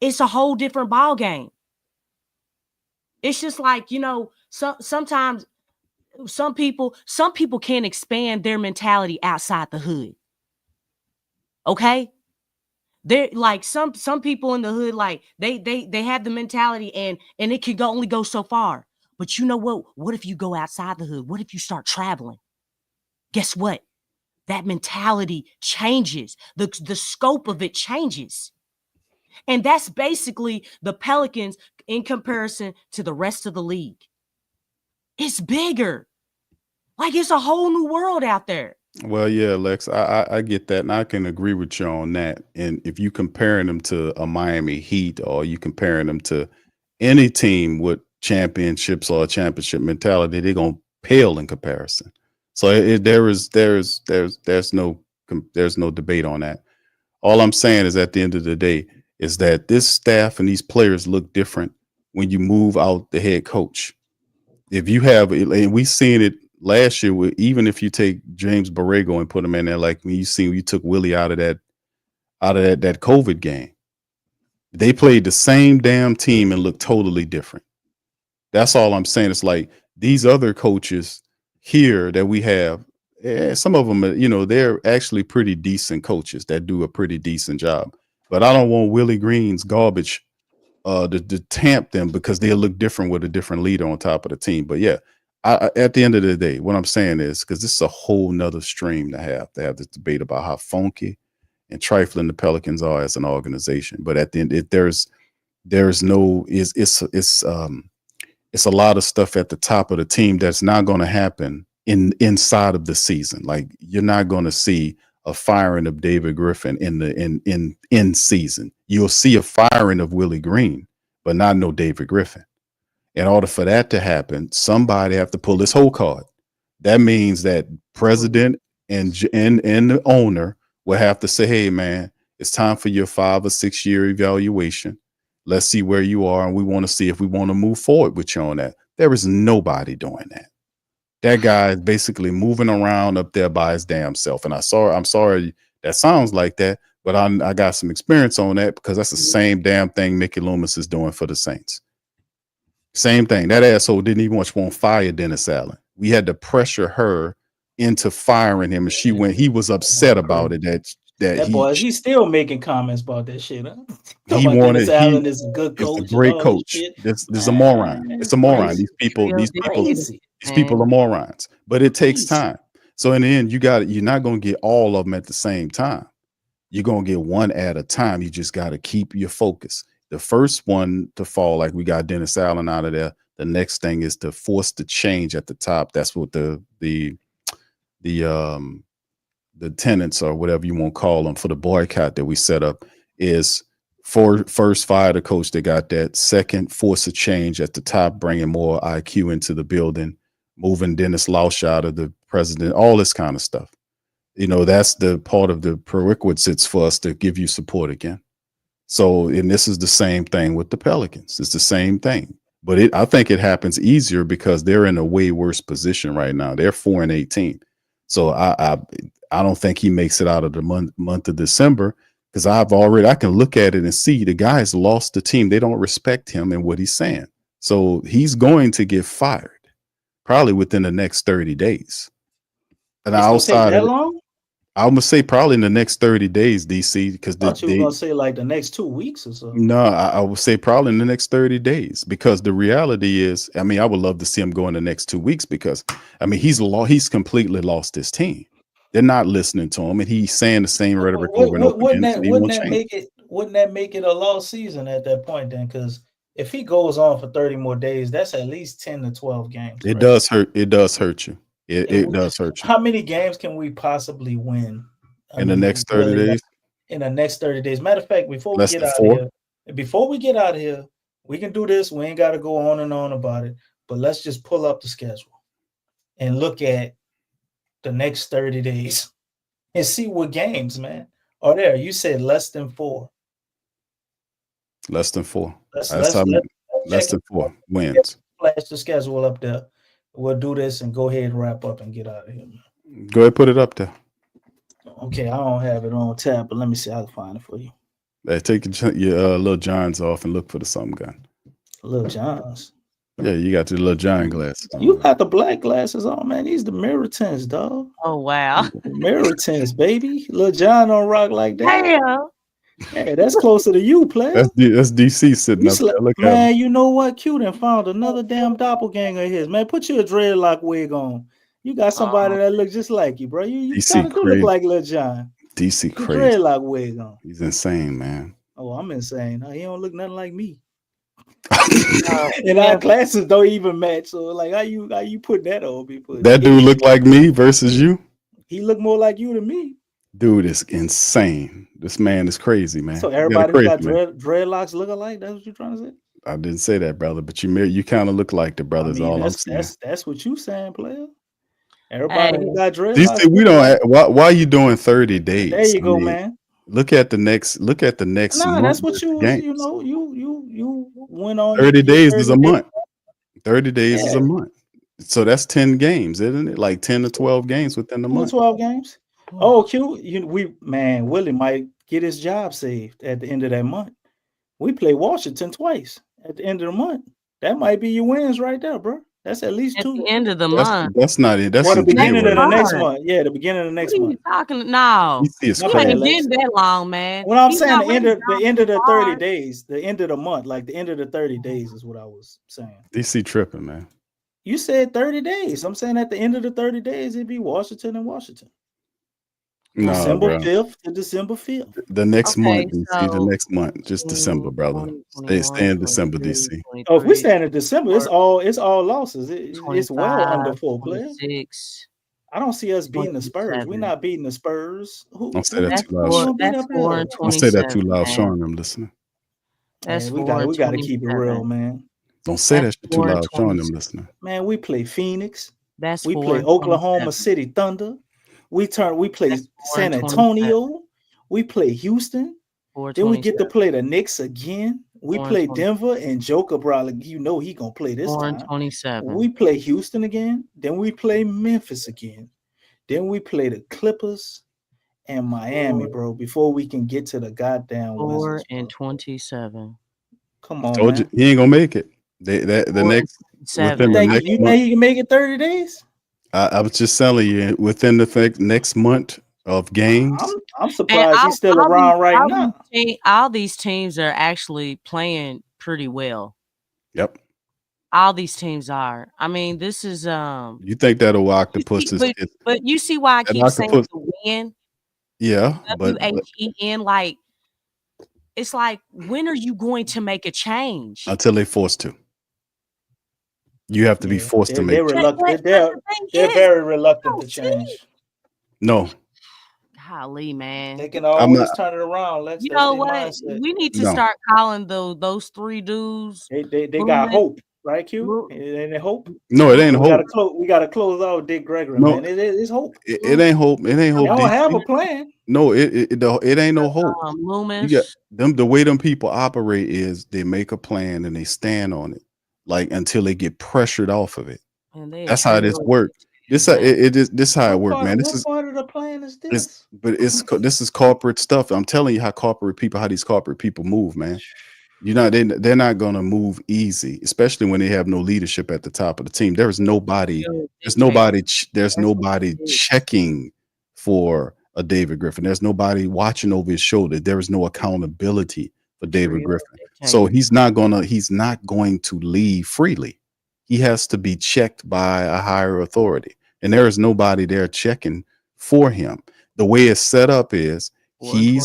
it's a whole different ball game. It's just like, sometimes some people can't expand their mentality outside the hood. Okay? They're like some people in the hood, like they have the mentality and it can only go so far. But you know what? What if you go outside the hood? What if you start traveling? Guess what? That mentality changes. The scope of it changes. And that's basically the Pelicans in comparison to the rest of the league. It's bigger. Like it's a whole new world out there. Well, yeah, Lex, I get that, and I can agree with you on that. And if you comparing them to a Miami Heat, or you comparing them to any team with championships or a championship mentality, they're gonna pale in comparison. So there's no debate on that. All I'm saying is, at the end of the day, is that this staff and these players look different when you move out the head coach. If you have, and we've seen it last year, even if you take James Borrego and put him in there, like when you took Willie out of that COVID game, they played the same damn team and looked totally different. That's all I'm saying. It's like these other coaches here that we have, some of them, they're actually pretty decent coaches that do a pretty decent job. But I don't want Willie Green's garbage to tamp them, because they look different with a different leader on top of the team. But yeah, at the end of the day, what I'm saying is, because this is a whole nother stream to have this debate about how funky and trifling the Pelicans are as an organization. But at the end, it's a lot of stuff at the top of the team that's not going to happen inside of the season. Like, you're not going to see a firing of David Griffin in season. You'll see a firing of Willie Green, but not no David Griffin. In order for that to happen, somebody have to pull this whole card. That means that president and the owner will have to say, hey man, it's time for your 5 or 6 year evaluation. Let's see where you are, and we want to see if we want to move forward with you on that. There is nobody doing that. That guy is basically moving around up there by his damn self. And I'm sorry that sounds like that, but I got some experience on that, because that's the same damn thing Mickey Loomis is doing for the Saints. Same thing. That asshole didn't even want to fire Dennis Allen. We had to pressure her into firing him, and he was upset about it. He's still making comments about that shit. Huh? He wanted. Dennis Allen is a good coach. It's a great coach. This is a moron. It's a moron. These people are morons. But it takes time. So in the end, you're not going to get all of them at the same time. You're going to get one at a time. You just got to keep your focus. The first one to fall, like we got Dennis Allen out of there. The next thing is to force the change at the top. That's what the tenants, or whatever you want to call them, for the boycott that we set up, is first fire the coach that got that. Second, force a change at the top, bringing more IQ into the building, moving Dennis Lausch out of the president, all this kind of stuff. That's the part of the prerequisites for us to give you support again. So, and this is the same thing with the Pelicans. It's the same thing, but I think it happens easier because they're in a way worse position right now. They're 4-18. So I don't think he makes it out of the month of December, because I can look at it and see the guy's lost the team. They don't respect him and what he's saying. So he's going to get fired probably within the next 30 days. And outside of that long? I'm gonna say probably in the next 30 days, DC, because I thought you were gonna say like the next 2 weeks or so. no, I would say probably in the next 30 days, because the reality is, I mean, I would love to see him go in the next 2 weeks, because I mean he's completely lost his team. They're not listening to him, and he's saying the same rhetoric over and over again. Wouldn't that make it a lost season at that point then? Because if he goes on for 30 more days, that's at least 10 to 12 games. It does hurt. It does hurt you. It does hurt you. How many games can we possibly win in the next 30 days? In the next 30 days. Matter of fact, before we Less get than out 4? of here, we can do this. We ain't got to go on and on about it. But let's just pull up the schedule and look at the next 30 days and see what games, man, are there. You said less than 4. Less than 4. Less than 4 wins. Flash the schedule up there. We'll do this and go ahead and wrap up and get out of here, man. Go ahead, put it up there. Okay, I don't have it on tab, but let me see. I'll find it for you. Hey, take your little Johns off and look for the something gun. Little Johns. Yeah, you got your little John glasses. You got the black glasses on, man. These the mirror tints, dog. Oh wow. Mirror tints, baby. Little John don't rock like that. Damn. Hey, that's closer to you, player. That's DC sitting up there. Look at him. Man, you know what? Q done found another damn doppelganger of his. Man, put your dreadlock wig on. You got somebody that looks just like you, bro. You kind of do look like Lil John. DC Your crazy. dreadlock wig on. He's insane, man. Oh, I'm insane. He don't look nothing like me. And our classes don't even match. So, like, how you put that on me? That dude look like me versus you? He look more like you than me. Dude is insane. This man is crazy, man. So everybody who got dreadlocks look alike? That's what you're trying to say? I didn't say that, brother, but you kind of look like the brothers. All I'm saying. That's what you saying, player. Everybody who got dreadlocks. DC, we don't. Why are you doing 30 days? There you go, man. Look at the next. Nah, that's what you know. You went on. 30 days is a month. 30 days is a month. So that's 10 games, isn't it? Like 10 to 12 games within the month. 12 games. Oh, Q, Willie might get his job saved at the end of that month. We play Washington twice at the end of the month. That might be your wins right there, bro. That's at least 2. At the end of the month. That's not it. That's the beginning of the next month. Yeah, the beginning of the next month. What are you talking? No, you ain't been that long, man. Well, I'm saying the end of the 30 days, the end of the month, like the end of the 30 days is what I was saying. DC tripping, man. You said 30 days. I'm saying at the end of the 30 days, it'd be Washington and Washington. No, December 5th to December 5th. The next month, DC, the next month, just December, brother. Stay in December, DC. Oh, if we stay in December, it's all losses. It's well under 4 players. I don't see us beating the Spurs. We're not beating the Spurs. Don't say that too loud. Don't say that too loud, Sean. I'm listening. We got to keep it real, man. Don't say that shit too loud, Sean. I'm listening. Man, we play Phoenix. We play Oklahoma City Thunder. We play San Antonio. We play Houston. Then we get to play the Knicks again. We play Denver and Joker probably. He gonna play this time. 27. We play Houston again. Then we play Memphis again. Then we play the Clippers and Miami, bro. Before we can get to the goddamn 4 and 27. Come on, told man. You, he ain't gonna make it. The next 7. You think you can make it 30 days? I was just telling you, within the next month of games. I'm surprised he's still around right now. All these teams are actually playing pretty well. Yep. All these teams are. I mean, this is You think that octopus is? But you see why I keep saying to win. Yeah, WHEN, like it's like, when are you going to make a change? Until they forced to. You have to be forced to make. They're very reluctant to change. No. Golly, man. They can always turn it around. You know what? We need to start calling those 3 dudes. They got hope, right, Q? It ain't hope. No, it ain't hope. We gotta close out Dick Gregory, man. It's hope. It ain't hope. It ain't hope. They don't have a plan. No, it ain't no hope. Loomis. You got them. The way them people operate is they make a plan and they stand on it, like until they get pressured off of it. That's how this works. This how it works, man. This is part of the plan. Is this? This is corporate stuff. I'm telling you how these corporate people move, man. They're not gonna move easy, especially when they have no leadership at the top of the team. There's nobody checking for of David Griffin. There's nobody watching over his shoulder. There is no accountability for David Griffin. So he's not going to leave freely. He has to be checked by a higher authority. And there is nobody there checking for him. The way it's set up is he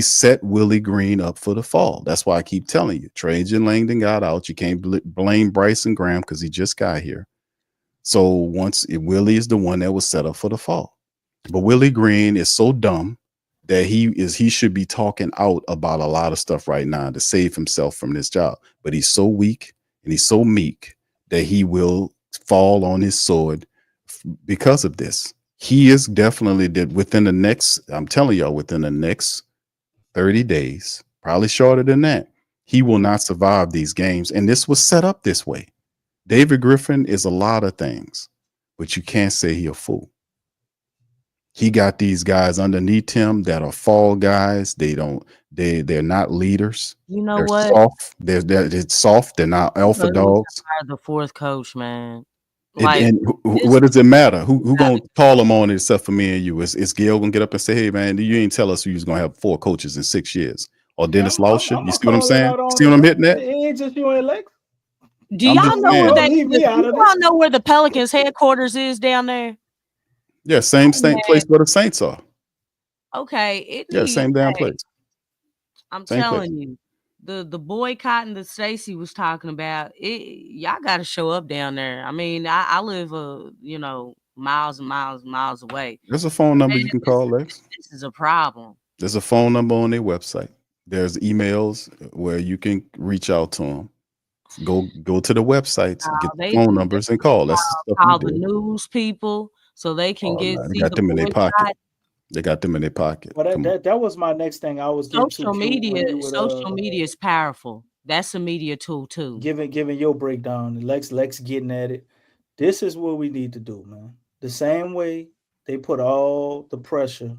set Willie Green up for the fall. That's why I keep telling you, Trajan Langdon got out. You can't blame Bryson Graham because he just got here. So Willie is the one that was set up for the fall. But Willie Green is so dumb that he should be talking out about a lot of stuff right now to save himself from this job. But he's so weak and he's so meek that he will fall on his sword because of this. He is definitely within the next 30 days, probably shorter than that, he will not survive these games. And this was set up this way. David Griffin is a lot of things, but you can't say he a fool. He got these guys underneath him that are fall guys. They're not leaders. You know they're what? Soft. They're soft. They're not alpha dogs. The fourth coach, man. And what does it matter? Who gonna call him on it except for me and you? Is Gail gonna get up and say, "Hey, man, you ain't tell us you was gonna have 4 coaches in 6 years"? Or Dennis Lauscher? You see what I'm saying? See what I'm hitting at? It ain't just you and Lex. Do y'all know where the Pelicans headquarters is down there? Yeah, same place where the Saints are. Okay, same damn place. I'm telling you, the boycotting that Stacey was talking about, y'all got to show up down there. I mean, I live miles and miles and miles away. There's a phone number you can call, Lex. This is a problem. There's a phone number on their website. There's emails where you can reach out to them. Go to the websites, get the phone numbers, and call. That's call the news people so they can They got them in their pocket. They got them in their pocket. Well, that was my next thing. I was social media. Social media is powerful. That's a media tool too. Giving your breakdown, Lex getting at it. This is what we need to do, man. The same way they put all the pressure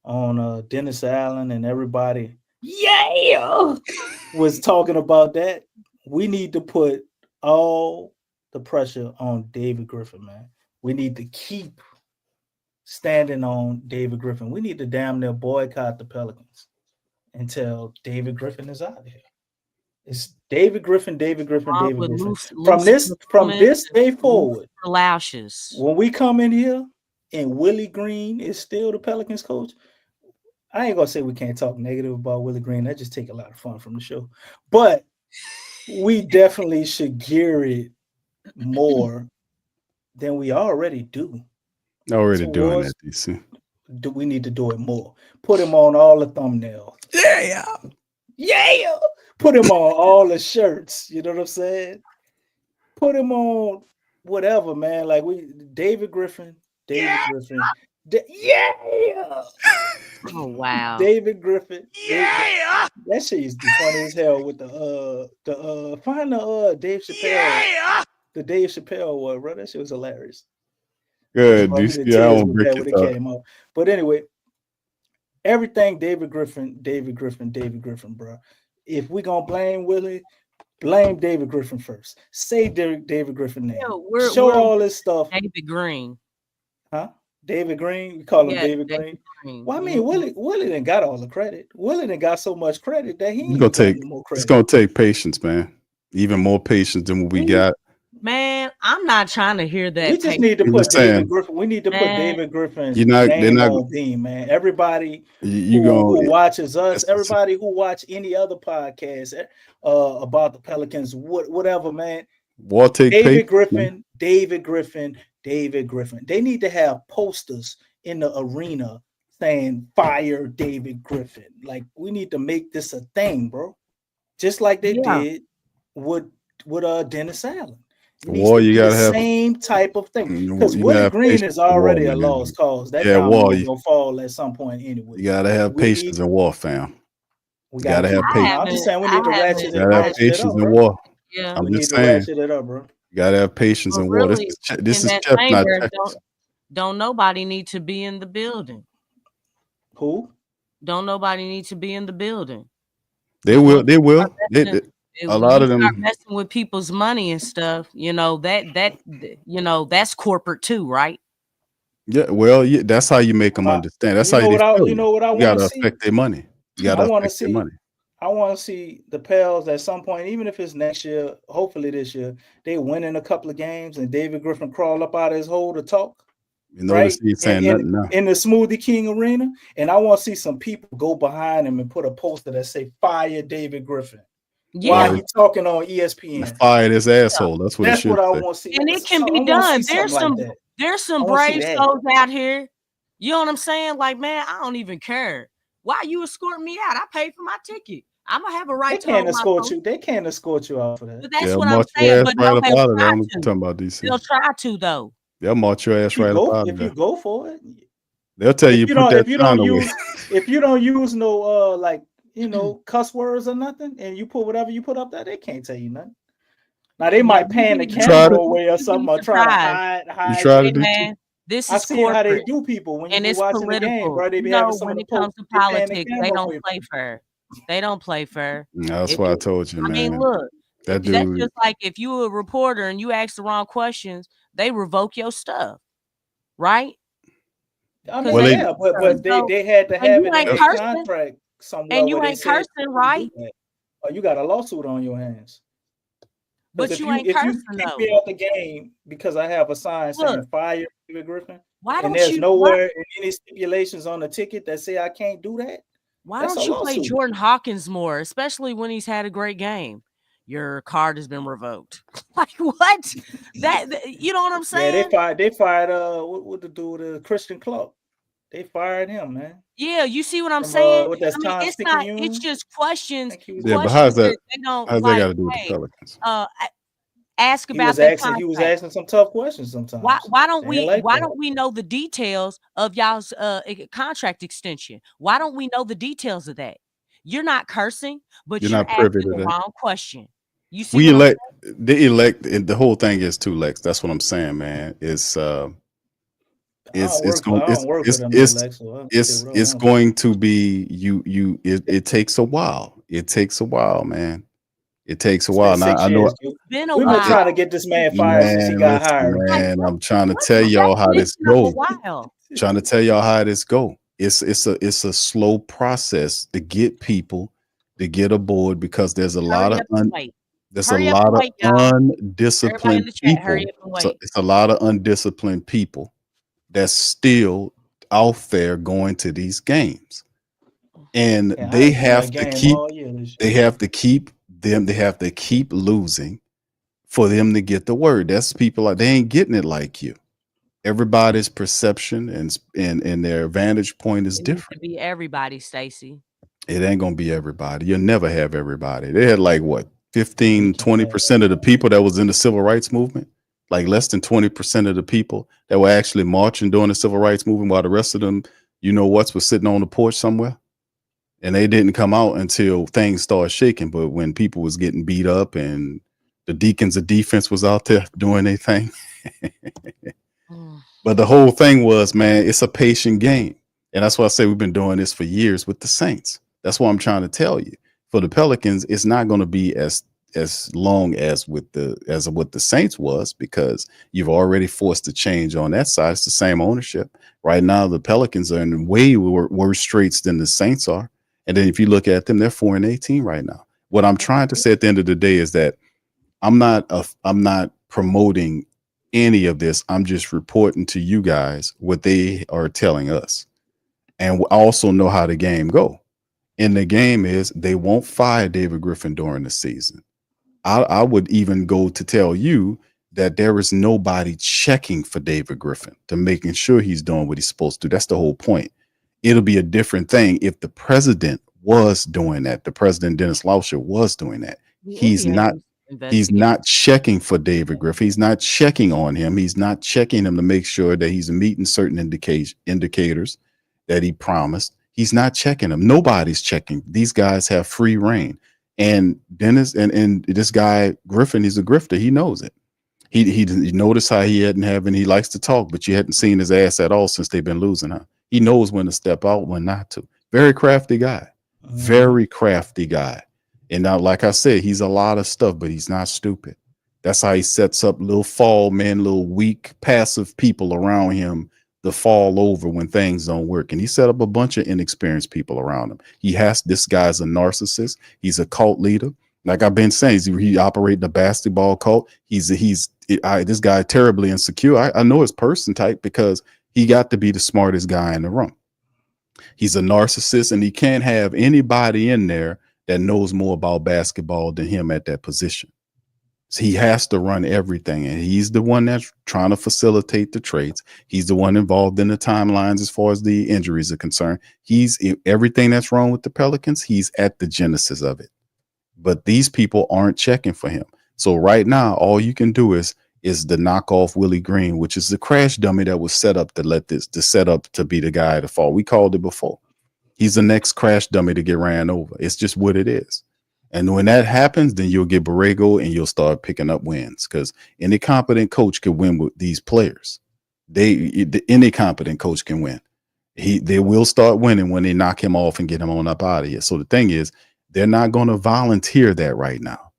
on Dennis Allen and everybody. Yeah, was talking about that. We need to put all the pressure on David Griffin, man. We need to keep standing on David Griffin. We need to damn near boycott the Pelicans until David Griffin is out of here. It's David Griffin. From this day forward, when we come in here and Willie Green is still the Pelicans coach, I ain't gonna say we can't talk negative about Willie Green. That just take a lot of fun from the show. But we definitely should gear it more than we already do. Already doing that, DC. We need to do it more. Put him on all the thumbnails. Yeah. Put him on all the shirts. You know what I'm saying? Put him on whatever, man. Like David Griffin. Oh wow. David Griffin. Yeah. That shit is funny as hell with find the Dave Chappelle. Yeah. The Dave Chappelle one, bro. That shit was hilarious. Good. DC, I won't break it came up. But anyway, everything David Griffin, bro. If we gonna blame Willie, blame David Griffin first. Say David Griffin name. Show all this stuff. David Green. Huh? David Green? We call him David Green. Well, I mean, Willie didn't got all the credit. Willie didn't got so much credit that he ain't got more credit. It's gonna take patience, man. Even more patience than what we got. Man, I'm not trying to hear that. We just need to put David Griffin. We need to put David Griffin's name on team, man. Everybody who watches us, everybody who watch any other podcast about the Pelicans, whatever, man. David Griffin. They need to have posters in the arena saying "Fire David Griffin." Like, we need to make this a thing, bro. Just like they did with Dennis Allen. You gotta have the same type of thing, because Willie Green is already a lost cause. That is gonna fall at some point anyway. You gotta have patience in war, fam. We gotta have patience. I'm just saying we need to ratchet it up. Have patience in war. Yeah, I'm just saying. Ratchet it up, bro. You gotta have patience in war. This is chestnut. Don't nobody need to be in the building. Who? Don't nobody need to be in the building. They will. A lot of them start messing with people's money and stuff. That's corporate too, right? Yeah, well, yeah, that's how you make them understand. That's how they feel you you. know what I You want to gotta see? affect their money. You I gotta want to affect their see. money. I want to see the Pels at some point, even if it's next year, hopefully this year, they win in a couple of games and David Griffin crawl up out of his hole to talk, You notice right? he's saying nothing now. In the Smoothie King arena. And I want to see some people go behind him and put a poster that say fire David Griffin. Yeah. While he's talking on ESPN. Fire this asshole. That's what That's it should what I say. want to see. And it can I be wanna done. see There's something some like that. there's some I wanna see brave that. souls out here. You know what I'm saying? Like, man, I don't even care. Why you escort me out? I paid for my ticket. I'm gonna have a They right to can't hold my escort coat. you. They can't escort you out for that. But that's They'll what I'm march your saying. ass But right no, up they'll out of there. try I'm to. talking about DC. They'll try to though. They'll march your ass right up out of If you there. go for it, They'll tell you if you put don't that if you sign don't away. use if you don't use no like cuss words or nothing, and you put whatever you put up there, they can't tell you nothing. Now they might pan the camera away or something, or try to hide. You try to Hey, do man, this I is see how they corporate do people when you and be it's watching the game, political. bro. They be No, having some of when the it comes posts. to They pan the politics, they camera don't away. play fair. They don't play fair. That's If why I you- told you, I mean, man. look, That that's dude. just like if you a reporter and you ask the wrong questions, they revoke your stuff, right? I 'Cause mean, Well, yeah, but they had to and have you it in ain't their cursing, contract somewhere and you where they ain't said cursing, right? or you got a lawsuit on your hands. But Because you ain't if you cursing kick though. me out the game because I have a sign saying Look, fire David Griffin, why and don't there's you nowhere in any stipulations on the ticket that say I can't do that, why that's don't a you play lawsuit. Jordan Hawkins more, especially when he's had a great game? Your card has been revoked. Like what? You know what I'm Yeah, saying? they fired what the dude Christian Clark. They fired him, man. Yeah, you see what I'm From, saying? with that I mean, Tom it's not. Picayune. It's just questions. Yeah, but how's that? They don't How's that like. got to do with the Hey, Pelicans? ask He about was their asking contract. some tough questions sometimes. Why don't They ain't we like why that. don't we know the details of y'all's contract extension? Why don't we know the details of that? You're not cursing, but You're you're not privy asking to the that. wrong question. You see We what I'm elect. They elect, and the whole thing is too, Lex. That's what I'm saying, man. It's I don't work for them, no Lex. So I'll say what I it's want. going to be it takes a while. It takes a while, man. It takes a It's while. been Now 6 I know years, dude. Been a We've been while. trying to get this man fired since he Man, got listen, hired. man. I'm trying to What's tell the y'all how this definition of a go. while? Trying to tell y'all how this go. It's a slow process to get people to get aboard because there's a lot Hurry of up and wait. there's Hurry a up and lot of wait, y'all. Everybody in undisciplined the chat, people. hurry up and So wait. it's a lot of undisciplined people that's still out there going to these games. And Yeah, I they ain't been to a have to game keep all year this year. they have to keep losing for them to get the word. That's people like they ain't getting it like you. Everybody's perception and their vantage point is It needs to different. be everybody, Stacy. It ain't gonna be everybody. You'll never have everybody. They had like what 15, 20% of the people that was in the civil rights movement, like less than 20% of the people that were actually marching during the civil rights movement, while the rest of them, was sitting on the porch somewhere. And they didn't come out until things started shaking. But when people was getting beat up and the deacons of defense was out there doing their thing. But the whole thing was, man, it's a patient game. And that's why I say we've been doing this for years with the Saints. That's what I'm trying to tell you. For the Pelicans, it's not going to be as long as what the Saints was, because you've already forced a change on that side. It's the same ownership. Right now, the Pelicans are in way worse straits than the Saints are. And then if you look at them, they're 4-18 right now. What I'm trying to say at the end of the day is that I'm not promoting any of this. I'm just reporting to you guys what they are telling us. And I also know how the game go. And the game is they won't fire David Griffin during the season. I would even go to tell you that there is nobody checking for David Griffin to making sure he's doing what he's supposed to do. That's the whole point. It'll be a different thing if the president was doing that. The president, Dennis Lauscher, was doing that. He's not checking for David Griffin. He's not checking on him. He's not checking him to make sure that he's meeting certain indicators that he promised. He's not checking them. Nobody's checking. These guys have free reign. And Dennis and this guy Griffin, he's a grifter. He knows it. He noticed how he likes to talk, but you hadn't seen his ass at all since they've been losing, huh? He knows when to step out, when not to. Very crafty guy. Very crafty guy. And now, like I said, he's a lot of stuff, but he's not stupid. That's how he sets up little weak, passive people around him to fall over when things don't work. And he set up a bunch of inexperienced people around him. This guy's a narcissist. He's a cult leader. Like I've been saying, he operates the basketball cult. This guy terribly insecure. I know his person type because he got to be the smartest guy in the room. He's a narcissist, and he can't have anybody in there that knows more about basketball than him at that position. So he has to run everything, and he's the one that's trying to facilitate the trades. He's the one involved in the timelines as far as the injuries are concerned. He's everything that's wrong with the Pelicans. He's at the genesis of it. But these people aren't checking for him. So right now, all you can do is the knock off Willie Green, which is the crash dummy that was set up to set up to be the guy to fall. We called it before. He's the next crash dummy to get ran over. It's just what it is. And when that happens, then you'll get Borrego and you'll start picking up wins, because any competent coach can win with these players. Any competent coach can win. They will start winning when they knock him off and get him on up out of here. So the thing is, they're not going to volunteer that right now.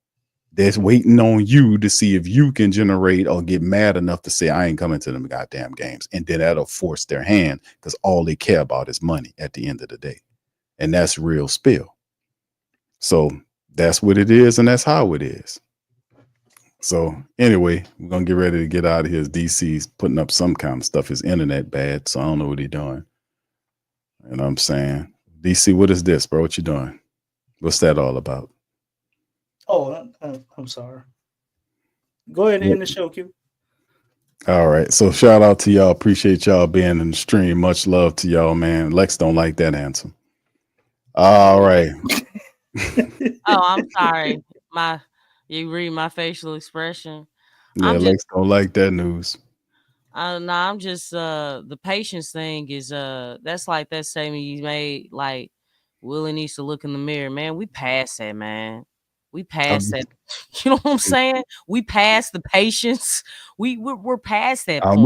They're waiting on you to see if you can generate or get mad enough to say, I ain't coming to them goddamn games. And then that'll force their hand, because all they care about is money at the end of the day. And that's real spill. So that's what it is, and that's how it is. So anyway, we're going to get ready to get out of here. DC's putting up some kind of stuff. His internet bad, so I don't know what he's doing. You know what I'm saying? DC, what is this, bro? What you doing? What's that all about? Oh, I'm sorry. Go ahead and end the show, Q. All right. So shout out to y'all. Appreciate y'all being in the stream. Much love to y'all, man. Lex don't like that answer. All right. Oh, I'm sorry. You read my facial expression. Yeah, Lex don't like that news. No, I'm just the patience thing is that's like that statement you made, like Willie needs to look in the mirror. Man, we passed that, man. We passed that. You know what I'm saying? We passed the patience. We're past that point.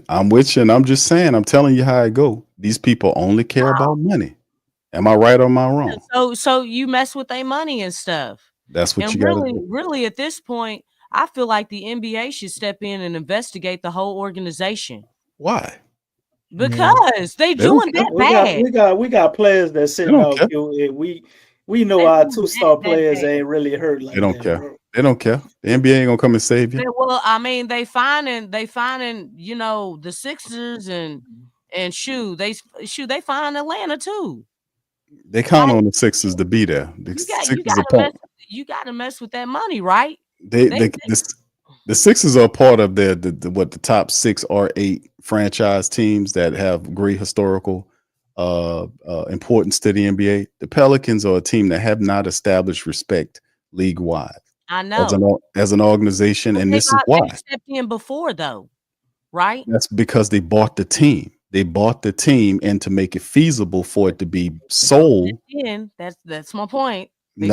I'm with you. And I'm just saying, I'm telling you how it go. These people only care about money. Am I right or am I wrong? So you mess with their money and stuff. That's what and you gotta do. Really at this point, I feel like the NBA should step in and investigate the whole organization. Why? Because they doing that bad. We got players that sitting out. We know our 2-star players ain't really hurt like that. They don't care. They don't care. The NBA ain't gonna come and save you. Well, I mean, they finding, you know, the Sixers and they find Atlanta too. They count on the Sixers to be there. You got to mess with that money, right? The Sixers are part of the top 6 or 8 franchise teams that have great historical importance to the NBA. The Pelicans are a team that have not established respect league-wide. I know. As an organization, and this is why. They stepped in before, though, right? That's because they bought the team. They bought the team, and to make it feasible for it to be sold. That's my point. They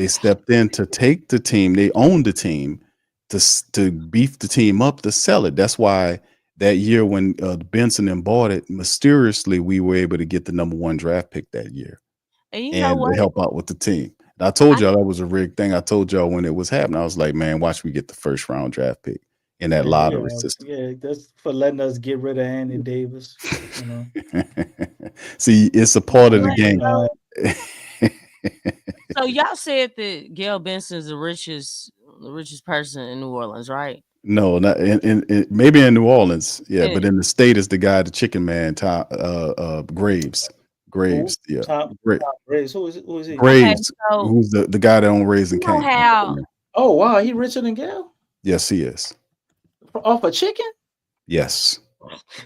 stepped in to take the team. They owned the team to beef the team up to sell it. That's why that year when Benson and bought it, mysteriously we were able to get the number 1 draft pick that year, and to help out with the team. And I told y'all that was a rigged thing. I told y'all when it was happening, I was like, man, watch we get the 1st round draft pick in that lottery system. Yeah, that's for letting us get rid of Andy Davis. You know? See, it's a part of the game. So y'all said that Gail Benson's the richest person in New Orleans, right? No, not maybe in New Orleans, but in the state is the guy, the chicken man, Graves. Graves, Graves. Who is he? Graves, who's the guy that owned Raising Cane. Oh wow, he richer than Gail? Yes, he is. Off a chicken? Yes.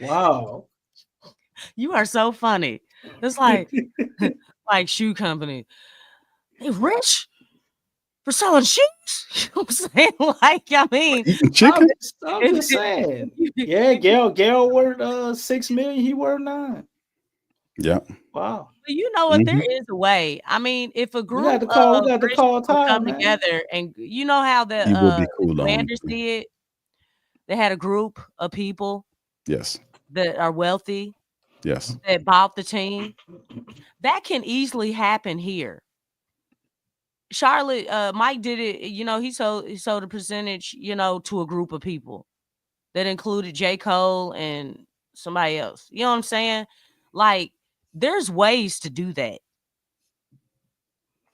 Wow. You are so funny. It's like like shoe company. They rich for selling shoes. You know what I'm saying? Like, I mean, chicken. I'm just saying. Yeah, Gail worth $6 million. He worth $9 million. Yeah. Wow. But you know what? There is a way. I mean, if a group of people come together, and you know how the Commanders did, they had a group of people. Yes. That are wealthy. Yes. That bought the team. That can easily happen here. Charlotte, Mike did it. You know, he sold a percentage, you know, to a group of people that included J. Cole and somebody else. You know what I'm saying? Like, there's ways to do that.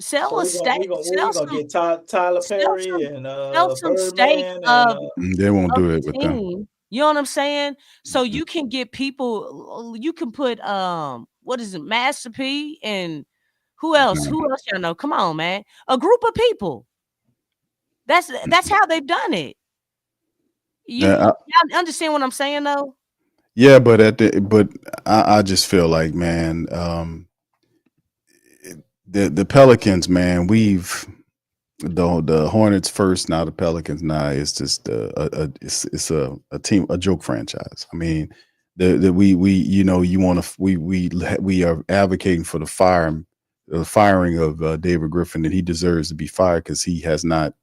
Sell So a steak. we Sell gonna some. get Tyler Sell Perry some. and Sell some steak Birdman of They won't do the it with them. team. You know what I'm saying? So you can get people. You can put what is it, Master P, and who else? Who else y'all know? Come on, man. A group of people. That's how they've done it. Yeah, Y'all understand what I'm saying though? yeah, but I just feel like, man, the Pelicans, man, we've the Hornets first, now the Pelicans. Now it's just it's a team, a joke franchise. I mean, we you know, you want to we are advocating for the firing of David Griffin, and he deserves to be fired because he has not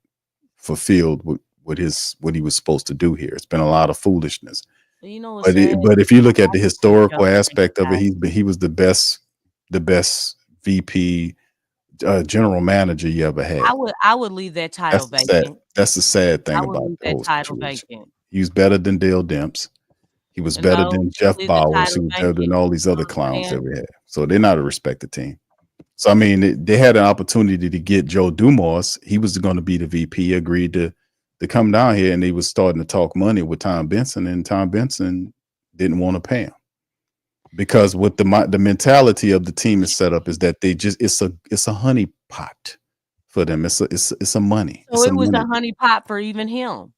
fulfilled what he was supposed to do here. It's been a lot of foolishness. You know what's But if you look at the historical aspect of it, he was the best VP general manager you ever had. I would leave that title vacant. That's the sad thing I would about leave the that whole title situation. vacant. He was better than Dale Demps. He was better than Jeff leave the Bowers. He title was better than all these other vacant. clowns that we had. So they're not a respected team. So I mean, they had an opportunity to get Joe Dumars. He was going to be the VP. Agreed to come down here, and they was starting to talk money with Tom Benson, and Tom Benson didn't want to pay him because what the mentality of the team is set up is that they just it's a honey pot for them. It's a money. So it was a honey pot for even him.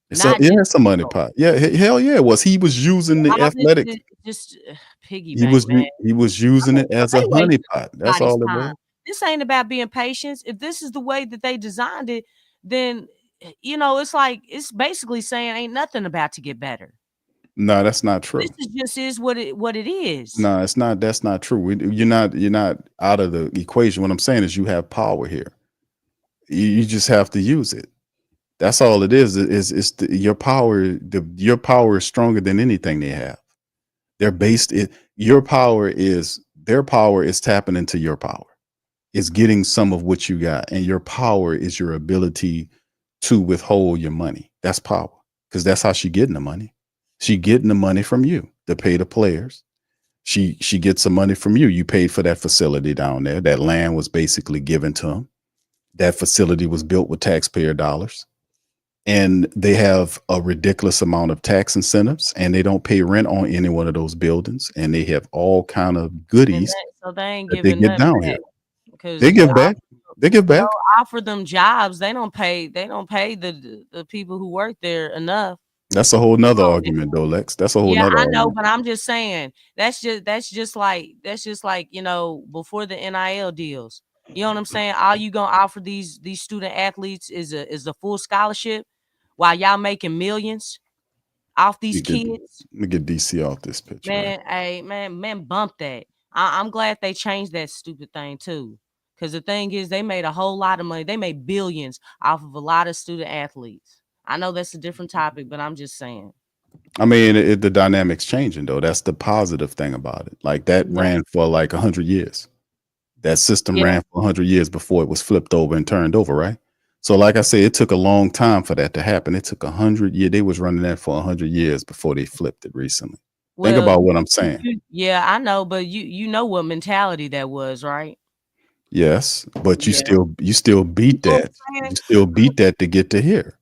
It's a money pot. Yeah, hell yeah, it was. He was using the athletic. Just piggyback. He was using it as a honey pot. That's all it was. This ain't about being patient. If this is the way that they designed it, then you know it's like it's basically saying ain't nothing about to get better. No, that's not true. This is what it is. No, it's not. That's not true. You're not out of the equation. What I'm saying is you have power here. You just have to use it. That's all it is. Your power. Your power is stronger than anything they have. They're based. Your power is their power is tapping into your power. It's getting some of what you got, and your power is your ability to withhold your money. That's power, because that's how she getting the money. She getting the money from you to pay the players. She gets some money from you. You paid for that facility down there. That land was basically given to them. That facility was built with taxpayer dollars. And they have a ridiculous amount of tax incentives, and they don't pay rent on any one of those buildings. And they have all kind of goodies so they ain't that they giving get down back. here. They give back. They give back. Offer them jobs. They don't pay the people who work there enough. That's a whole nother argument, though, Lex. That's a whole nother I know, argument. but I'm just saying that's just like you know, before the NIL deals. You know what I'm saying? All you gonna offer these student athletes is a full scholarship while y'all making millions off these kids. Let me get DC off this picture. Man, bump that. I'm glad they changed that stupid thing too. Because the thing is, they made a whole lot of money. They made billions off of a lot of student athletes. I know that's a different topic, but I'm just saying. I mean, the dynamics changing, though. That's the positive thing about it. Like that ran for like 100 years. That system ran for 100 years before it was flipped over and turned over, right? So like I said, it took a long time for that to happen. It took 100 years. They was running that for 100 years before they flipped it recently. Think about what I'm saying. Yeah, I know, but you know what mentality that was, right? Yes, but you still beat that. You still beat that to get to here.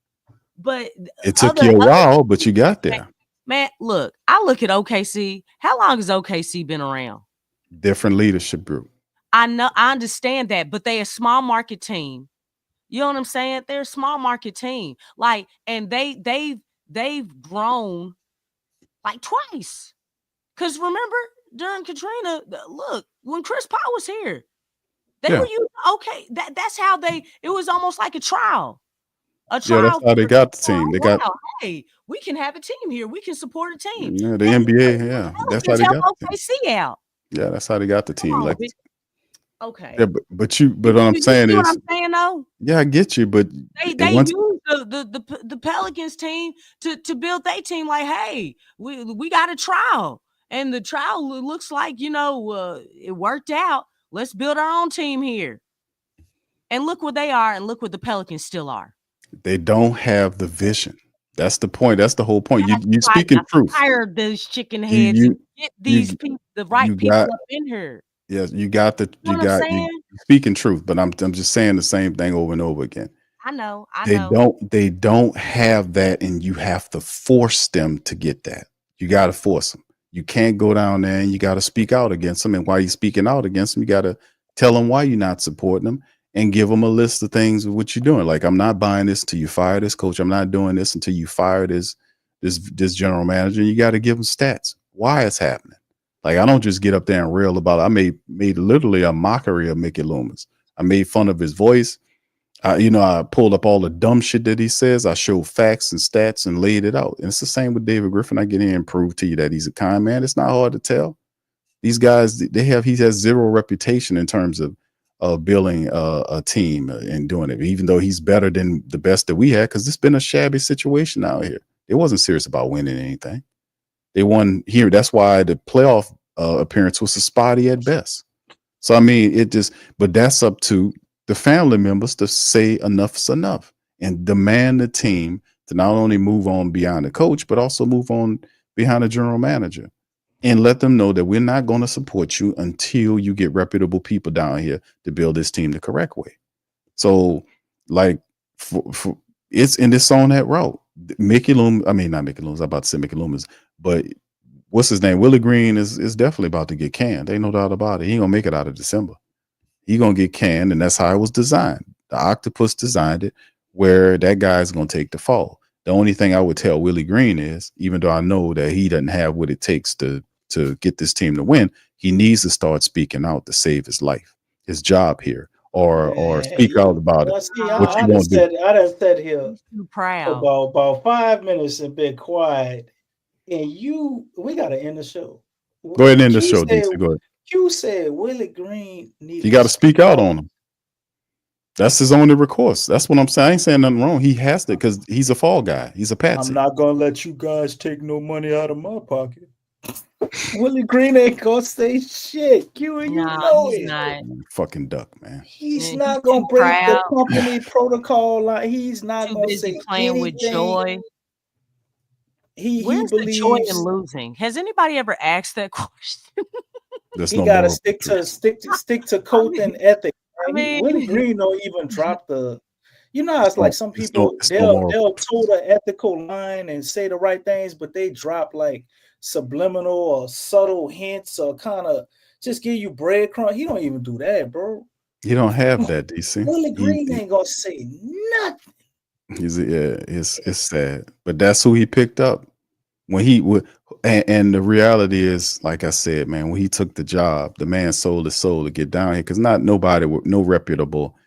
But it took you a while, but you got there. Man, look, I look at OKC. How long has OKC been around? Different leadership group. I know, I understand that, but they're a small market team. You know what I'm saying? They're a small market team. Like, and they've grown like twice. Because remember, during Katrina, look, when Chris Paul was here, they were using that's how it was almost like a trial. A trial. Yeah, that's how they got the team. They got hey, we can have a team here. We can support a team. Yeah, the NBA, that's how they got OKC out. Yeah, that's how they got the team. Like, okay. Yeah, but what I'm saying is, what I'm saying though? Yeah, I get you, but they use the Pelicans team to build their team. Like, hey, we got a trial, and the trial looks like it worked out. Let's build our own team here. And look what they are, and look what the Pelicans still are. They don't have the vision. That's the point. That's the whole point. You speaking truth. Fire those chicken heads and get these people, the right people up in here. Yes, you got you speaking truth, but I'm just saying the same thing over and over again. I know. They don't have that, and you have to force them to get that. You got to force them. You can't go down there and you got to speak out against them. And while you're speaking out against them, you got to tell them why you're not supporting them and give them a list of things of what you're doing. Like, I'm not buying this until you fire this coach. I'm not doing this until you fire this general manager. You got to give them stats. Why it's happening. Like, I don't just get up there and rail about it. I made literally a mockery of Mickey Loomis. I made fun of his voice. I pulled up all the dumb shit that he says. I showed facts and stats and laid it out. And it's the same with David Griffin. I get in and prove to you that he's a kind man. It's not hard to tell. These guys, he has zero reputation in terms of building a team and doing it, even though he's better than the best that we had, because it's been a shabby situation out here. They wasn't serious about winning anything. They won here. That's why the playoff appearance was a spotty at best. So, I mean, but that's up to the family members to say enough's enough and demand the team to not only move on beyond the coach, but also move on behind the general manager and let them know that we're not going to support you until you get reputable people down here to build this team the correct way. So, like, it's on that route. Mickey Loomis, not Mickey Loomis, I'm about to say Mickey Loomis, but what's his name? Willie Green is definitely about to get canned. Ain't no doubt about it. He ain't gonna make it out of December. He gonna get canned, and that's how it was designed. The octopus designed it where that guy's gonna take the fall. The only thing I would tell Willie Green is, even though I know that he doesn't have what it takes to get this team to win, he needs to start speaking out to save his life, his job here, or speak out about it. See, I done sat here for about 5 minutes and been quiet, and we gotta end the show. Go ahead and end the show, DC. Go ahead. You said Willie Green needs. You got to speak out on him. That's his only recourse. That's what I'm saying. I ain't saying nothing wrong. He has to, because he's a fall guy. He's a patsy. I'm not gonna let you guys take no money out of my pocket. Willie Green ain't gonna say shit. You know it. Not. Fucking duck, man. He's not gonna break the company protocol. Like, he's not gonna say playing anything. with joy. Where's believes the joy in losing? Has anybody ever asked that question? He got to stick to code and ethics. Willie Green don't even drop the. It's like some people they'll toe the ethical line and say the right things, but they drop like subliminal or subtle hints or kind of just give you breadcrumbs. He don't even do that, bro. You don't have that, DC. Willie Green ain't gonna say nothing. It's sad, but that's who he picked up when he would. And the reality is, like I said, man, when he took the job, the man sold his soul to get down here, because not nobody with no reputable,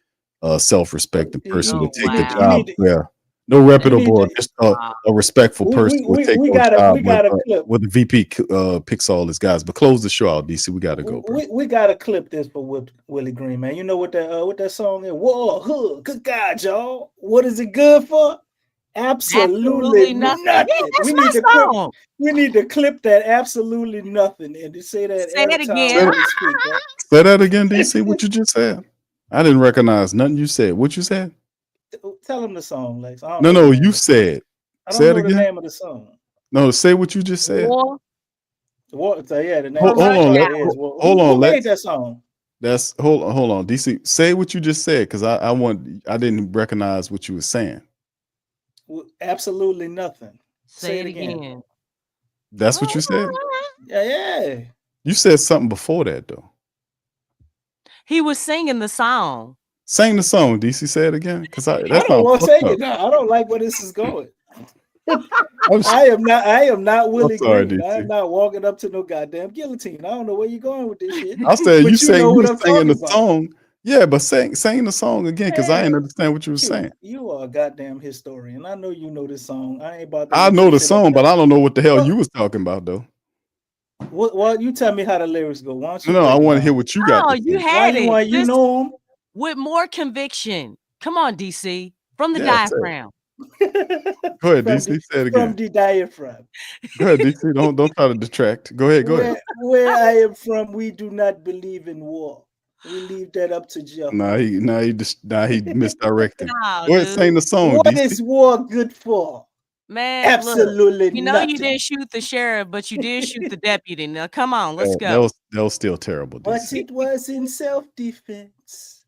self-respecting person would take the job. No reputable, just a respectful person would take the job with the VP picks all his guys. But close the show out, DC. We got to go. We got to clip this for Willie Green, man. You know what that song is? Whoa, hood, good God, y'all. What is it good for? Absolutely nothing. We need to clip that absolutely nothing and to say that. Say it again. Say that again, DC. What you just said? I didn't recognize nothing you said. What you said? Tell him the song, Lex. No, you said. Say it again. The name of the song. No, say what you just said. What? Yeah, the name. Hold on. Who made that song? That's hold on, DC. Say what you just said, because I didn't recognize what you were saying. Absolutely nothing. Say it again. That's what you said? Yeah. You said something before that, though. He was singing the song. Sing the song, DC. Say it again, because I don't want to say it now. I don't like where this is going. I am not Willie Green. I'm not walking up to no goddamn guillotine. I don't know where you're going with this shit. I said you saying you singing the song. Yeah, but sing the song again, because I didn't understand what you were saying. You are a goddamn historian. I know you know this song. I ain't about to. I know the song, but I don't know what the hell you was talking about, though. Well, you tell me how the lyrics go. Why don't you? No, I want to hear what you got. Oh, you had it. You know them with more conviction. Come on, DC, from the diaphragm. Go ahead, DC. Say it again. From the diaphragm. Go ahead, DC. Don't try to detract. Go ahead. Where I am from, we do not believe in war. We leave that up to Jeff. Nah, he misdirected. Go ahead, sing the song. What DC. is war good for? Man, Absolutely look, you know nothing. you didn't shoot the sheriff, but you did shoot the deputy. Now, come on, let's That go. was still terrible. But DC. it was in self-defense.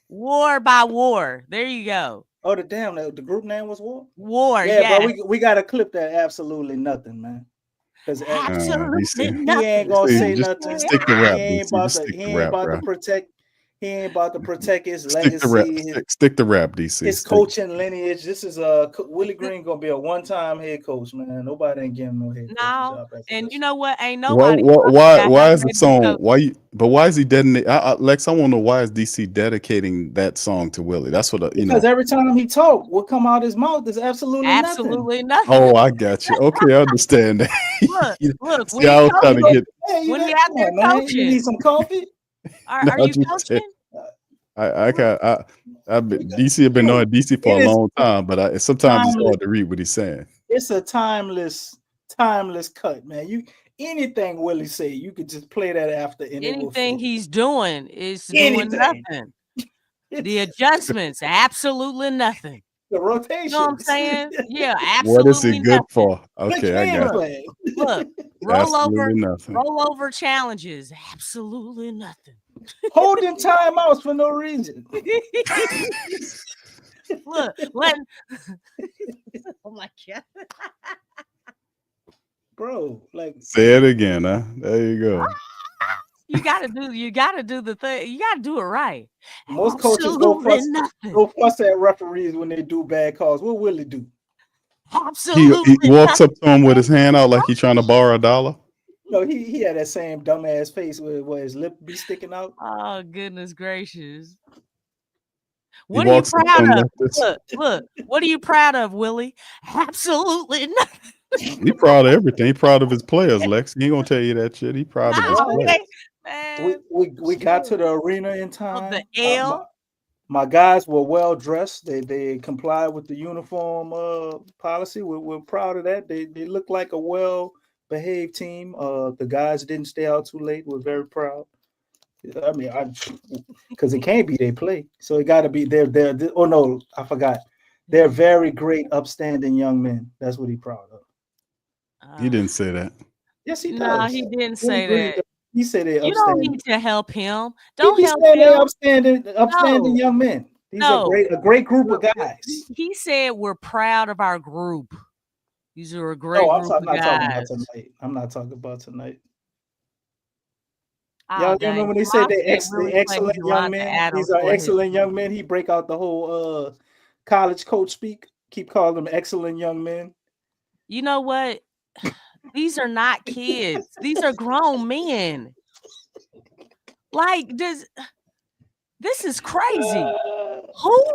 War by war. There you go. Oh, the group name was War? War, Yeah, but we got to clip that absolutely nothing, man. Because absolutely DC. nothing. he ain't gonna say Just nothing. stick to rap, He ain't DC. about Just to. stick He to ain't rap, about bro. to protect. He ain't about to protect his Stick to rap. legacy, Stick to rap, DC. his Stick- coaching lineage. This is Willie Green gonna be a one-time head coach, man. Nobody ain't getting no head coaching No, job after and this. you know what? Ain't Why, nobody. why is the song? Why is he dedicating? Lex, I want to know why is DC dedicating that song to Willie? That's what Because every time he talk, what come out his mouth is absolutely nothing. Oh, I got you. Okay, I understand that. Look. See, I was trying to get. When you out there man. coaching, You need some coffee? Are No, you just coaching? I've been DC. Have been knowing DC for a long time, but sometimes it's hard to read what he's saying. It's a timeless cut, man. Anything Willie say, you could just play that after. And Anything he's doing is Anything. doing nothing. The adjustments, absolutely nothing. The rotation. You know what I'm saying? Yeah, absolutely. What is it good for? Okay, I got it. Look, rollover challenges, absolutely nothing. Holding timeouts for no reason. Look, oh my God. Bro, like say it again, huh? There you go. You gotta do the thing. You gotta do it right. Most coaches go fuss at referees when they do bad calls. What will he do? Absolutely. He walks up to him with his hand out like he's trying to borrow $1. No, he had that same dumbass face where his lip be sticking out. Oh, goodness gracious. What are you proud of? Look, what are you proud of, Willie? Absolutely nothing. He proud of everything. He proud of his players, Lex. He ain't gonna tell you that shit. He proud of his players. We got to the arena in time. The L. My guys were well dressed. They complied with the uniform policy. We're proud of that. They look like a well-behaved team. The guys didn't stay out too late. We're very proud. I mean, because it can't be they play, so it got to be they're. Oh no, I forgot. They're very great, upstanding young men. That's what he's proud of. He didn't say that. Yes, he does. No, he didn't say that. He said they're you upstanding. don't need to help him. Don't help him. They're upstanding young men. These are a great group of guys. He said we're proud of our group. These are a great group of guys. I'm not talking about tonight. Oh, Y'all remember when they said they're excellent young men? These are excellent young men. He break out the whole college coach speak. Keep calling them excellent young men. You know what? These are not kids. These are grown men. Like this is crazy. Who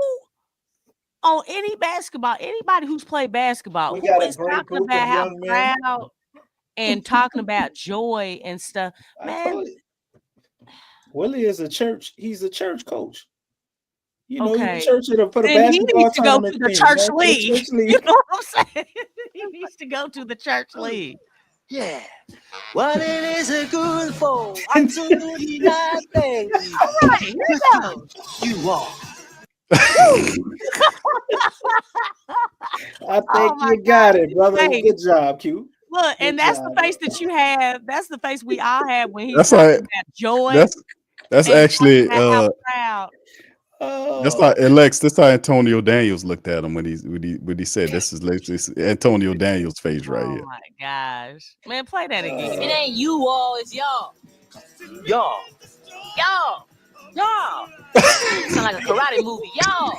on anybody who's played basketball, who is talking about how proud and talking about joy and stuff, man? Willie is he's a church coach. You know, okay. He's a church for the then basketball he needs to go to the church league. You know what I'm saying? He needs to go to the church league. Yeah. What it is it good for? Absolutely nothing. All right, here we go. You are. I think you got it, brother. Hey. Good job, Q. Look, and that's the face that you have. That's the face we all have when he's talking about joy. That's actually how proud. That's not Lex. That's how Antonio Daniels looked at him when he said this is Antonio Daniels' face right here. Oh my gosh, man, play that again. It ain't you all, it's y'all. Y'all. Sound like a karate movie, y'all.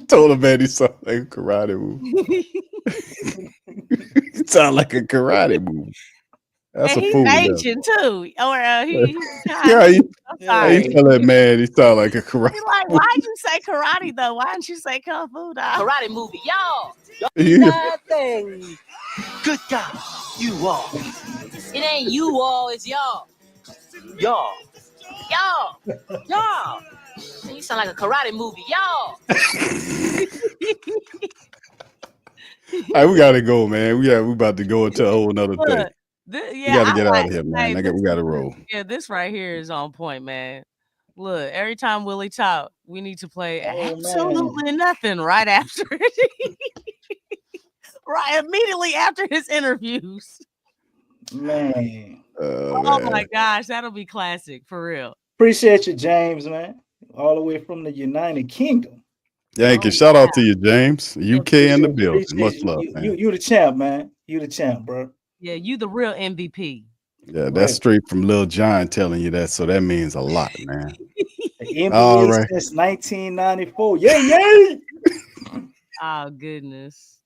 Told him, man, he sound like a karate movie. He sound like a karate movie. That's and a he's fool. Asian too, or He tell that man he sound like a karate. He's like, why'd you say karate though? Why didn't you say kung fu though? Karate movie, y'all. Nothing. Good God, you all. It ain't you all, it's y'all. Y'all. You sound like a karate movie, y'all. All right, we gotta go, man. We about to go into a whole nother thing. We gotta get out of here, man. We gotta roll. Yeah, this right here is on point, man. Look, every time Willie talk, we need to play absolutely nothing right after it. Right, immediately after his interviews. Man. Oh my gosh, that'll be classic for real. Appreciate you, James, man. All the way from the United Kingdom. Yankee, shout out to you, James. UK in the building. Appreciate Much you. love, man. You the champ, man. You the champ, bro. Yeah, you the real MVP. Yeah, that's straight from Lil John telling you that, so that means a lot, man. The NBA All right. since 1994. Yay! Oh goodness.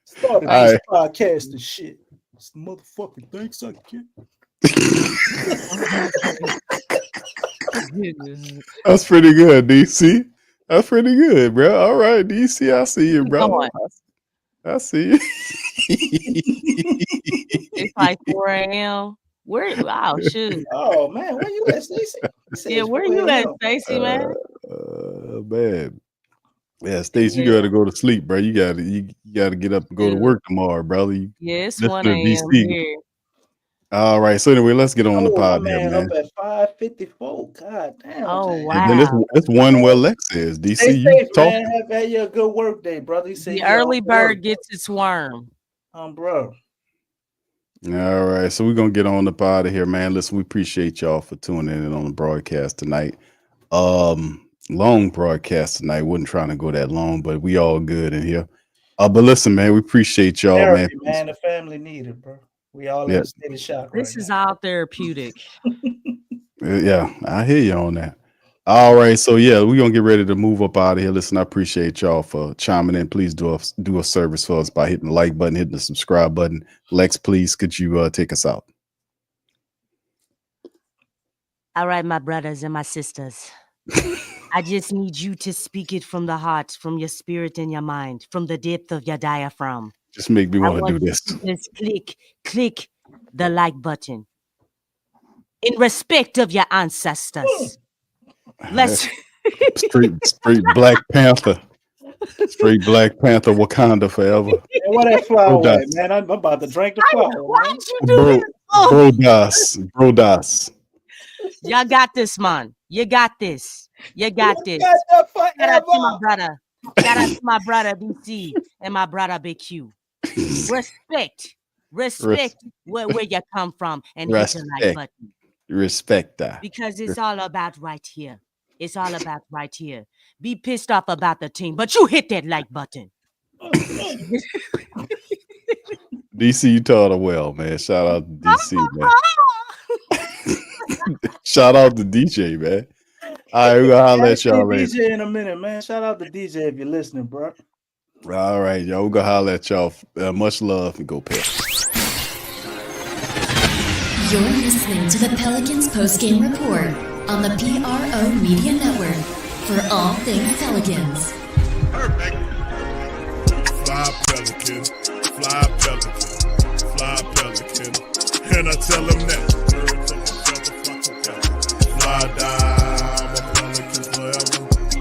Started All this right. podcast and shit. It's the motherfucking thanks I get. That's pretty good, DC. That's pretty good, bro. All right, DC, I see you, bro. I see you. It's like 4 a.m. Where? Wow, shoot. Oh man, where you at, Stacey? Yeah, where you at, Stacey, man? Man. Yeah, Stacey, you gotta go to sleep, bro. You gotta get up and go to work tomorrow, brother. Yeah, it's listen 1 to a.m. DC. here. All right. So anyway, let's get on the pod here, man, man. up at 5:54. God damn. Oh James. wow. And then it's one where Lexxah is. DC, Stay you safe, talk. man. Have you a good work day, brother. He said The you early off bird work. gets its worm. Bro. All right, so we're gonna get on the pod here, man. Listen, we appreciate y'all for tuning in on the broadcast tonight. Long broadcast tonight. Wasn't trying to go that long, but we all good in here. But listen, man, we appreciate y'all, man. Therapy, man. The family needed, bro. We all Yeah. in a state of shock right This is all therapeutic. Yeah, I hear you on that. All right, so yeah, we're gonna get ready to move up out of here. Listen, I appreciate y'all for chiming in. Please do a service for us by hitting the like button, hitting the subscribe button. Lex, please, could you take us out? All right, my brothers and my sisters. I just need you to speak it from the heart, from your spirit and your mind, from the depth of your diaphragm. Just make me I want to do want you this. to just click the like button. In respect of your ancestors. Let's straight Black Panther. Straight Black Panther, Wakanda forever. now. Hey, where that flower Bro, at, man? I'm about to drink the flower. Why Man. did you do this? Bro das. Y'all got this, man. You got this. You got this. Got that Shout out to my forever. brother. Shout out to my brother BC and my brother BQ. Respect where you come from and hit the like Respect. button. Respect that. Because it's all about right here. It's all about right here. Be pissed off about the team, but you hit that like button. DC, you taught her well, man. Shout out to DC, man. Shout out to DJ, man. All right, we're gonna holler at y'all later. DJ in a minute, man. Shout out to DJ if you're listening, bro. All right, y'all. We're gonna holler at y'all. Much love and go Pelican. You're listening to the Pelicans postgame report on the PRO Media Network for all things Pelicans. Perfect. Fly Pelican, fly Pelican, fly Pelican. And I tell him that. Birds of a feather flock together. Fly down, I'm a Pelican forever.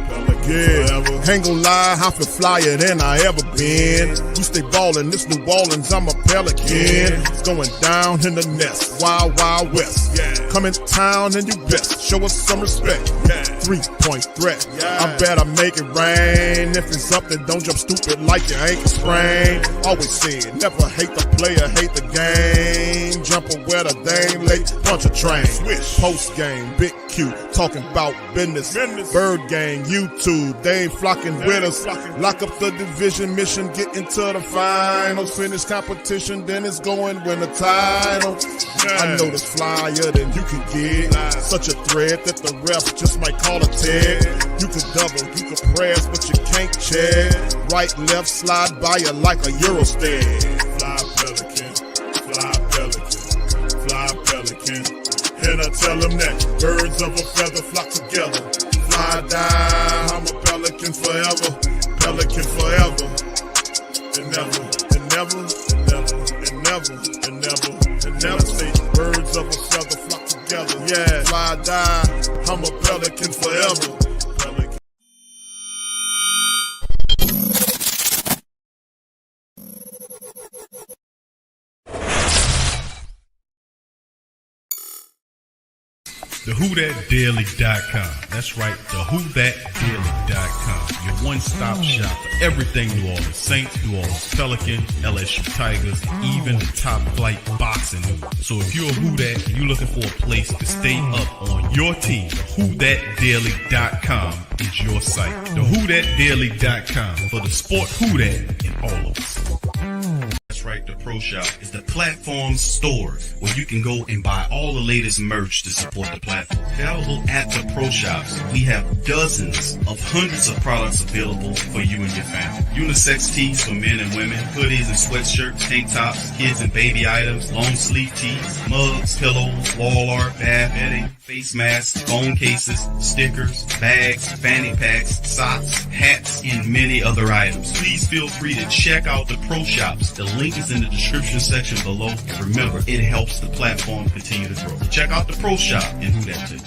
Pelican forever. Ain't gon' lie, I feel flyer than I ever been. We stay ballin', this New Orleans, I'm a Pelican. It's going down in the nest, wild, wild west. Come in town and you best, show us some respect. 3-point threat, I better make it rain. If it's up, then don't jump stupid like your ankle sprain. Always said, never hate the player, hate the game. Jumper where the dame late, punch a train. Post game, big Q, talking about business. Bird gang, YouTube, they ain't flocking with us. Lock up the division mission, get into the finals. Finish competition, then it's going win the title. I know this flyer than you can get. Such a threat that the refs just might call a tag. You could double, you could press, but you can't check. Right, left, slide by you like a Eurostep. Fly Pelican, fly Pelican, fly Pelican. And I tell them that birds of a feather flock together. Fly down, I'm a Pelican forever. Pelican forever. And never, and never, and never, and never, and never, and never say birds of a feather flock together. Yeah, fly down, I'm a Pelican forever. Pelican. TheWhoThatDaily.com. That's right, TheWhoThatDaily.com. Your one-stop shop for everything New Orleans Saints, New Orleans Pelicans, LSU Tigers, even the top flight boxing news. So if you're a Who That and you're looking for a place to stay up on your team, TheWhoThatDaily.com is your site. TheWhoThatDaily.com for the sport Who That in all of us. That's right, the Pro Shop is the platform store where you can go and buy all the latest merch to support the platform. Available at the Pro Shops, we have dozens of hundreds of products available for you and your family. Unisex tees for men and women, hoodies and sweatshirts, tank tops, kids and baby items, long sleeve tees, mugs, pillows, wall art, bath bedding, face masks, phone cases, stickers, bags, fanny packs, socks, hats, and many other items. Please feel free to check out the Pro Shops. The link is in the description section below. Remember, it helps the platform continue to grow. Check out the Pro Shop and Who That too.